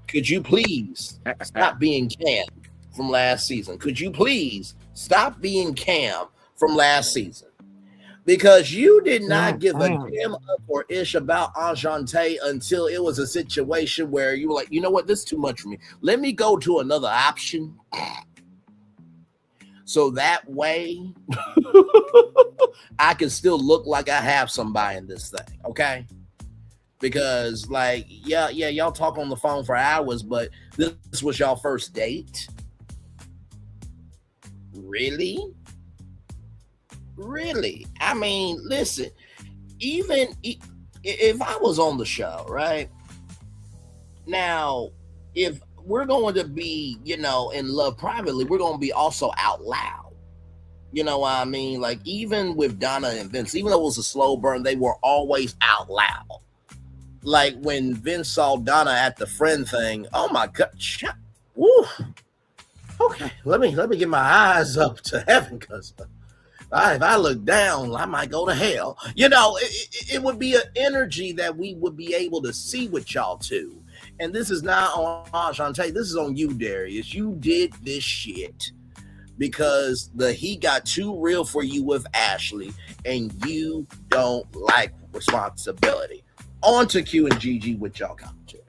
Could you please stop being Cam from last season? Could you please stop being Cam from last season? Because you did not give a damn up or ish about Ashante until it was a situation where you were like, you know what, this is too much for me. Let me go to another option. So that way I can still look like I have somebody in this thing, okay? Because y'all talk on the phone for hours, but this was y'all first date? Really? I mean, listen, even if I was on the show, right? Now, if we're going to be, in love privately, we're going to be also out loud. You know what I mean? Like, even with Donna and Vince, even though it was a slow burn, they were always out loud. Like, when Vince saw Donna at the friend thing, oh my God, woo. Okay, let me get my eyes up to heaven, because if I look down, I might go to hell. It would be an energy that we would be able to see with y'all too. And this is not on Ashante. This is on you, Darius. You did this shit because the heat got too real for you with Ashley, and you don't like responsibility. On to Q and GG with y'all commentary.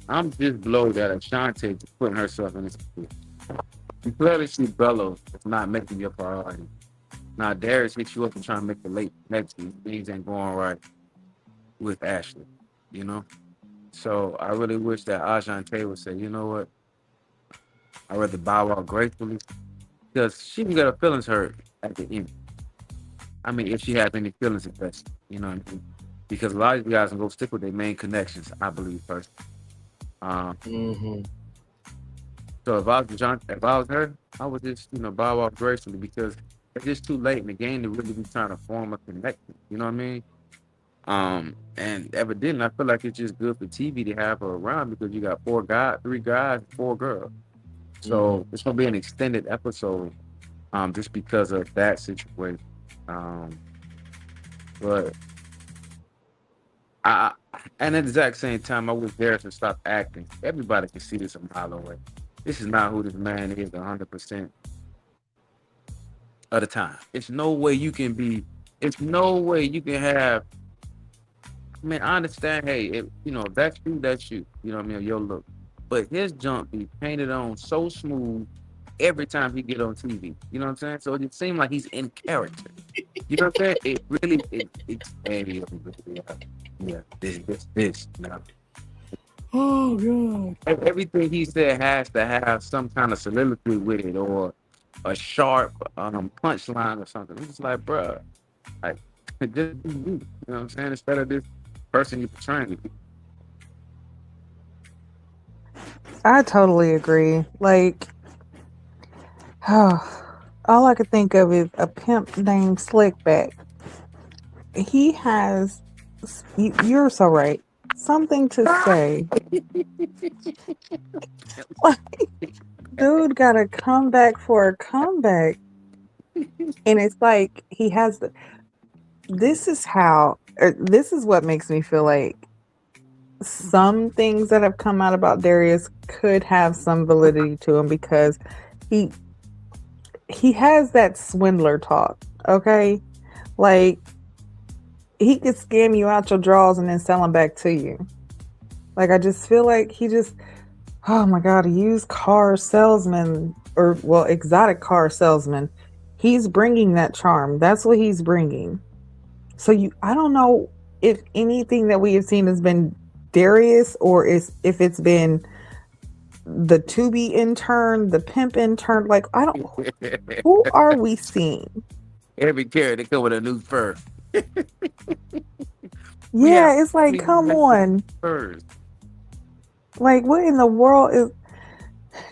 I'm just blown that Ashante is putting herself in this position. You clearly see Bello is not making your priority. Now Darius hits you up and trying to make the late next week. Things ain't going right with Ashley, So I really wish that Ashante would say, you know what? I'd rather bow out gracefully, because she can get her feelings hurt at the end. I mean, if she has any feelings invested, you know what I mean? Because a lot of you guys can go stick with their main connections, I believe, first. So if I was her, I would just, bow out gracefully, because it's just too late in the game to really be trying to form a connection. You know what I mean? And evidently, I feel like it's just good for TV to have her around, because you got 3 guys, 4 girls. So it's gonna be an extended episode, just because of that situation. But and at the exact same time, I wish Darius would stop acting. Everybody can see this a mile away. This is not who this man is 100% of the time. It's no way you can have. I mean, I understand. Hey, if that's you, that's you. You know what I mean? Your look. But his jump be painted on so smooth every time he get on TV. You know what I'm saying? So it seems like he's in character. You know what I'm saying? It really, this. Now. Oh God! Everything he said has to have some kind of soliloquy with it, or a sharp punchline or something. It's like, bruh, like, just be you. You know what I'm saying? Instead of this person you're portraying to be. I totally agree. Like, all I could think of is a pimp named Slickback. He has, you're so right, something to say. Like, dude got a comeback for a comeback. And it's like, he has this is what makes me feel like some things that have come out about Darius could have some validity to him, because he has that swindler talk, okay? Like, he could scam you out your drawers and then sell them back to you. Like, I just feel like oh my God, a used car salesman, exotic car salesman. He's bringing that charm. That's what he's bringing. So I don't know if anything that we have seen has been Darius, or if it's been the to-be intern, the pimp intern. Like, who are we seeing? Every character come with a new fur. We have Yeah, it's like, come on. furs. Like, what in the world is.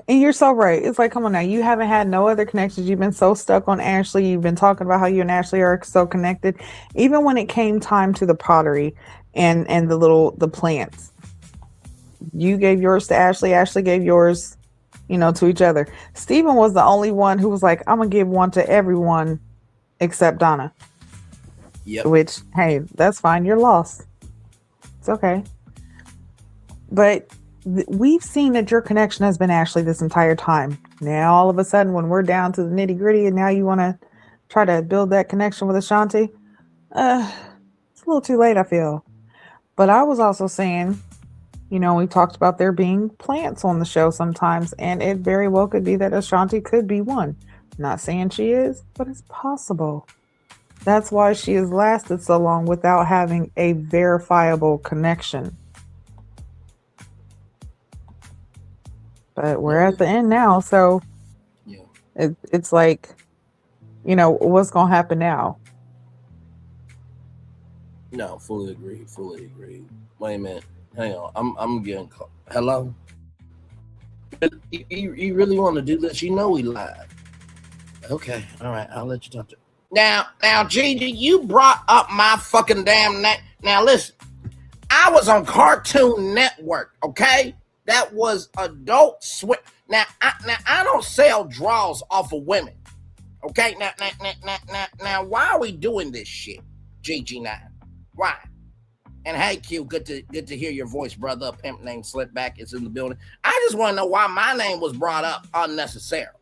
And you're so right. It's like, come on now. You haven't had no other connections. You've been so stuck on Ashley. You've been talking about how you and Ashley are so connected. Even when it came time to the pottery and the plants, you gave yours to Ashley. Ashley gave yours, to each other. Steven was the only one who was like, I'm gonna give one to everyone except Donna. Yep. Which, hey, that's fine. You're lost. It's okay. But we've seen that your connection has been Ashley this entire time. Now, all of a sudden, when we're down to the nitty gritty, and now you want to try to build that connection with Ashante, it's a little too late, I feel. But I was also saying, we talked about there being plants on the show sometimes, and it very well could be that Ashante could be one. Not saying she is, but it's possible. That's why she has lasted so long without having a verifiable connection. But we're at the end now, so yeah, it's like, what's gonna happen now? No, fully agree. Wait a minute, hang on. I'm getting called. Hello. You really want to do this? We live. Okay, all right. I'll let you talk to. Now, Gigi, you brought up my fucking damn name. Now listen, I was on Cartoon Network. Okay. That was Adult Swim. Now I don't sell draws off of women. Okay, now why are we doing this shit, GG9? Why? And hey, Q, good to hear your voice, brother. A pimp named Slipback is in the building. I just want to know why my name was brought up unnecessarily.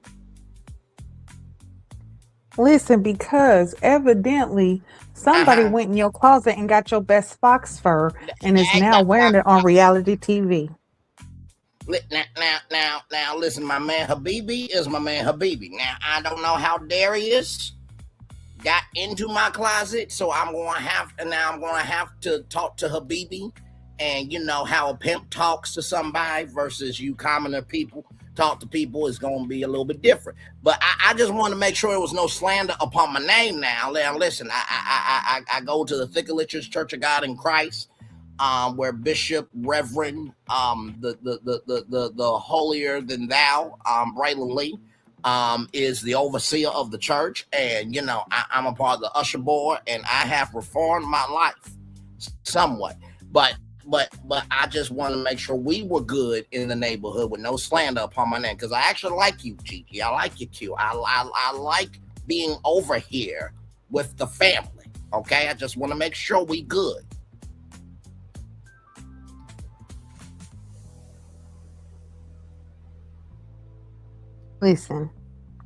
Listen, because evidently somebody went in your closet and got your best fox fur and is now wearing it on reality TV. Now, listen, my man Habibi is my man Habibi. Now, I don't know how Darius got into my closet, so I'm going to have to talk to Habibi, and how a pimp talks to somebody versus you commoner people talk to people is going to be a little bit different. But I just want to make sure there was no slander upon my name. Now, listen, I go to the Thicklitchers Church of God in Christ. Where Bishop Reverend, the holier than thou, Braylon Lee, is the overseer of the church, and I'm a part of the usher board, and I have reformed my life somewhat, but I just want to make sure we were good in the neighborhood with no slander upon my name, because I actually like you, Gigi. I like you, Q. I like being over here with the family. Okay, I just want to make sure we good. Listen,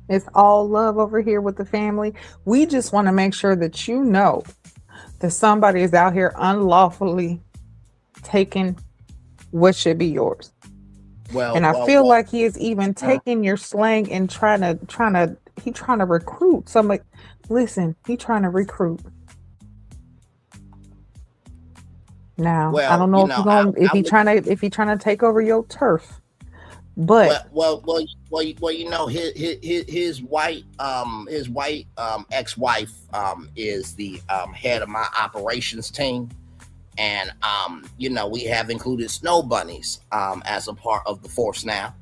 it's all love over here with the family. We just want to make sure that that somebody is out here unlawfully taking what should be yours. And I feel like he is even taking your slang and trying to recruit somebody. Listen, he trying to recruit. Now, I don't know if he's trying to take over your turf. But his white ex-wife is the head of my operations team, and we have included snow bunnies as a part of the force now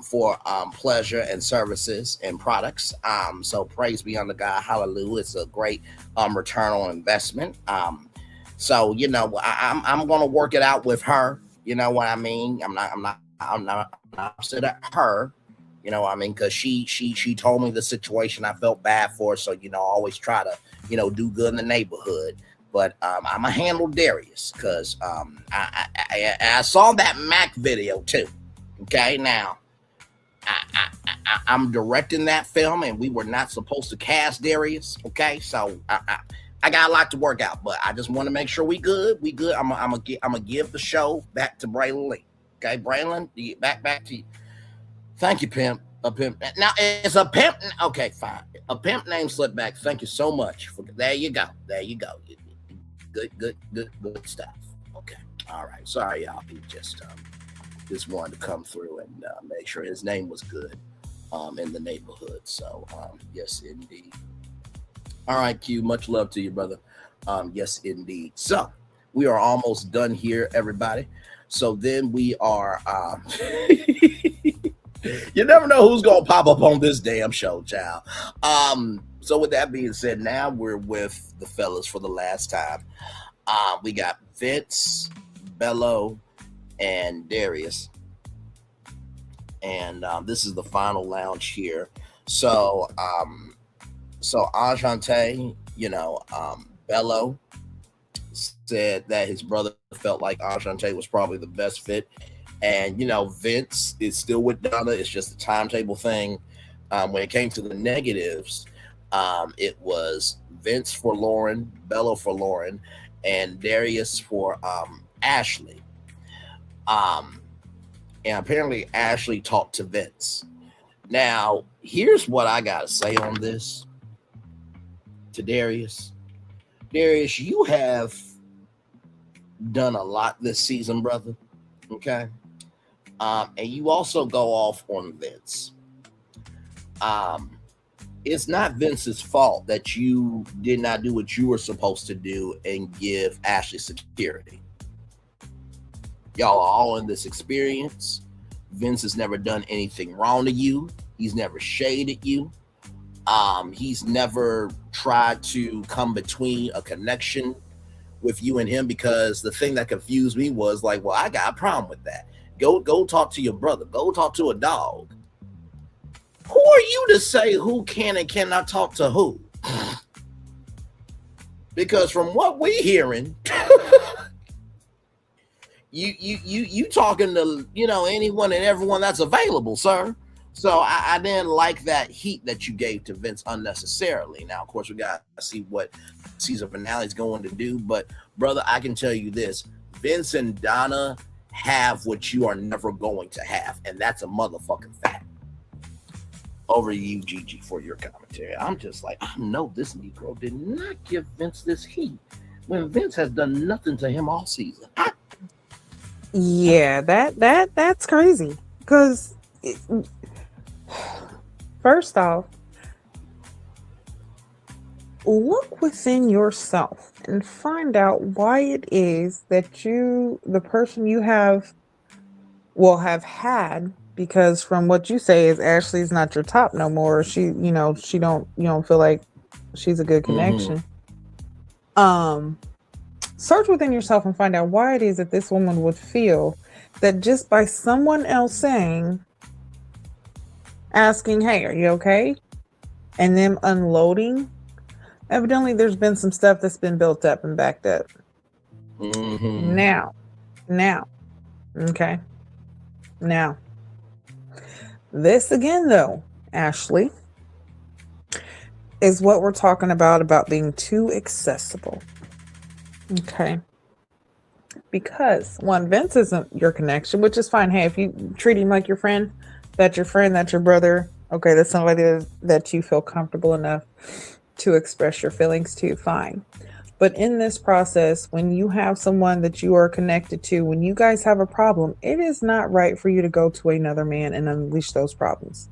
for pleasure and services and products. So praise be unto God, hallelujah! It's a great return on investment. So I'm gonna work it out with her. You know what I mean? I'm not upset at her, because she told me the situation. I felt bad for her, so I always try to do good in the neighborhood. But I'm gonna handle Darius because I saw that Mac video too. Okay, now I'm directing that film, and we were not supposed to cast Darius. Okay, so I got a lot to work out, but I just want to make sure we good. I'm gonna give the show back to Braylon Lee. Okay, Braylon, back to you. Thank you, pimp. A pimp. Now it's a pimp. Okay, fine. A pimp named Slipback. Thank you so much. There you go. Good stuff. Okay. All right. Sorry, y'all. He just wanted to come through and make sure his name was good in the neighborhood. So yes, indeed. All right, Q. Much love to you, brother. Yes, indeed. So we are almost done here, everybody. So then we are. You never know who's gonna pop up on this damn show, child. So with that being said, now we're with the fellas for the last time. We got Vince, Bello, and Darius, and this is the final lounge here. So, Ashante, Bello said that his brother felt like Ashante was probably the best fit. And, Vince is still with Donna. It's just a timetable thing. When it came to the negatives, it was Vince for Lauren, Bello for Lauren, and Darius for Ashley. And apparently Ashley talked to Vince. Now, here's what I got to say on this to Darius. Darius, you have done a lot this season, brother. Okay? And you also go off on Vince. It's not Vince's fault that you did not do what you were supposed to do and give Ashley security. Y'all are all in this experience. Vince has never done anything wrong to you. He's never shaded you. He's never tried to come between a connection with you and him, because the thing that confused me was like, well, I got a problem with that. Go talk to your brother. Go talk to a dog. Who are you to say who can and cannot talk to who? Because from what we're hearing, you talking to anyone and everyone that's available, sir. So I didn't like that heat that you gave to Vince unnecessarily. Now, of course, we got to see what season finale is going to do. But brother, I can tell you this: Vince and Donna have what you are never going to have, and that's a motherfucking fact. Over to you, Gigi, for your commentary. I'm just like, I know this Negro did not give Vince this heat when Vince has done nothing to him all season. Yeah, that's crazy. Because first off, look within yourself and find out why it is that the person you have had, because from what you say is Ashley's not your top no more. You don't feel like she's a good connection. Search within yourself and find out why it is that this woman would feel that just by someone else asking, hey, are you okay? And them unloading, evidently there's been some stuff that's been built up and backed up. Now, okay. Now, this again, though, Ashley, is what we're talking about being too accessible. Okay. Because one, Vince isn't your connection, which is fine. Hey, if you treat him like your friend, that's your brother. Okay, that's somebody that you feel comfortable enough to express your feelings to, fine. But in this process, when you have someone that you are connected to, when you guys have a problem, it is not right for you to go to another man and unleash those problems.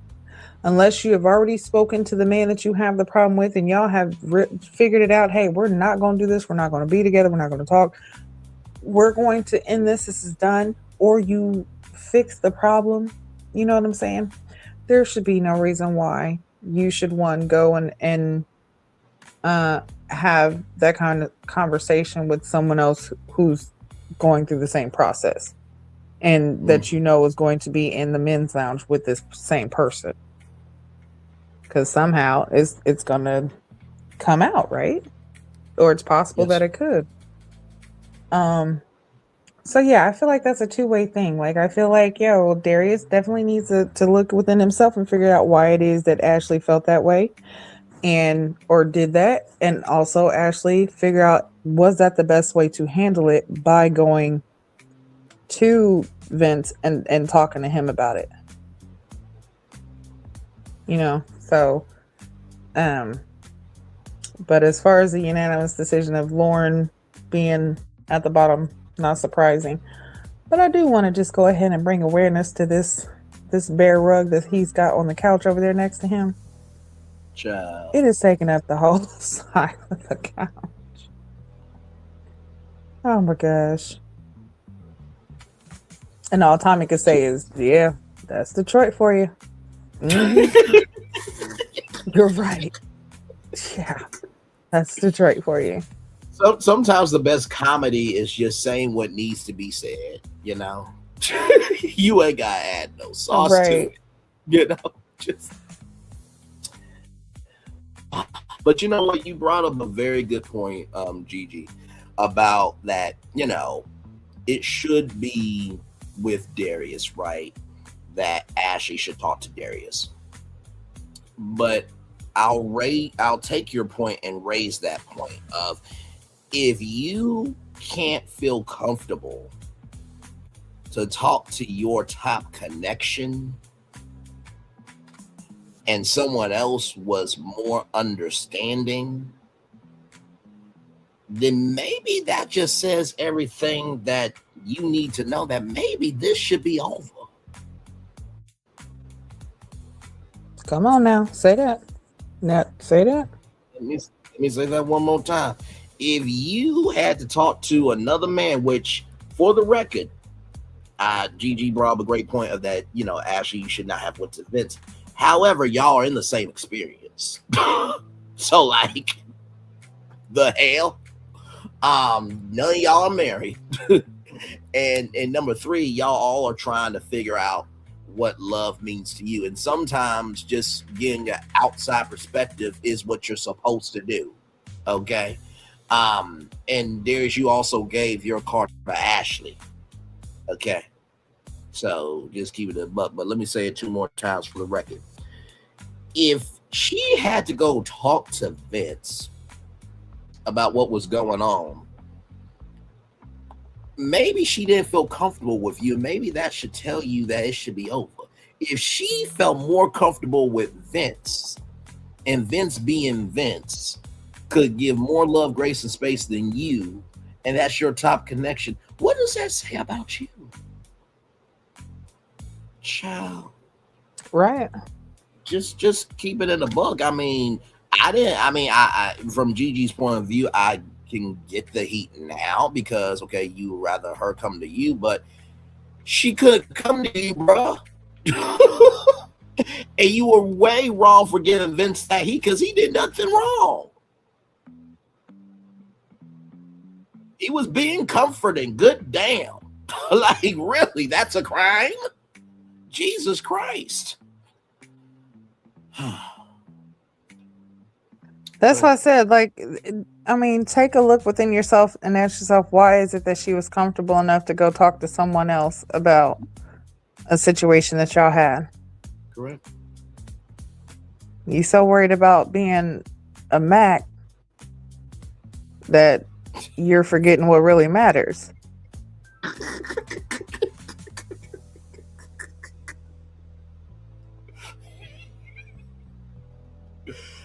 Unless you have already spoken to the man that you have the problem with and y'all have figured it out, hey, we're not going to do this. We're not going to be together. We're not going to talk. We're going to end this. This is done. Or you fix the problem. You know what I'm saying? There should be no reason why you should, go and have that kind of conversation with someone else who's going through the same process and that is going to be in the men's lounge with this same person, because somehow it's gonna come out, right? Or it's possible that it could. So yeah, I feel like that's a two-way thing. Like, I feel like, Darius definitely needs to look within himself and figure out why it is that Ashley felt that way or did that. And also, Ashley, figure out, was that the best way to handle it by going to Vince and talking to him about it? So, but as far as the unanimous decision of Lauren being at the bottom, not surprising. But I do want to just go ahead and bring awareness to this bear rug that he's got on the couch over there next to him. Child. It is taking up the whole side of the couch. Oh my gosh. And all Tommy could say is, yeah, that's Detroit for you. Mhm. You're right. Yeah, that's Detroit for you. Sometimes the best comedy is just saying what needs to be said, you know. You ain't gotta add no sauce to Right. it, you know. Just but you know what, you brought up a very good point, Gigi, about that, you know, it should be with Darius, right? That Ashley should talk to Darius. But I'll take your point and raise that point of, if you can't feel comfortable to talk to your top connection and someone else was more understanding, then maybe that just says everything that you need to know, that maybe this should be over. Come on now, say that. Now, say that. Let me say that one more time. If you had to talk to another man, which for the record, Gigi brought up a great point of that, you know, Ashley, you should not have went to Vince. However, y'all are in the same experience. So like, the hell? None of y'all are married. and number 3, y'all all are trying to figure out what love means to you. And sometimes just getting an outside perspective is what you're supposed to do. Okay. And Darius, you also gave your card for Ashley. Okay. So just keep it a buck. But let me say it 2 more times for the record. If she had to go talk to Vince about what was going on, maybe she didn't feel comfortable with you. Maybe that should tell you that it should be over. If she felt more comfortable with Vince, and Vince being Vince could give more love, grace, and space than you, and that's your top connection, what does that say about you? Child. Right. Just keep it in the book. I mean, I from Gigi's point of view, I can get the heat now because, okay, you rather her come to you, but she couldn't come to you, bro. And you were way wrong for giving Vince that heat because he did nothing wrong. He was being comforting. Good damn. Like, really, that's a crime? Jesus Christ. That's why I said, like, I mean, take a look within yourself and ask yourself, why is it that she was comfortable enough to go talk to someone else about a situation that y'all had? Correct. You so worried about being a Mac that you're forgetting what really matters.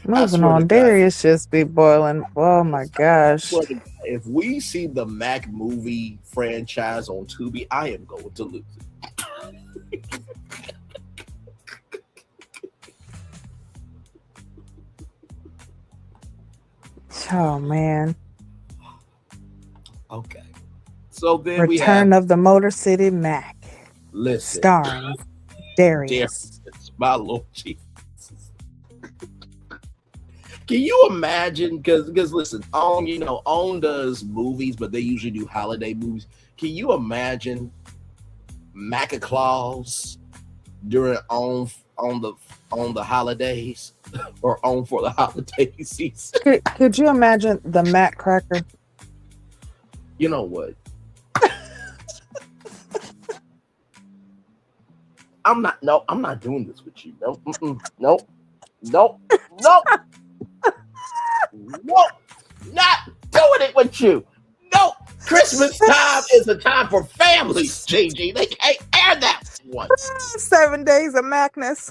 Moving on, Darius just be boiling. Oh my gosh. If we see the Mac movie franchise on Tubi, I am going to lose it. Oh man. Okay. So then Return of the Motor City Mac. Listen. Starring Darius. My Lord Jesus. Can you imagine? Because listen, OWN does movies, but they usually do holiday movies. Can you imagine Mac Claus during on the holidays or on for the holiday season? Could you imagine the Mac Cracker? You know what? I'm not doing this with you. No, nope. Nope. Nope, not doing it with you. No, Christmas time is a time for families, Gigi. They can't air that one. 7 days of Macness.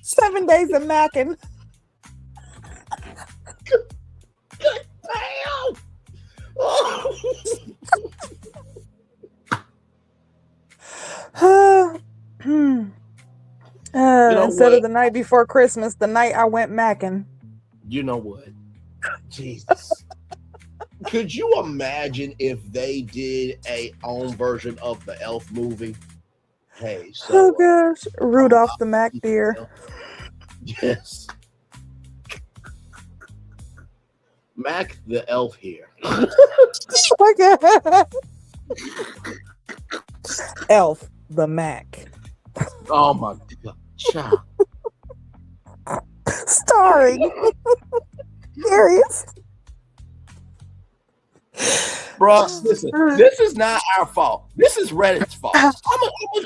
7 days of Mackin'. Good damn. You know Instead what? of the night before Christmas, the night I went macking. You know what? Jesus. Could you imagine if they did a own version of the Elf movie? Hey, Oh so gosh, Rudolph the Mac deer. yes, Mac the Elf here. Oh my god. Elf the Mac. Oh my God, child. Starring Darius. Bro, listen, this is not our fault. This is Reddit's fault.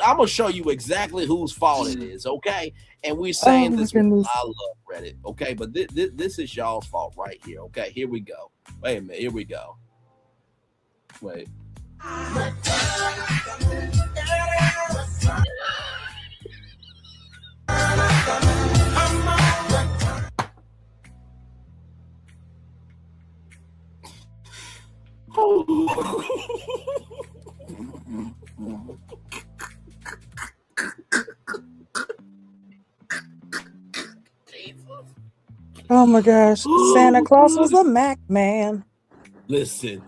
I'm gonna show you exactly whose fault it is, okay? And we're saying this with I love Reddit, okay? But this is y'all's fault right here, okay? Here we go. Wait a minute, here we go. Wait. Oh my gosh. Santa Claus was a Mac man. Listen.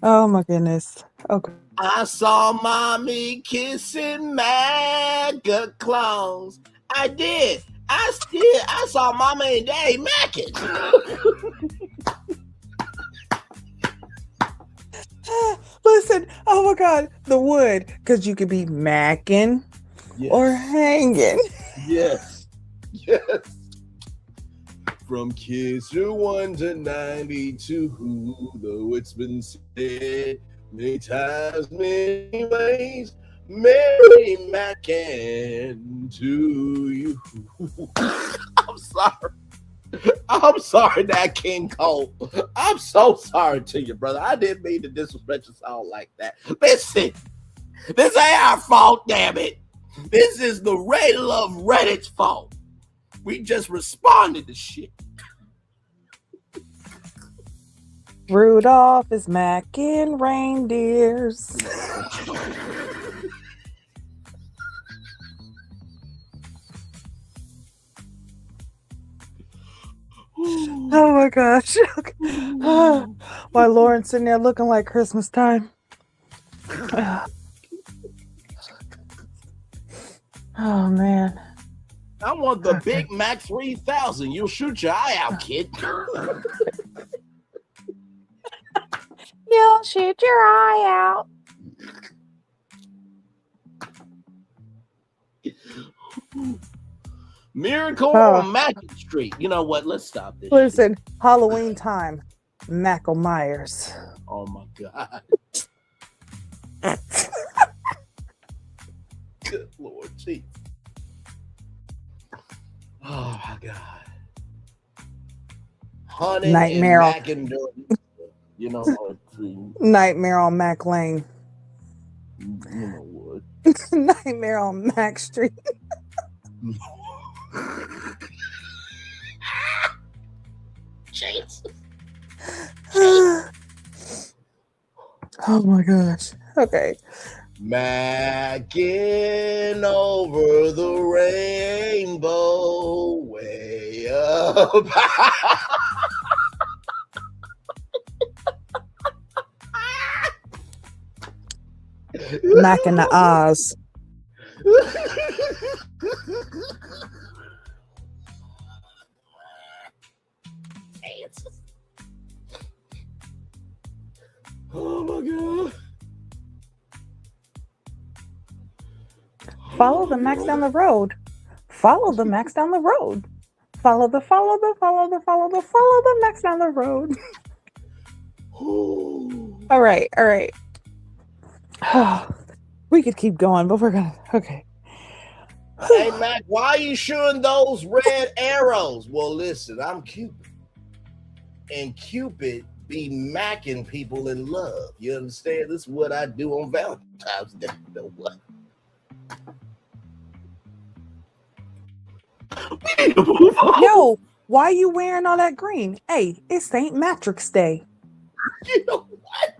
Oh my goodness. Okay. I saw mommy kissing MAGA clones. I did. I saw mama and daddy macking. Listen, oh my god, the wood, because you could be macking or hanging. Yes. Yes. From kids who 1 to 92, though it's been said many times, many ways, Mary Mackin to you. I'm sorry, that King Cole. I'm so sorry to you, brother. I didn't mean to disrespect your song like that. Listen, this ain't our fault, damn it. This is the Ray Love Reddit's fault. We just responded to shit. Rudolph is macking reindeers. Oh my gosh. While Lauren's sitting there looking like Christmas time. Oh man. I want the Big Mac 3000. You'll shoot your eye out, kid. You'll shoot your eye out. Miracle on Mackin Street. You know what? Let's stop this. Listen, Halloween time. Michael Myers. Oh my God. Good Lord, jeez. Oh my God. Honey Nightmare. and Mac and you know what? Nightmare on Mac Lane. You know what? Nightmare on Mac Street. Jesus. Oh my gosh. Okay. Mackin over the rainbow way up. Mac in the Oz. Oh my God. Follow the Max down the road. Follow the Max down the road. Follow the Max down the road. All right. We could keep going, but we're gonna okay. Hey Mac, why are you shooting those red arrows? Well, listen, I'm Cupid. And Cupid be macking people in love. You understand? This is what I do on Valentine's Day. You know what? Yo, why are you wearing all that green? Hey, it's St. Matrix Day. You know what?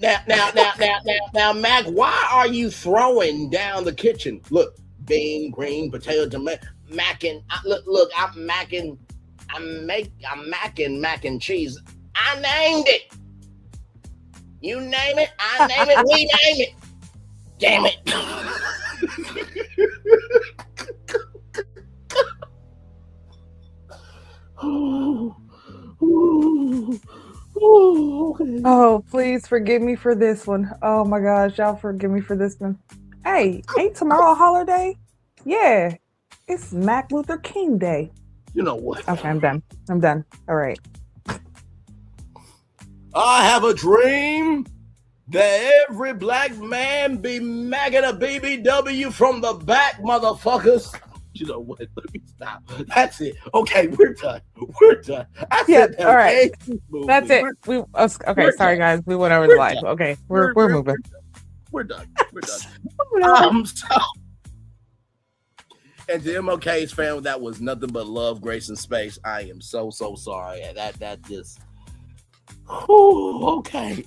Now, Mac, why are you throwing down the kitchen? Look, bean, green, potato, tomato, macking. Look, I'm macking. I'm macking mac and cheese. I named it. You name it, I name it, we name it. Damn it. Oh, please forgive me for this one. Oh my gosh, y'all forgive me for this one. Hey, ain't tomorrow a holiday? Yeah, it's Mac Luther King Day. You know what? Okay, I'm done. All right. I have a dream that every black man be macking a BBW from the back, motherfuckers. You know what? Let me stop. That's it. Okay, we're done. I said that. All right. Movie. That's it. Okay. Sorry, guys. We went over the live. Done. Okay, we're moving. We're done. So, and to MLK's family, that was nothing but love, grace, and space. I am so sorry. That just. Okay.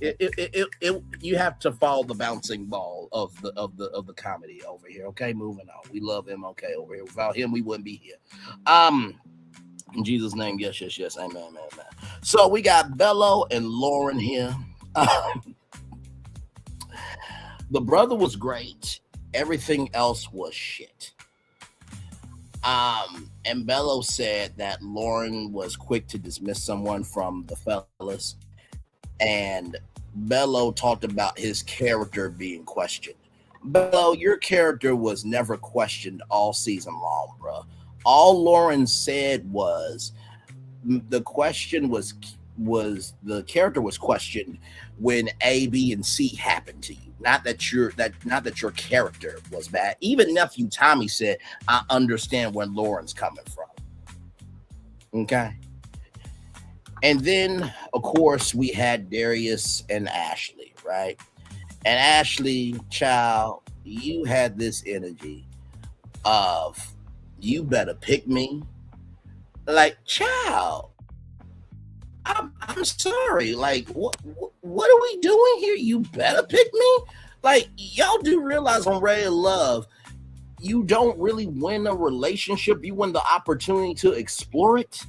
You have to follow the bouncing ball of the comedy over here. Okay, moving on. We love MLK over here. Without him, we wouldn't be here. In Jesus' name, yes. Amen. So we got Bello and Lauren here. The brother was great. Everything else was shit. And Bello said that Lauren was quick to dismiss someone from the fellas. And Bello talked about his character being questioned. Bello, your character was never questioned all season long, bro. All Lauren said was the question was the character was questioned when A, B, and C happened to you. Not that your character was bad. Even nephew Tommy said, "I understand where Lauren's coming from." Okay. And then, of course, we had Darius and Ashley, right? And Ashley, child, you had this energy of, you better pick me. Like, child, I'm sorry. Like, what are we doing here? You better pick me? Like, y'all do realize on Ray Love, you don't really win a relationship. You win the opportunity to explore it.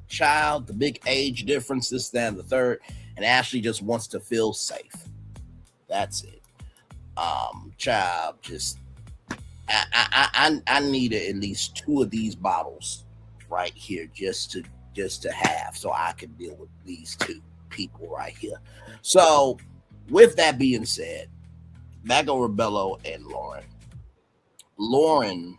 Child, the big age difference, this, that, and the third, and Ashley just wants to feel safe. Have. Child, just I needed at least 2 of these bottles right here just to have, so I can deal with these 2 people right here. So, with that being said, back over Bello and Lauren. Lauren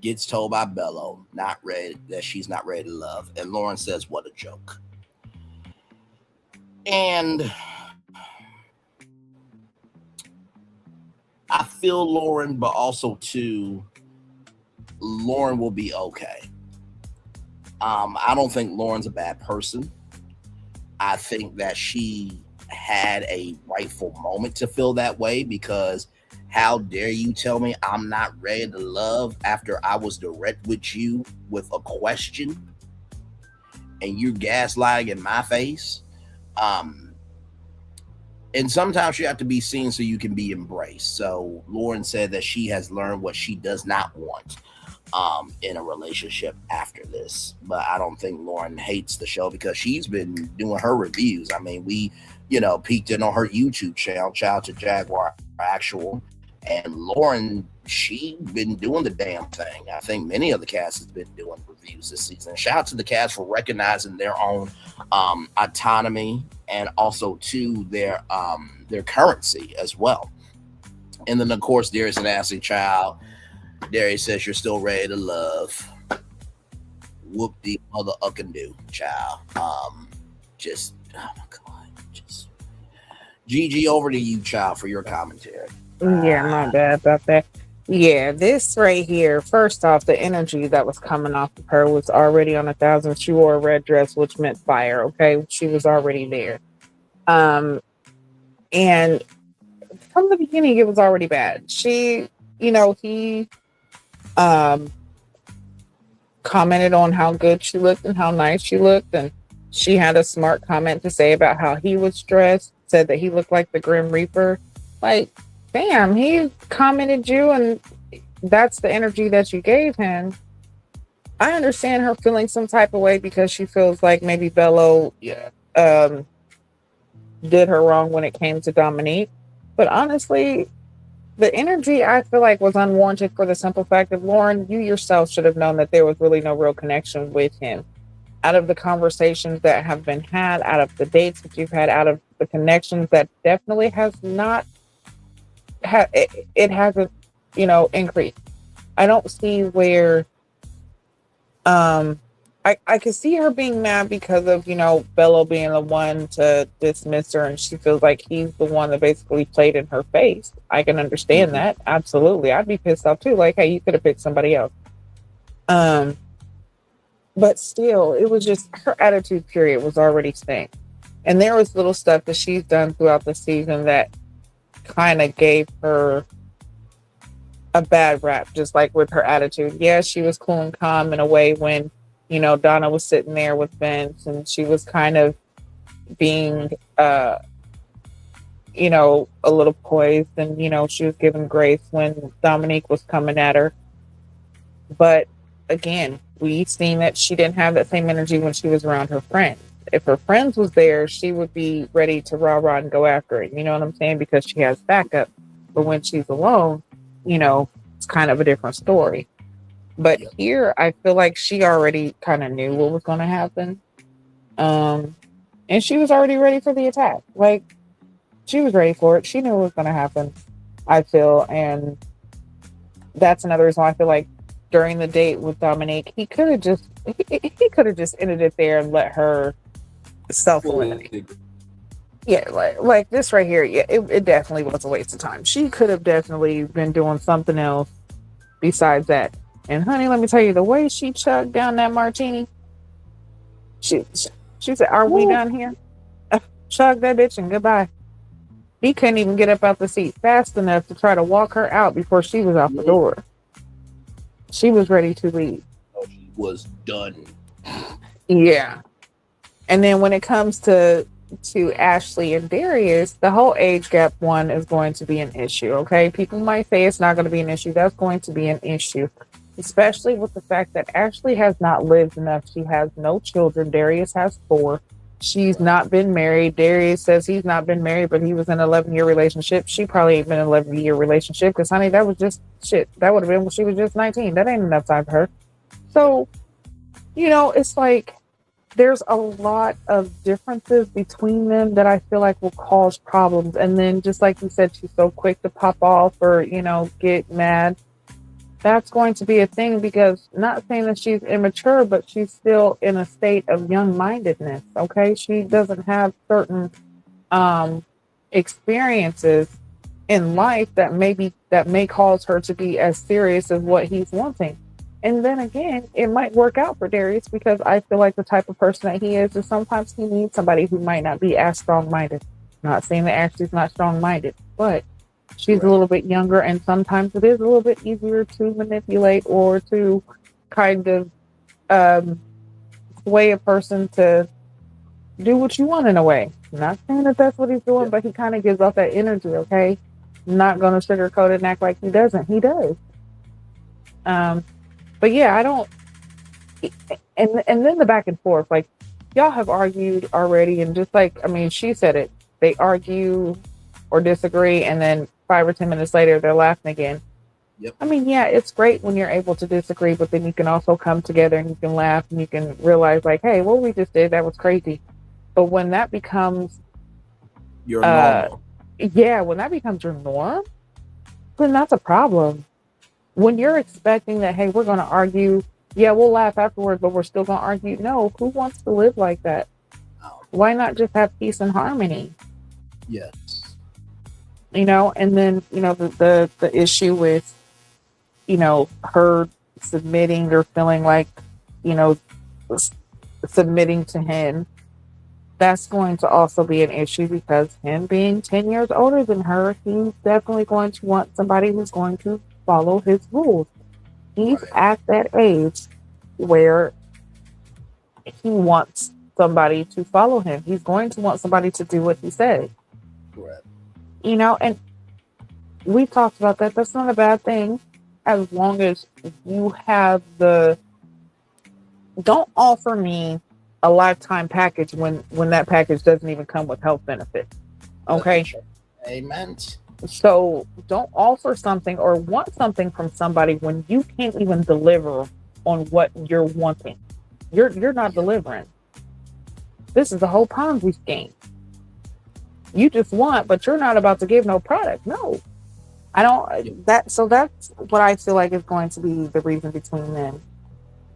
gets told by Bello that she's not ready to love, and Lauren says, "What a joke." And I feel Lauren, but also too, Lauren will be okay. I don't think Lauren's a bad person. I think that she had a rightful moment to feel that way, because how dare you tell me I'm not ready to love after I was direct with you with a question and you're gaslighting in my face? And sometimes you have to be seen so you can be embraced. So Lauren said that she has learned what she does not want in a relationship after this. But I don't think Lauren hates the show, because she's been doing her reviews. I mean, we, peeked in on her YouTube channel, Child to Jaguar Actual. And Lauren, she been doing the damn thing. I think many of the cast has been doing reviews this season. Shout out to the cast for recognizing their own autonomy, and also to their currency as well. And then, of course, Darius and Ashley, child. Darius says, "You're still ready to love." Whoop the mother uckin' do, child. Just, oh my God. Just GG, over to you, child, for your commentary. Yeah, my bad about that. Yeah, this right here, first off, the energy that was coming off of her was already on 1,000. She wore a red dress, which meant fire, okay? She was already there. And from the beginning, it was already bad. He commented on how good she looked and how nice she looked, and she had a smart comment to say about how he was dressed. said that he looked like the Grim Reaper. Like, damn, he commented you, and that's the energy that you gave him. I understand her feeling some type of way because she feels like maybe Bello did her wrong when it came to Dominique. But honestly, the energy I feel like was unwarranted for the simple fact of Lauren, you yourself should have known that there was really no real connection with him. Out of the conversations that have been had, out of the dates that you've had, out of the connections that definitely has not, it hasn't, increased. I don't see where, I can see her being mad because of, Bello being the one to dismiss her, and she feels like he's the one that basically played in her face. I can understand that. Absolutely. I'd be pissed off too. Like, hey, you could have picked somebody else. But still, it was just her attitude period was already stank. And there was little stuff that she's done throughout the season that kind of gave her a bad rap, just like with her attitude. Yeah, she was cool and calm in a way when, Donna was sitting there with Vince and she was kind of being, a little poised, and, she was giving grace when Dominique was coming at her. But again, we've seen that she didn't have that same energy when she was around her friends. If her friends was there, she would be ready to rah-rah and go after it. You know what I'm saying? Because she has backup. But when she's alone, it's kind of a different story. But here, I feel like she already kind of knew what was going to happen. And she was already ready for the attack. Like, she was ready for it. She knew what was going to happen, I feel. And that's another reason why I feel like during the date with Dominique, he could have just ended it there and let her self-eliminate. Yeah, like this right here, yeah, it definitely was a waste of time. She could have definitely been doing something else besides that. And honey, let me tell you, the way she chugged down that martini, she said, "Are we done here?" Chug that bitch and goodbye. He couldn't even get up out the seat fast enough to try to walk her out before she was out the door. She was ready to leave. Oh, she was done. Yeah. And then when it comes to Ashley and Darius, the whole age gap one is going to be an issue, okay? People might say it's not going to be an issue. That's going to be an issue, especially with the fact that Ashley has not lived enough. She has no children. Darius has 4. She's not been married. Darius says he's not been married, but he was in an 11-year relationship. She probably ain't been in an 11-year relationship because, honey, that was just shit. That would have been when she was just 19. That ain't enough time for her. So, it's like there's a lot of differences between them that I feel like will cause problems. And then, just like you said, she's so quick to pop off or, get mad. That's going to be a thing because not saying that she's immature, but she's still in a state of young-mindedness. Okay. She doesn't have certain experiences in life that may cause her to be as serious as what he's wanting. And then again, it might work out for Darius because I feel like the type of person that he is sometimes he needs somebody who might not be as strong-minded. Not saying that Ashley's not strong-minded, but she's a little bit younger, and sometimes it is a little bit easier to manipulate or to kind of sway a person to do what you want in a way. Not saying that that's what he's doing, but he kind of gives off that energy, okay? Not going to sugarcoat it and act like he doesn't. He does. But yeah, I don't... And then the back and forth, like, y'all have argued already, and just like, she said it. They argue or disagree, and then 5 or 10 minutes later, they're laughing again. Yep. Yeah, it's great when you're able to disagree, but then you can also come together and you can laugh and you can realize, like, hey, what we just did, that was crazy. But when that becomes your normal, when that becomes your norm, then that's a problem. When you're expecting that, hey, we're going to argue, yeah, we'll laugh afterwards, but we're still going to argue. No, who wants to live like that? Why not just have peace and harmony? Yes. And then, the issue with, her submitting or feeling like, submitting to him, that's going to also be an issue because him being 10 years older than her, he's definitely going to want somebody who's going to follow his rules. He's at that age where he wants somebody to follow him. He's going to want somebody to do what he says. Correct. You know, and we talked about that. That's not a bad thing, as long as you have the. Don't offer me a lifetime package when that package doesn't even come with health benefits. Okay. Amen. So don't offer something or want something from somebody when you can't even deliver on what you're wanting. You're not delivering. This is the whole Ponzi scheme. You just want, but you're not about to give no product. No, I don't. So that's what I feel like is going to be the reason between them.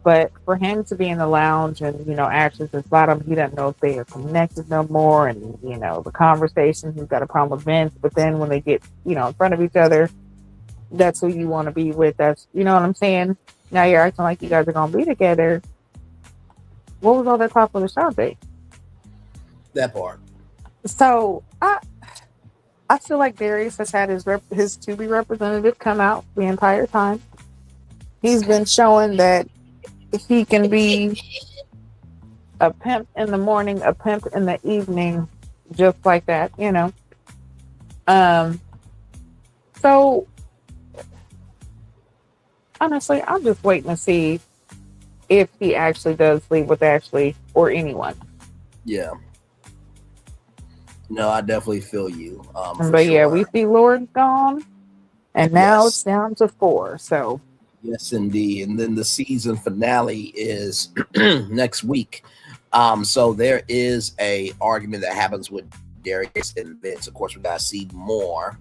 But for him to be in the lounge and, Ashley says bottom, he doesn't know if they are connected no more. And, the conversation, he's got a problem with Vince. But then when they get, in front of each other, that's who you want to be with. That's, you know what I'm saying? Now you're acting like you guys are going to be together. What was all that talk with Ashante? That part. So I feel like Darius has had his to-be representative come out the entire time. He's been showing that he can be a pimp in the morning, a pimp in the evening, just like that, So honestly, I'm just waiting to see if he actually does leave with Ashley or anyone. Yeah. No, I definitely feel you. But yeah, we see Lord gone, and now it's down to 4. So. Yes, indeed. And then the season finale is next week. So there is a argument that happens with Darius and Vince. Of course, we got to see more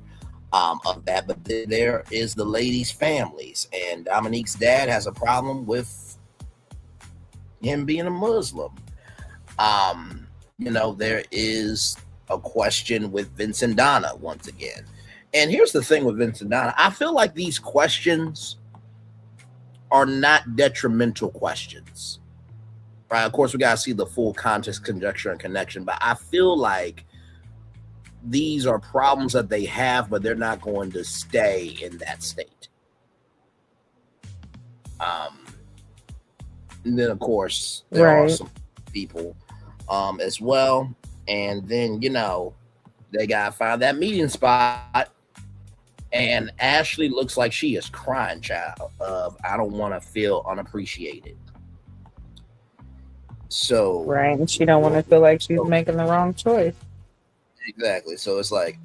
of that. But then there is the ladies' families. And Dominique's dad has a problem with him being a Muslim. There is a question with Vince and Donna once again. And here's the thing with Vince and Donna. I feel like these questions are not detrimental questions, right? Of course, we got to see the full context, conjecture, and connection, but I feel like these are problems that they have, but they're not going to stay in that state. And then, of course, there are some people as well. And then, they got to find that meeting spot. And Ashley looks like she is crying, child, of I don't want to feel unappreciated. So right, and she don't want to feel like she's making the wrong choice. Exactly. So it's like,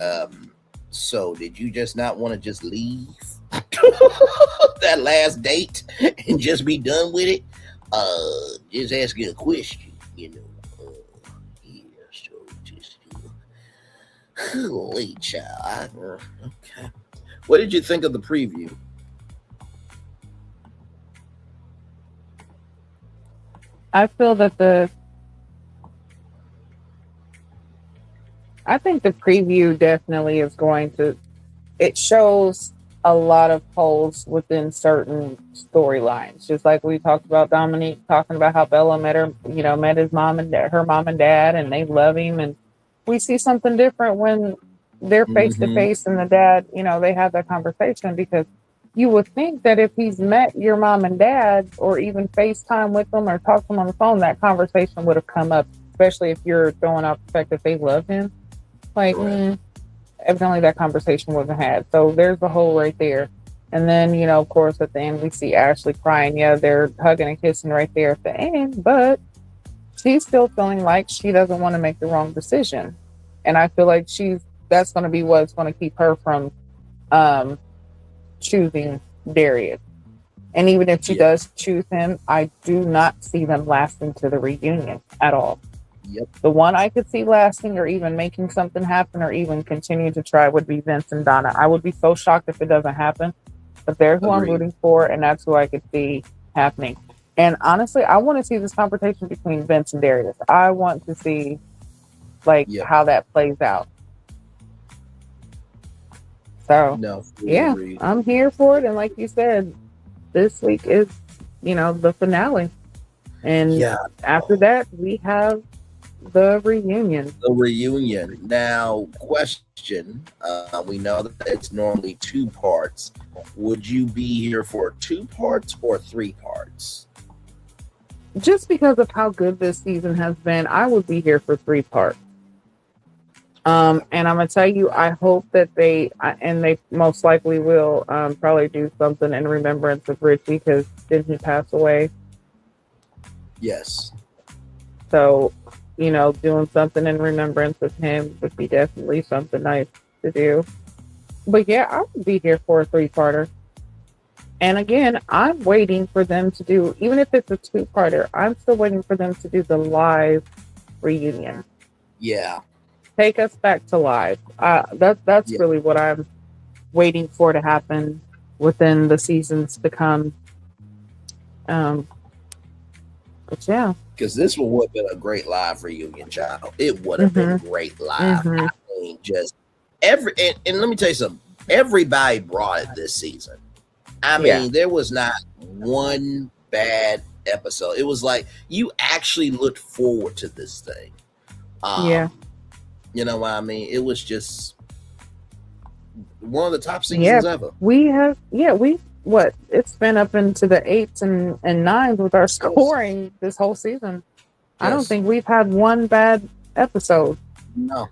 so did you just not want to just leave that last date and just be done with it? Just ask you a question, yeah, so just holy child. Okay. What did you think of the preview? I feel that I think the preview definitely is going to, it shows a lot of holes within certain storylines. Just like we talked about Dominique talking about how Bello met his mom and her mom and dad, and they love him. And we see something different when they're face to face and the dad, they have that conversation, because you would think that if he's met your mom and dad or even FaceTime with them or talk to them on the phone, that conversation would have come up, especially if you're throwing out the fact that they love him. Like, evidently that conversation wasn't had. So there's the hole right there. And then, of course, at the end, we see Ashley crying. Yeah, they're hugging and kissing right there at the end, but she's still feeling like she doesn't want to make the wrong decision. And I feel like that's going to be what's going to keep her from choosing Darius. And even if she does choose him, I do not see them lasting to the reunion at all. Yep. The one I could see lasting or even making something happen or even continue to try would be Vince and Donna. I would be so shocked if it doesn't happen. But they're who I'm rooting for, and that's who I could see happening. And honestly, I want to see this confrontation between Vince and Darius. I want to see how that plays out. So, I'm here for it. And like you said, this week is, the finale. And after that, we have the reunion. The reunion. Now, question. We know that it's normally 2 parts. Would you be here for 2 parts or 3 parts? Just because of how good this season has been, I would be here for 3 parts. And I'm gonna tell you, I hope that and they most likely will, probably do something in remembrance of Richie because didn't he pass away? Yes. So, doing something in remembrance of him would be definitely something nice to do. But yeah, I would be here for a 3-parter. And again, I'm waiting for them to do, even if it's a 2-parter, I'm still waiting for them to do the live reunion. Yeah. Take us back to live. That's really what I'm waiting for to happen within the seasons to come. But yeah, because this one would have been a great live reunion, child. It would have been great live. I mean, just and let me tell you something. Everybody brought it this season. I mean, there was not one bad episode. It was like you actually looked forward to this thing. You know what I mean? It was just one of the top seasons ever. It's been up into the 8s and 9s with our scoring this whole season. I don't think we've had one bad episode. No.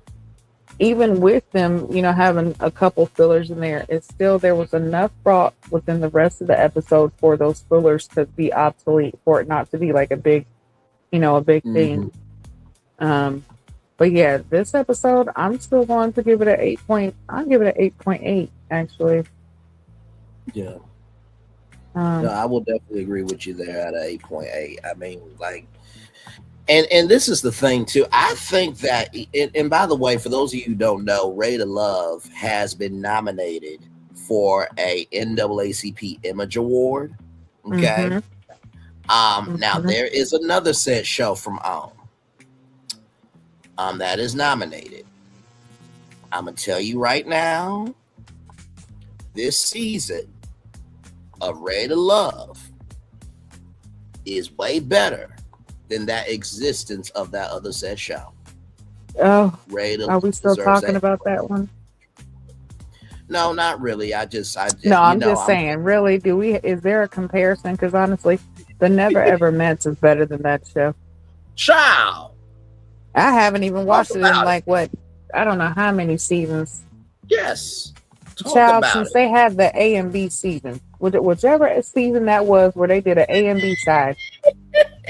Even with them, having a couple fillers in there, there was enough brought within the rest of the episode for those fillers to be obsolete, for it not to be like a big thing. But yeah, this episode, I'm still going to give it an 8 point. I'll give it an 8.8 actually. Yeah. No, I will definitely agree with you there at an 8.8. I mean, like, and this is the thing too. I think that, and by the way, for those of you who don't know, Ray to Love has been nominated for a NAACP Image Award. Okay. Now there is another said show from that is nominated. I'm gonna tell you right now, this season of Ray to Love is way better than that existence of that other said show. Oh, are we still talking about that one? No, not really. I'm just saying, really, is there a comparison? Because honestly, the Never Ever Mets is better than that show. Child, I haven't even watched it in I don't know how many seasons. Yes. Child, since they had the A and B season, whichever season that was where they did an A and B side,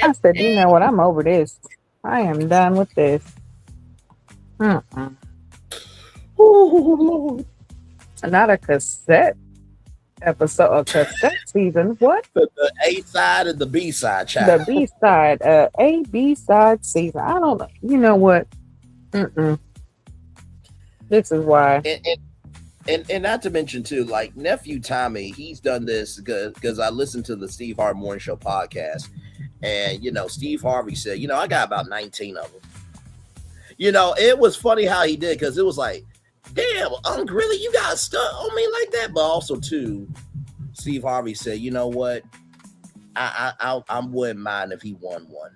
I said, you know what, I'm over this. I am done with this. Not a cassette episode, a cassette season. What? The A side and the B side, child. The B side, A B side season. I don't know. You know what? This is why. And not to mention too, like nephew Tommy, he's done this because I listened to the Steve Harvey Morning Show podcast, and Steve Harvey said, I got about 19 of them. It was funny how he did, because it was like, damn, really, you got stuck on me like that? But also too, Steve Harvey said, you know what, I wouldn't mind if he won one,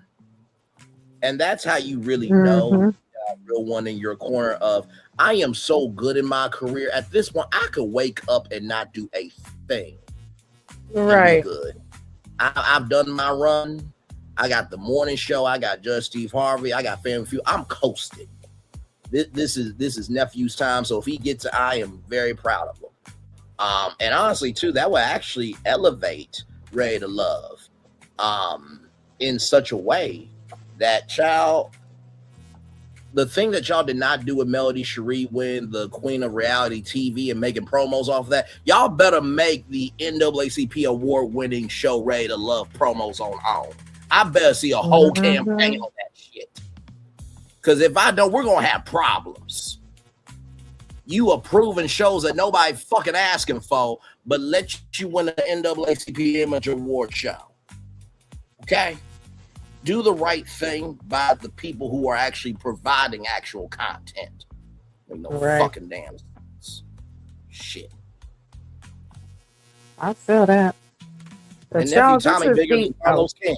and that's how you really know a real one in your corner of, I am so good in my career. At this point, I could wake up and not do a thing. Right. Good. I've done my run. I got the morning show. I got Judge Steve Harvey. I got Family Feud. I'm coasting. This is nephew's time. So if he gets it, I am very proud of him. And honestly, too, that will actually elevate Ray to Love in such a way that, child, the thing that y'all did not do with Melody Cherie win the Queen of Reality TV and making promos off of that, y'all better make the NAACP award-winning show Ray to Love promos on. I better see a whole campaign on that shit. Because if I don't, we're going to have problems. You approving shows that nobody fucking asking for, but let you win the NAACP Image Award show. Okay? Do the right thing by the people who are actually providing actual content. Fucking damn shit. I feel that. And nephew Tommy bigger than Carlos King.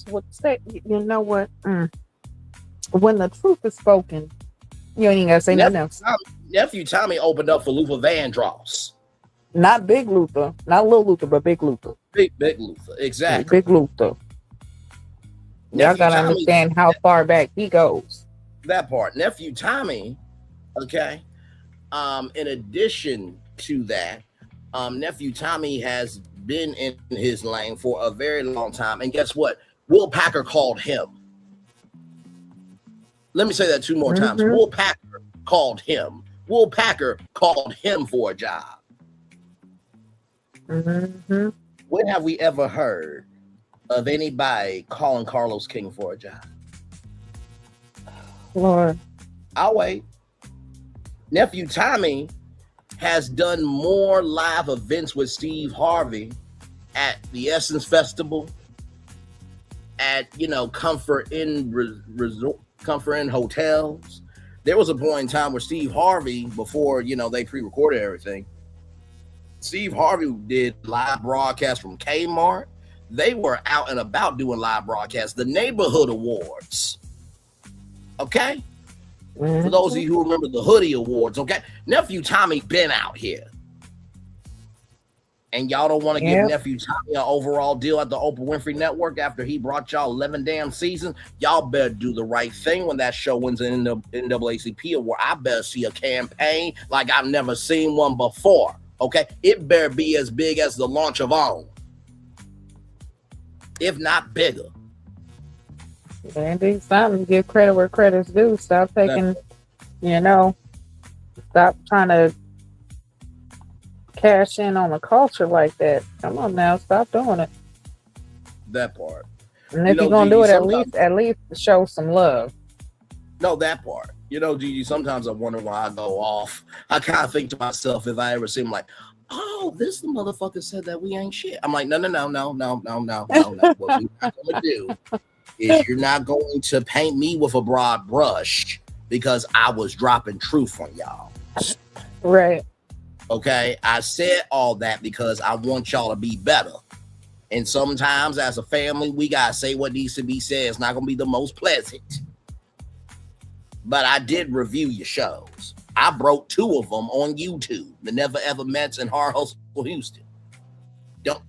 What's that? You know what? When the truth is spoken, you ain't even gotta say nothing else. Nephew Tommy opened up for Luther Vandross. Not Big Luther, not Little Luther, but Big Luther. Big Luther, exactly. Big Luther. Y'all gotta understand how far back he goes. That part. Nephew Tommy, okay. In addition to that, Nephew Tommy has been in his lane for a very long time. And guess what? Will Packer called him. Let me say that 2 more times. Will Packer called him. Will Packer called him for a job. When have we ever heard of anybody calling Carlos King for a job? Lord. I'll wait. Nephew Tommy has done more live events with Steve Harvey at the Essence Festival, at Comfort Inn Resort, Comfort Inn hotels. There was a point in time where Steve Harvey, before they pre-recorded everything, Steve Harvey did live broadcasts from Kmart. They were out and about doing live broadcasts. The Neighborhood Awards. Okay? For those of you who remember the Hoodie Awards, okay? Nephew Tommy been out here. And y'all don't want to give Nephew Tommy an overall deal at the Oprah Winfrey Network after he brought y'all 11 damn seasons. Y'all better do the right thing when that show wins an NAACP award. I better see a campaign like I've never seen one before. Okay, it better be as big as the launch of OWN, if not bigger. Andy, something, give credit where credit's due. Stop taking, stop trying to cash in on the culture like that. Come on now, stop doing it. That part. And if you're gonna do it, at least show some love. No, that part. Gigi, sometimes I wonder why I go off. I kind of think to myself, if I ever seem like, oh, this the motherfucker said that we ain't shit. I'm like, no. What we're not gonna do is you're not going to paint me with a broad brush because I was dropping truth on y'all. Right. Okay. I said all that because I want y'all to be better. And sometimes as a family, we gotta say what needs to be said. It's not gonna be the most pleasant. But I did review your shows. I broke 2 of them on YouTube. The Never Ever Mets and Hard Hustle Houston. Don't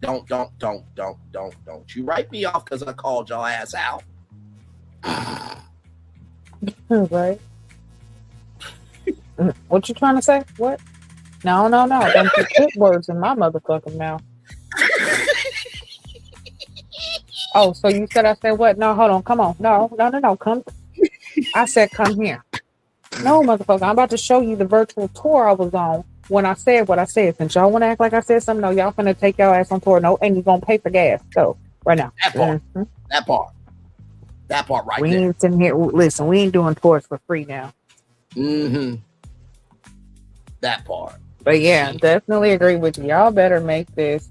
you write me off because I called y'all ass out. Right. What you trying to say? What? No. Don't you put words in my motherfucking mouth. Oh, so you said I said what? No, hold on. Come on. No. Come. I said come here. No, motherfucker. I'm about to show you the virtual tour I was on when I said what I said. Since y'all want to act like I said something, no, y'all finna take y'all ass on tour. No, and you're gonna pay for gas. So right now. That part right we there. Ain't sitting here. Listen, we ain't doing tours for free now. That part. But yeah, definitely agree with you. Y'all better make this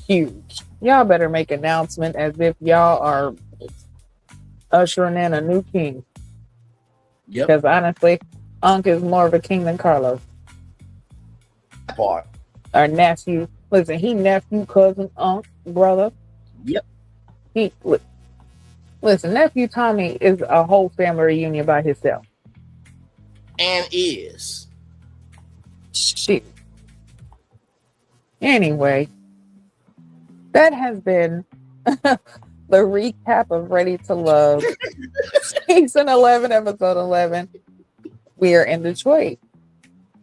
huge. Y'all better make announcement as if y'all are ushering in a new king. Yep. Because honestly, Unc is more of a king than Carlos. That part. Our nephew. Listen, he nephew, cousin, Unc, brother. Yep. Listen, nephew Tommy is a whole family reunion by himself. And is. Shit. Anyway, that has been the recap of Ready to Love, season 11, episode 11. We are in Detroit.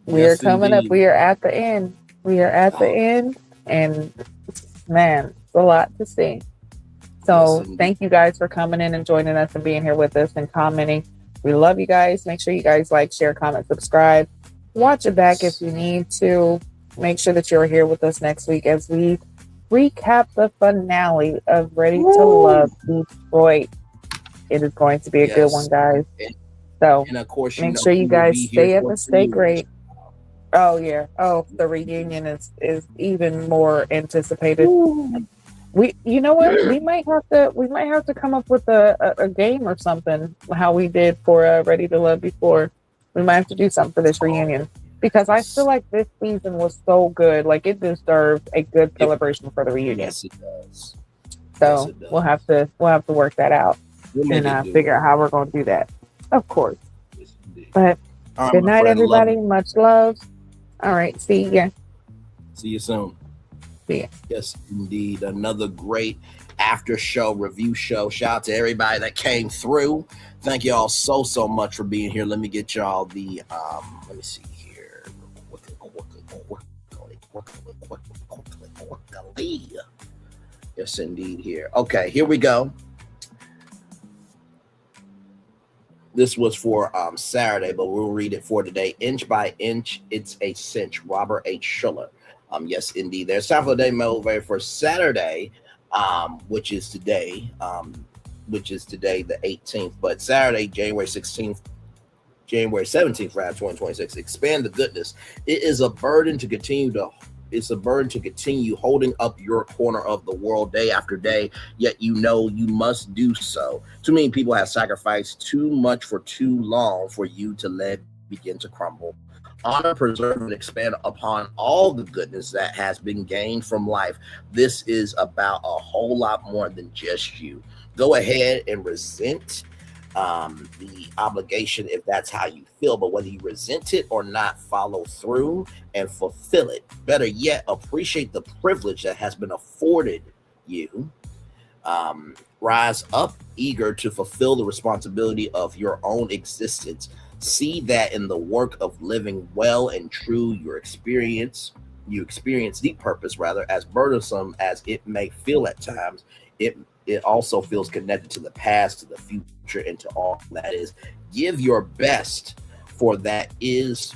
We are coming up. We are at the end. And man, it's a lot to see. So thank you guys for coming in and joining us and being here with us and commenting. We love you guys. Make sure you guys like, share, comment, subscribe. Watch it back if you need to. Make sure that you're here with us next week as we recap the finale of Ready to Love Detroit. It is going to be a good one, guys. So and of course, make sure you guys stay up and stay great. Oh yeah. Oh, the reunion is even more anticipated. You know what? We might have to come up with a game or something. How we did for Ready to Love before. We might have to do something for this reunion because I feel like this season was so good. Like it deserved a good celebration for the reunion. Yes, it does. So Yes, it does. we'll have to work that out and figure out how we're going to do that. Of course. Yes, but right, good night, friend, everybody. Much love. All right. See ya. See you soon. Yeah. Yes, indeed. Another great after show review show. Shout out to everybody that came through. Thank you all so much for being here. Let me get y'all the let me see here. Quickly. Yes, indeed. Here. Okay, here we go. This was for Saturday, but we'll read it for today. Inch by inch, it's a cinch. Robert H. Schuller. Yes, indeed. There's time for the day motivator for Saturday, which is today, the 18th. But Saturday, January 17th, rather, 2026. Expand the goodness. It's a burden to continue holding up your corner of the world day after day, yet you know you must do so. Too many people have sacrificed too much for too long for you to let begin to crumble. Honor, preserve, and expand upon all the goodness that has been gained from life. This is about a whole lot more than just you. Go ahead and resent the obligation if that's how you feel, but whether you resent it or not, follow through and fulfill it. Better yet, appreciate the privilege that has been afforded you. Rise up eager to fulfill the responsibility of your own existence. See that in the work of living well and true, you experience deep purpose, rather, as burdensome as it may feel at times. It also feels connected to the past, to the future, and to all that is. Give your best, for that is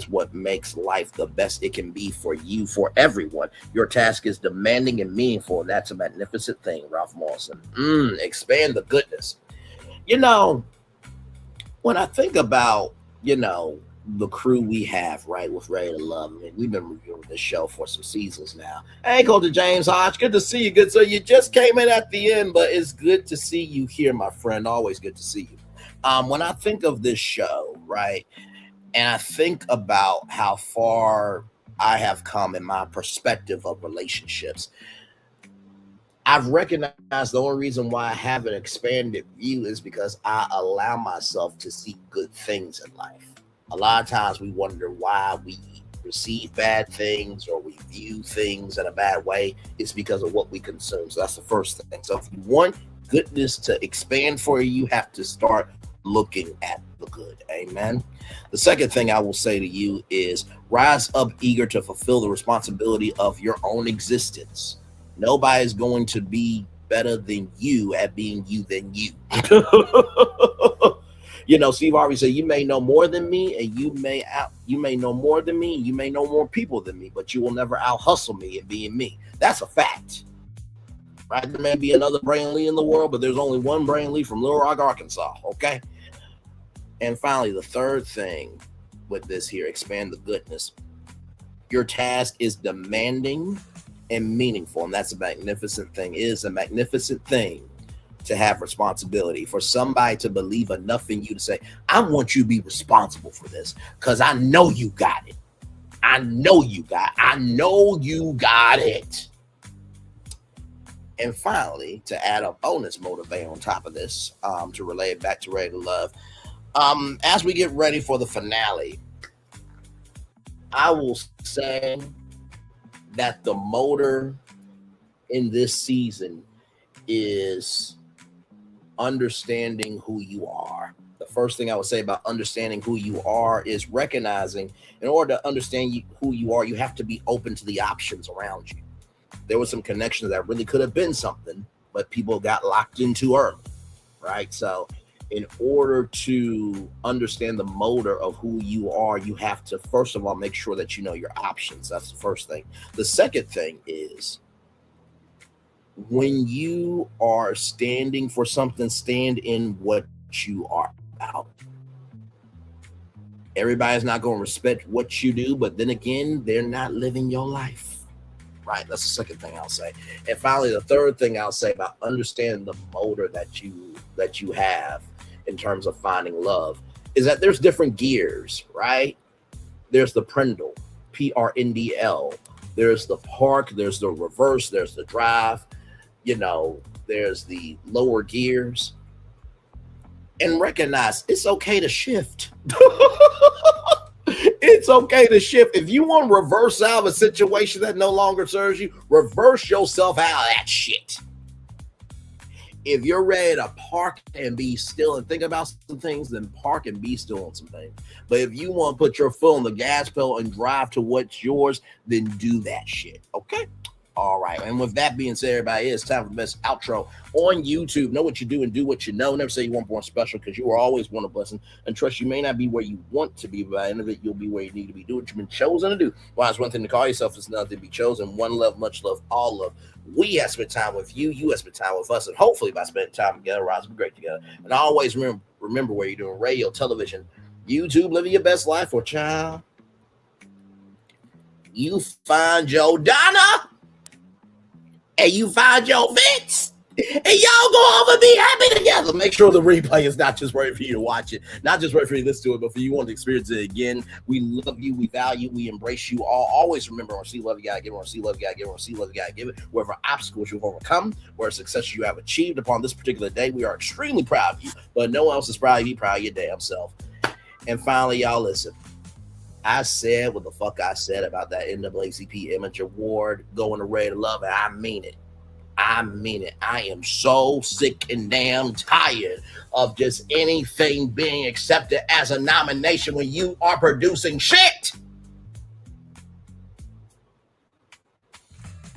what makes life the best it can be for you, for everyone. Your task is demanding and meaningful, and that's a magnificent thing, Ralph Morrison. Expand the goodness. When I think about, the crew we have, right, with Ready to Love, I mean, we've been reviewing this show for some seasons now. Hey, Coach James Hodge, good to see you. Good. So you just came in at the end, but it's good to see you here, my friend. Always good to see you. When I think of this show, right, and I think about how far I have come in my perspective of relationships, I've recognized the only reason why I have an expanded view is because I allow myself to see good things in life. A lot of times we wonder why we receive bad things or we view things in a bad way. It's because of what we consume. So that's the first thing. So if you want goodness to expand for you, you have to start looking at the good. Amen. The second thing I will say to you is rise up eager to fulfill the responsibility of your own existence. Nobody's going to be better than you at being you than you. Steve Harvey said, you may know more than me, and you may know more than me, and you may know more people than me, but you will never out hustle me in being me. That's a fact. Right? There may be another Braylon Lee in the world, but there's only one Braylon Lee from Little Rock, Arkansas. Okay. And finally, the third thing with this here, expand the goodness. Your task is demanding and meaningful, and that's a magnificent thing. It is a magnificent thing to have responsibility, for somebody to believe enough in you to say, I want you to be responsible for this because I know you got it. I know you got it. And finally, to add a bonus motivator on top of this, to relay it back to Ready to Love, as we get ready for the finale, I will say that the motor in this season is understanding who you are. The first thing I would say about understanding who you are is recognizing, in order to understand who you are, you have to be open to the options around you. There were some connections that really could have been something, but people got locked in too early, right? So in order to understand the motor of who you are, you have to, first of all, make sure that you know your options. That's the first thing. The second thing is, when you are standing for something, stand in what you are about. Everybody's not going to respect what you do, but then again, they're not living your life. Right? That's the second thing I'll say. And finally, the third thing I'll say about understanding the motor that you have in terms of finding love is that there's different gears, right? There's the Prindle, PRNDL. There's the park, there's the reverse, there's the drive. There's the lower gears, and recognize it's okay to shift. It's okay to shift. If you want to reverse out of a situation that no longer serves you, reverse yourself out of that shit. If you're ready to park and be still and think about some things, then park and be still on some things. But if you want to put your foot on the gas pedal and drive to what's yours, then do that shit. Okay? All right. And with that being said, everybody, it's time for the best outro on YouTube. Know what you do and do what you know. Never say you weren't born special, because you are always one of blessing. And trust, you may not be where you want to be, but by the end of it, you'll be where you need to be. Do what you've been chosen to do. Why, it's one thing to call yourself, it's another to be chosen. One love, much love, all love. We have spent time with you. You have spent time with us. And hopefully by spending time together, rise will be great together. And always remember where you're doing radio, television, YouTube, living your best life, or child, you find your Donna and you find your Vince, and y'all go off and be happy together. Make sure the replay is not just right for you to watch it, not just right for you to listen to it, but for you want to experience it again. We love you, we value, we embrace you all. Always remember, on see love you gotta give it, on see love you gotta give it, on see love you gotta give it. Wherever obstacles you've overcome, where success you have achieved upon this particular day, we are extremely proud of you, but no one else is proud of you. Proud of your damn self. And finally, y'all, listen. I said what the fuck I said about that NAACP Image Award going to Ray to Love, and I mean it. I mean it. I am so sick and damn tired of just anything being accepted as a nomination when you are producing shit.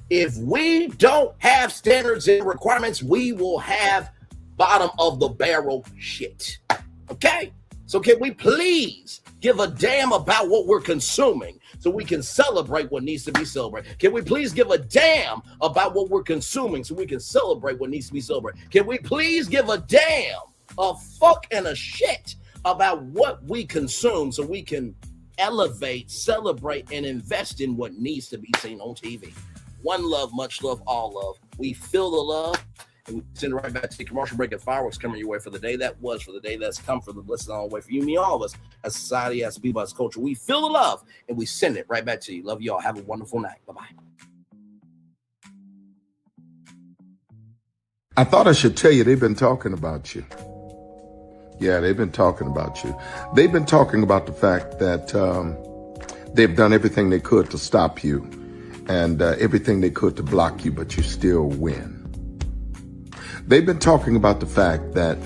If we don't have standards and requirements, we will have bottom of the barrel shit. Okay? So can we please give a damn about what we're consuming so we can celebrate what needs to be celebrated? Can we please give a damn about what we're consuming so we can celebrate what needs to be celebrated? Can we please give a damn, a fuck and a shit about what we consume so we can elevate, celebrate, and invest in what needs to be seen on TV? One love, much love, all love. We feel the love. And we send it right back to the commercial break and fireworks coming your way for the day that was, for the day that's come, for the blessing all the way for you, me, all of us, as society, as people, as culture. We feel the love, and we send it right back to you. Love you all. Have a wonderful night. Bye-bye. I thought I should tell you, they've been talking about you. Yeah, they've been talking about you. They've been talking about the fact that they've done everything they could to stop you and everything they could to block you, but you still win. They've been talking about the fact that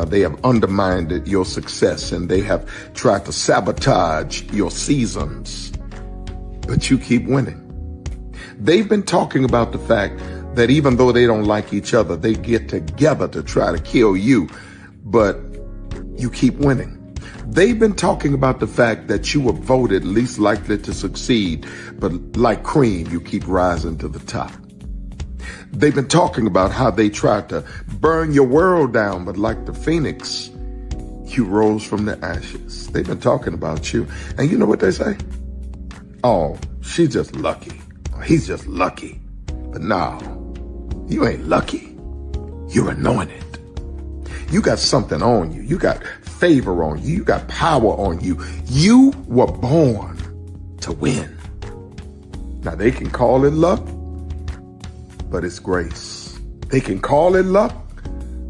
they have undermined your success and they have tried to sabotage your seasons, but you keep winning. They've been talking about the fact that even though they don't like each other, they get together to try to kill you, but you keep winning. They've been talking about the fact that you were voted least likely to succeed, but like cream, you keep rising to the top. They've been talking about how they tried to burn your world down, but like the phoenix, you rose from the ashes. They've been talking about you. And you know what they say? Oh, she's just lucky. He's just lucky. But no, you ain't lucky. You're anointed. You got something on you. You got favor on you. You got power on you. You were born to win. Now they can call it luck, but it's grace. They can call it luck,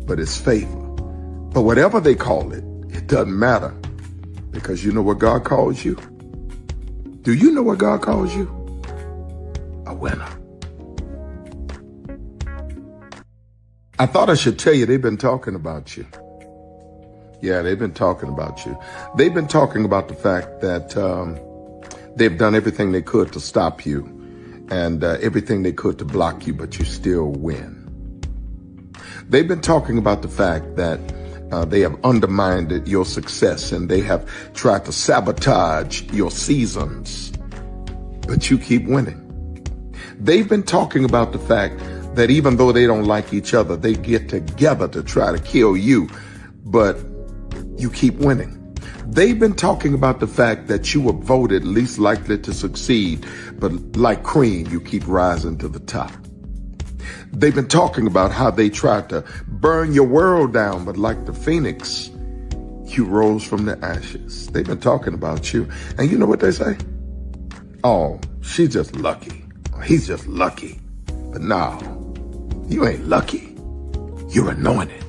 but it's favor. But whatever they call it, it doesn't matter, because you know what God calls you? Do you know what God calls you? A winner. I thought I should tell you, they've been talking about you. Yeah, they've been talking about you. They've been talking about the fact that they've done everything they could to stop you and everything they could to block you, but you still win. They've been talking about the fact that they have undermined your success and they have tried to sabotage your seasons, but you keep winning. They've been talking about the fact that even though they don't like each other, they get together to try to kill you, but you keep winning. They've been talking about the fact that you were voted least likely to succeed, but like cream, you keep rising to the top. They've been talking about how they tried to burn your world down, but like the phoenix, you rose from the ashes. They've been talking about you. And you know what they say? Oh, she's just lucky. He's just lucky. But no, you ain't lucky. You're anointed.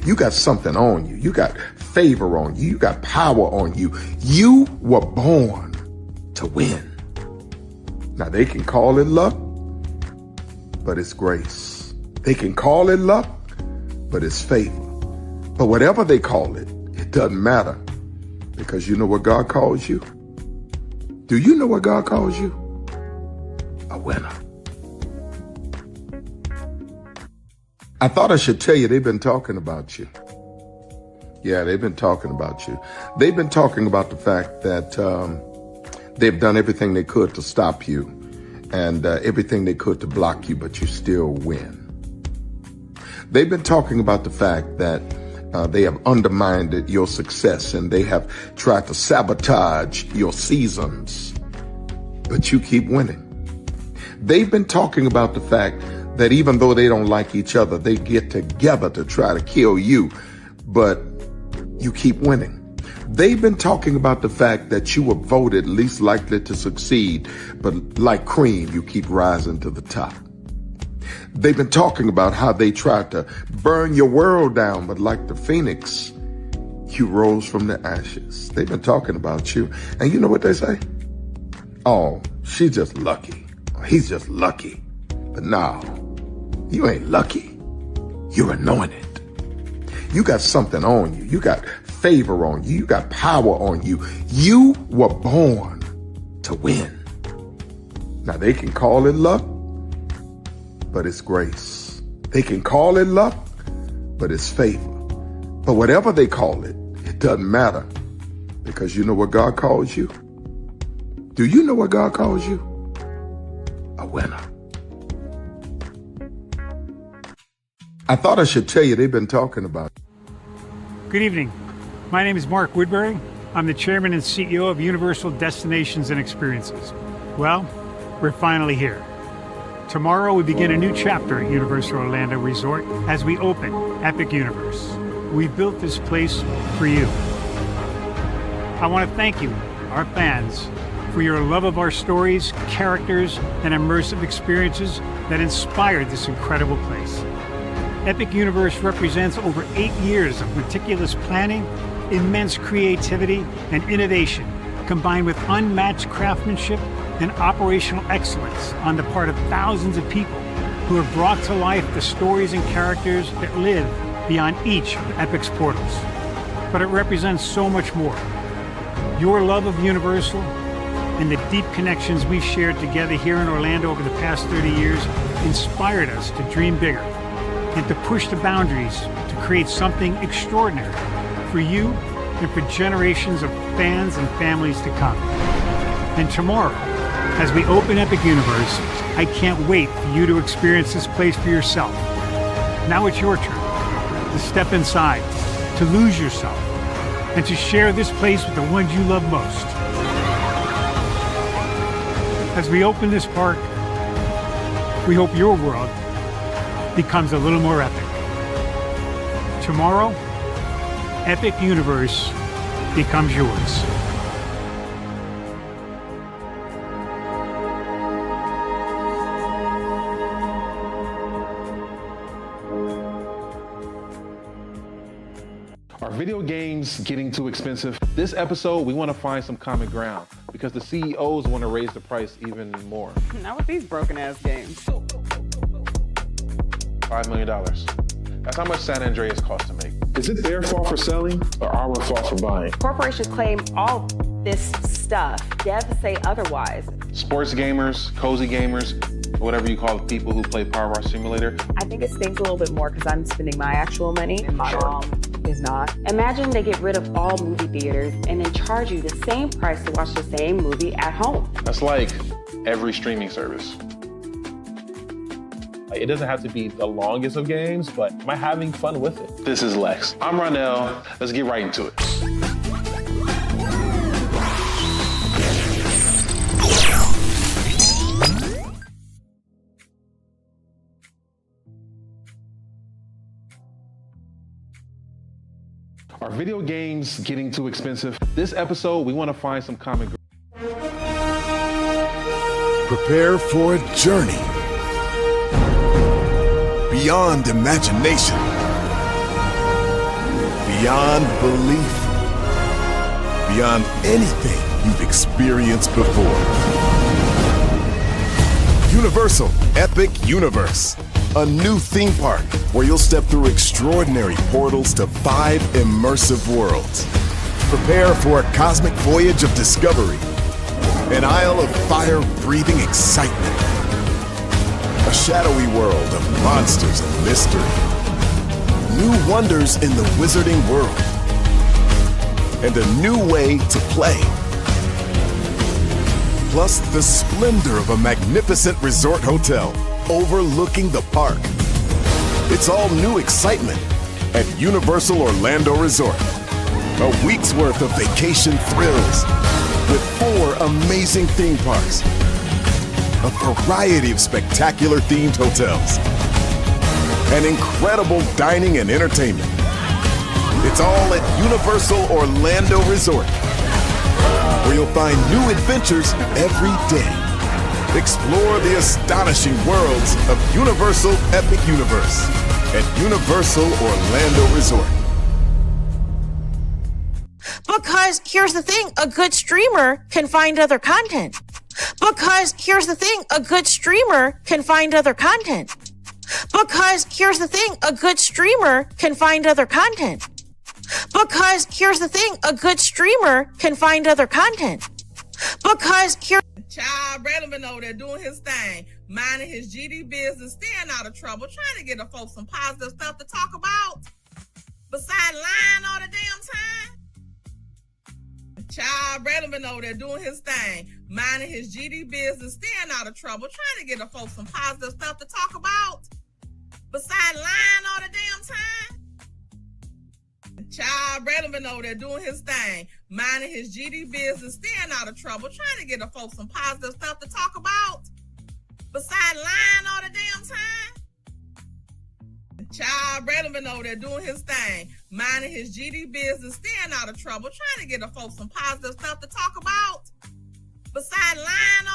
You got something on you. You got favor on you. You got power on you. You were born to win. Now, they can call it luck, but it's grace. They can call it luck, but it's favor. But whatever they call it, it doesn't matter, because you know what God calls you? Do you know what God calls you? A winner. I thought I should tell you, they've been talking about you. Yeah, they've been talking about you. They've been talking about the fact that they've done everything they could to stop you and everything they could to block you, but you still win. They've been talking about the fact that they have undermined your success and they have tried to sabotage your seasons, but you keep winning. They've been talking about the fact that even though they don't like each other, they get together to try to kill you, but you keep winning. They've been talking about the fact that you were voted least likely to succeed, but like cream, you keep rising to the top. They've been talking about how they tried to burn your world down, but like the phoenix, you rose from the ashes. They've been talking about you. And you know what they say? Oh, she's just lucky. He's just lucky. But no, you ain't lucky. You're anointed. You got something on you. You got favor on you. You got power on you. You were born to win. Now, they can call it luck, but it's grace. They can call it luck, but it's favor. But whatever they call it, it doesn't matter, because you know what God calls you? Do you know what God calls you? A winner. I thought I should tell you, they've been talking about it. Good evening. My name is Mark Woodbury. I'm the chairman and CEO of Universal Destinations and Experiences. Well, we're finally here. Tomorrow we begin a new chapter at Universal Orlando Resort as we open Epic Universe. We built this place for you. I want to thank you, our fans, for your love of our stories, characters, and immersive experiences that inspired this incredible place. Epic Universe represents over 8 years of meticulous planning, immense creativity, and innovation, combined with unmatched craftsmanship and operational excellence on the part of thousands of people who have brought to life the stories and characters that live beyond each of Epic's portals. But it represents so much more. Your love of Universal and the deep connections we've shared together here in Orlando over the past 30 years inspired us to dream bigger and to push the boundaries to create something extraordinary for you and for generations of fans and families to come. And tomorrow, as we open Epic Universe, I can't wait for you to experience this place for yourself. Now it's your turn to step inside, to lose yourself, and to share this place with the ones you love most. As we open this park, we hope your world becomes a little more epic. Tomorrow, Epic Universe becomes yours. Are video games getting too expensive? This episode, we want to find some common ground because the CEOs want to raise the price even more. Not with these broken ass games. $5 million. That's how much San Andreas costs to make. Is it their fault for selling or our fault for buying? Corporations claim all this stuff. Devs say otherwise. Sports gamers, cozy gamers, whatever you call the people who play Power Wash Simulator. I think it stings a little bit more because I'm spending my actual money and my mom is not. Imagine they get rid of all movie theaters and then charge you the same price to watch the same movie at home. That's like every streaming service. It doesn't have to be the longest of games, but am I having fun with it? This is Lex. I'm Ronell. Let's get right into it. Are video games getting too expensive? This episode, we want to find some common ground. Prepare for a journey beyond imagination. beyond belief, beyond anything you've experienced before. Universal Epic Universe, a new theme park where you'll step through extraordinary portals to 5 immersive worlds. Prepare for a cosmic voyage of discovery, an isle of fire-breathing excitement, a shadowy world of monsters and mystery, new wonders in the wizarding world, and a new way to play. Plus the splendor of a magnificent resort hotel overlooking the park. It's all new excitement at Universal Orlando Resort. A week's worth of vacation thrills with 4 amazing theme parks, a variety of spectacular themed hotels, and incredible dining and entertainment. It's all at Universal Orlando Resort, where you'll find new adventures every day. Explore the astonishing worlds of Universal Epic Universe at Universal Orlando Resort. Because here's the thing, a good streamer can find other content. Because here's the thing, a good streamer can find other content. Because here's the thing, a good streamer can find other content. Because here's the thing, a good streamer can find other content. Because here. Child, Braylon been over there doing his thing, minding his GD business, staying out of trouble, trying to get the folks some positive stuff to talk about. Besides lying all the damn time. Child, Braylon been over there doing his thing, minding his GD business, staying out of trouble, trying to get the folks some positive stuff to talk about. Besides lying all the damn time. Child, Braylon been over there doing his thing, minding his GD business, staying out of trouble, trying to get the folks some positive stuff to talk about. Besides lying all the damn time. Child, Braylon been over there doing his thing, minding his GD business, staying out of trouble, trying to get the folks some positive stuff to talk about. Besides lying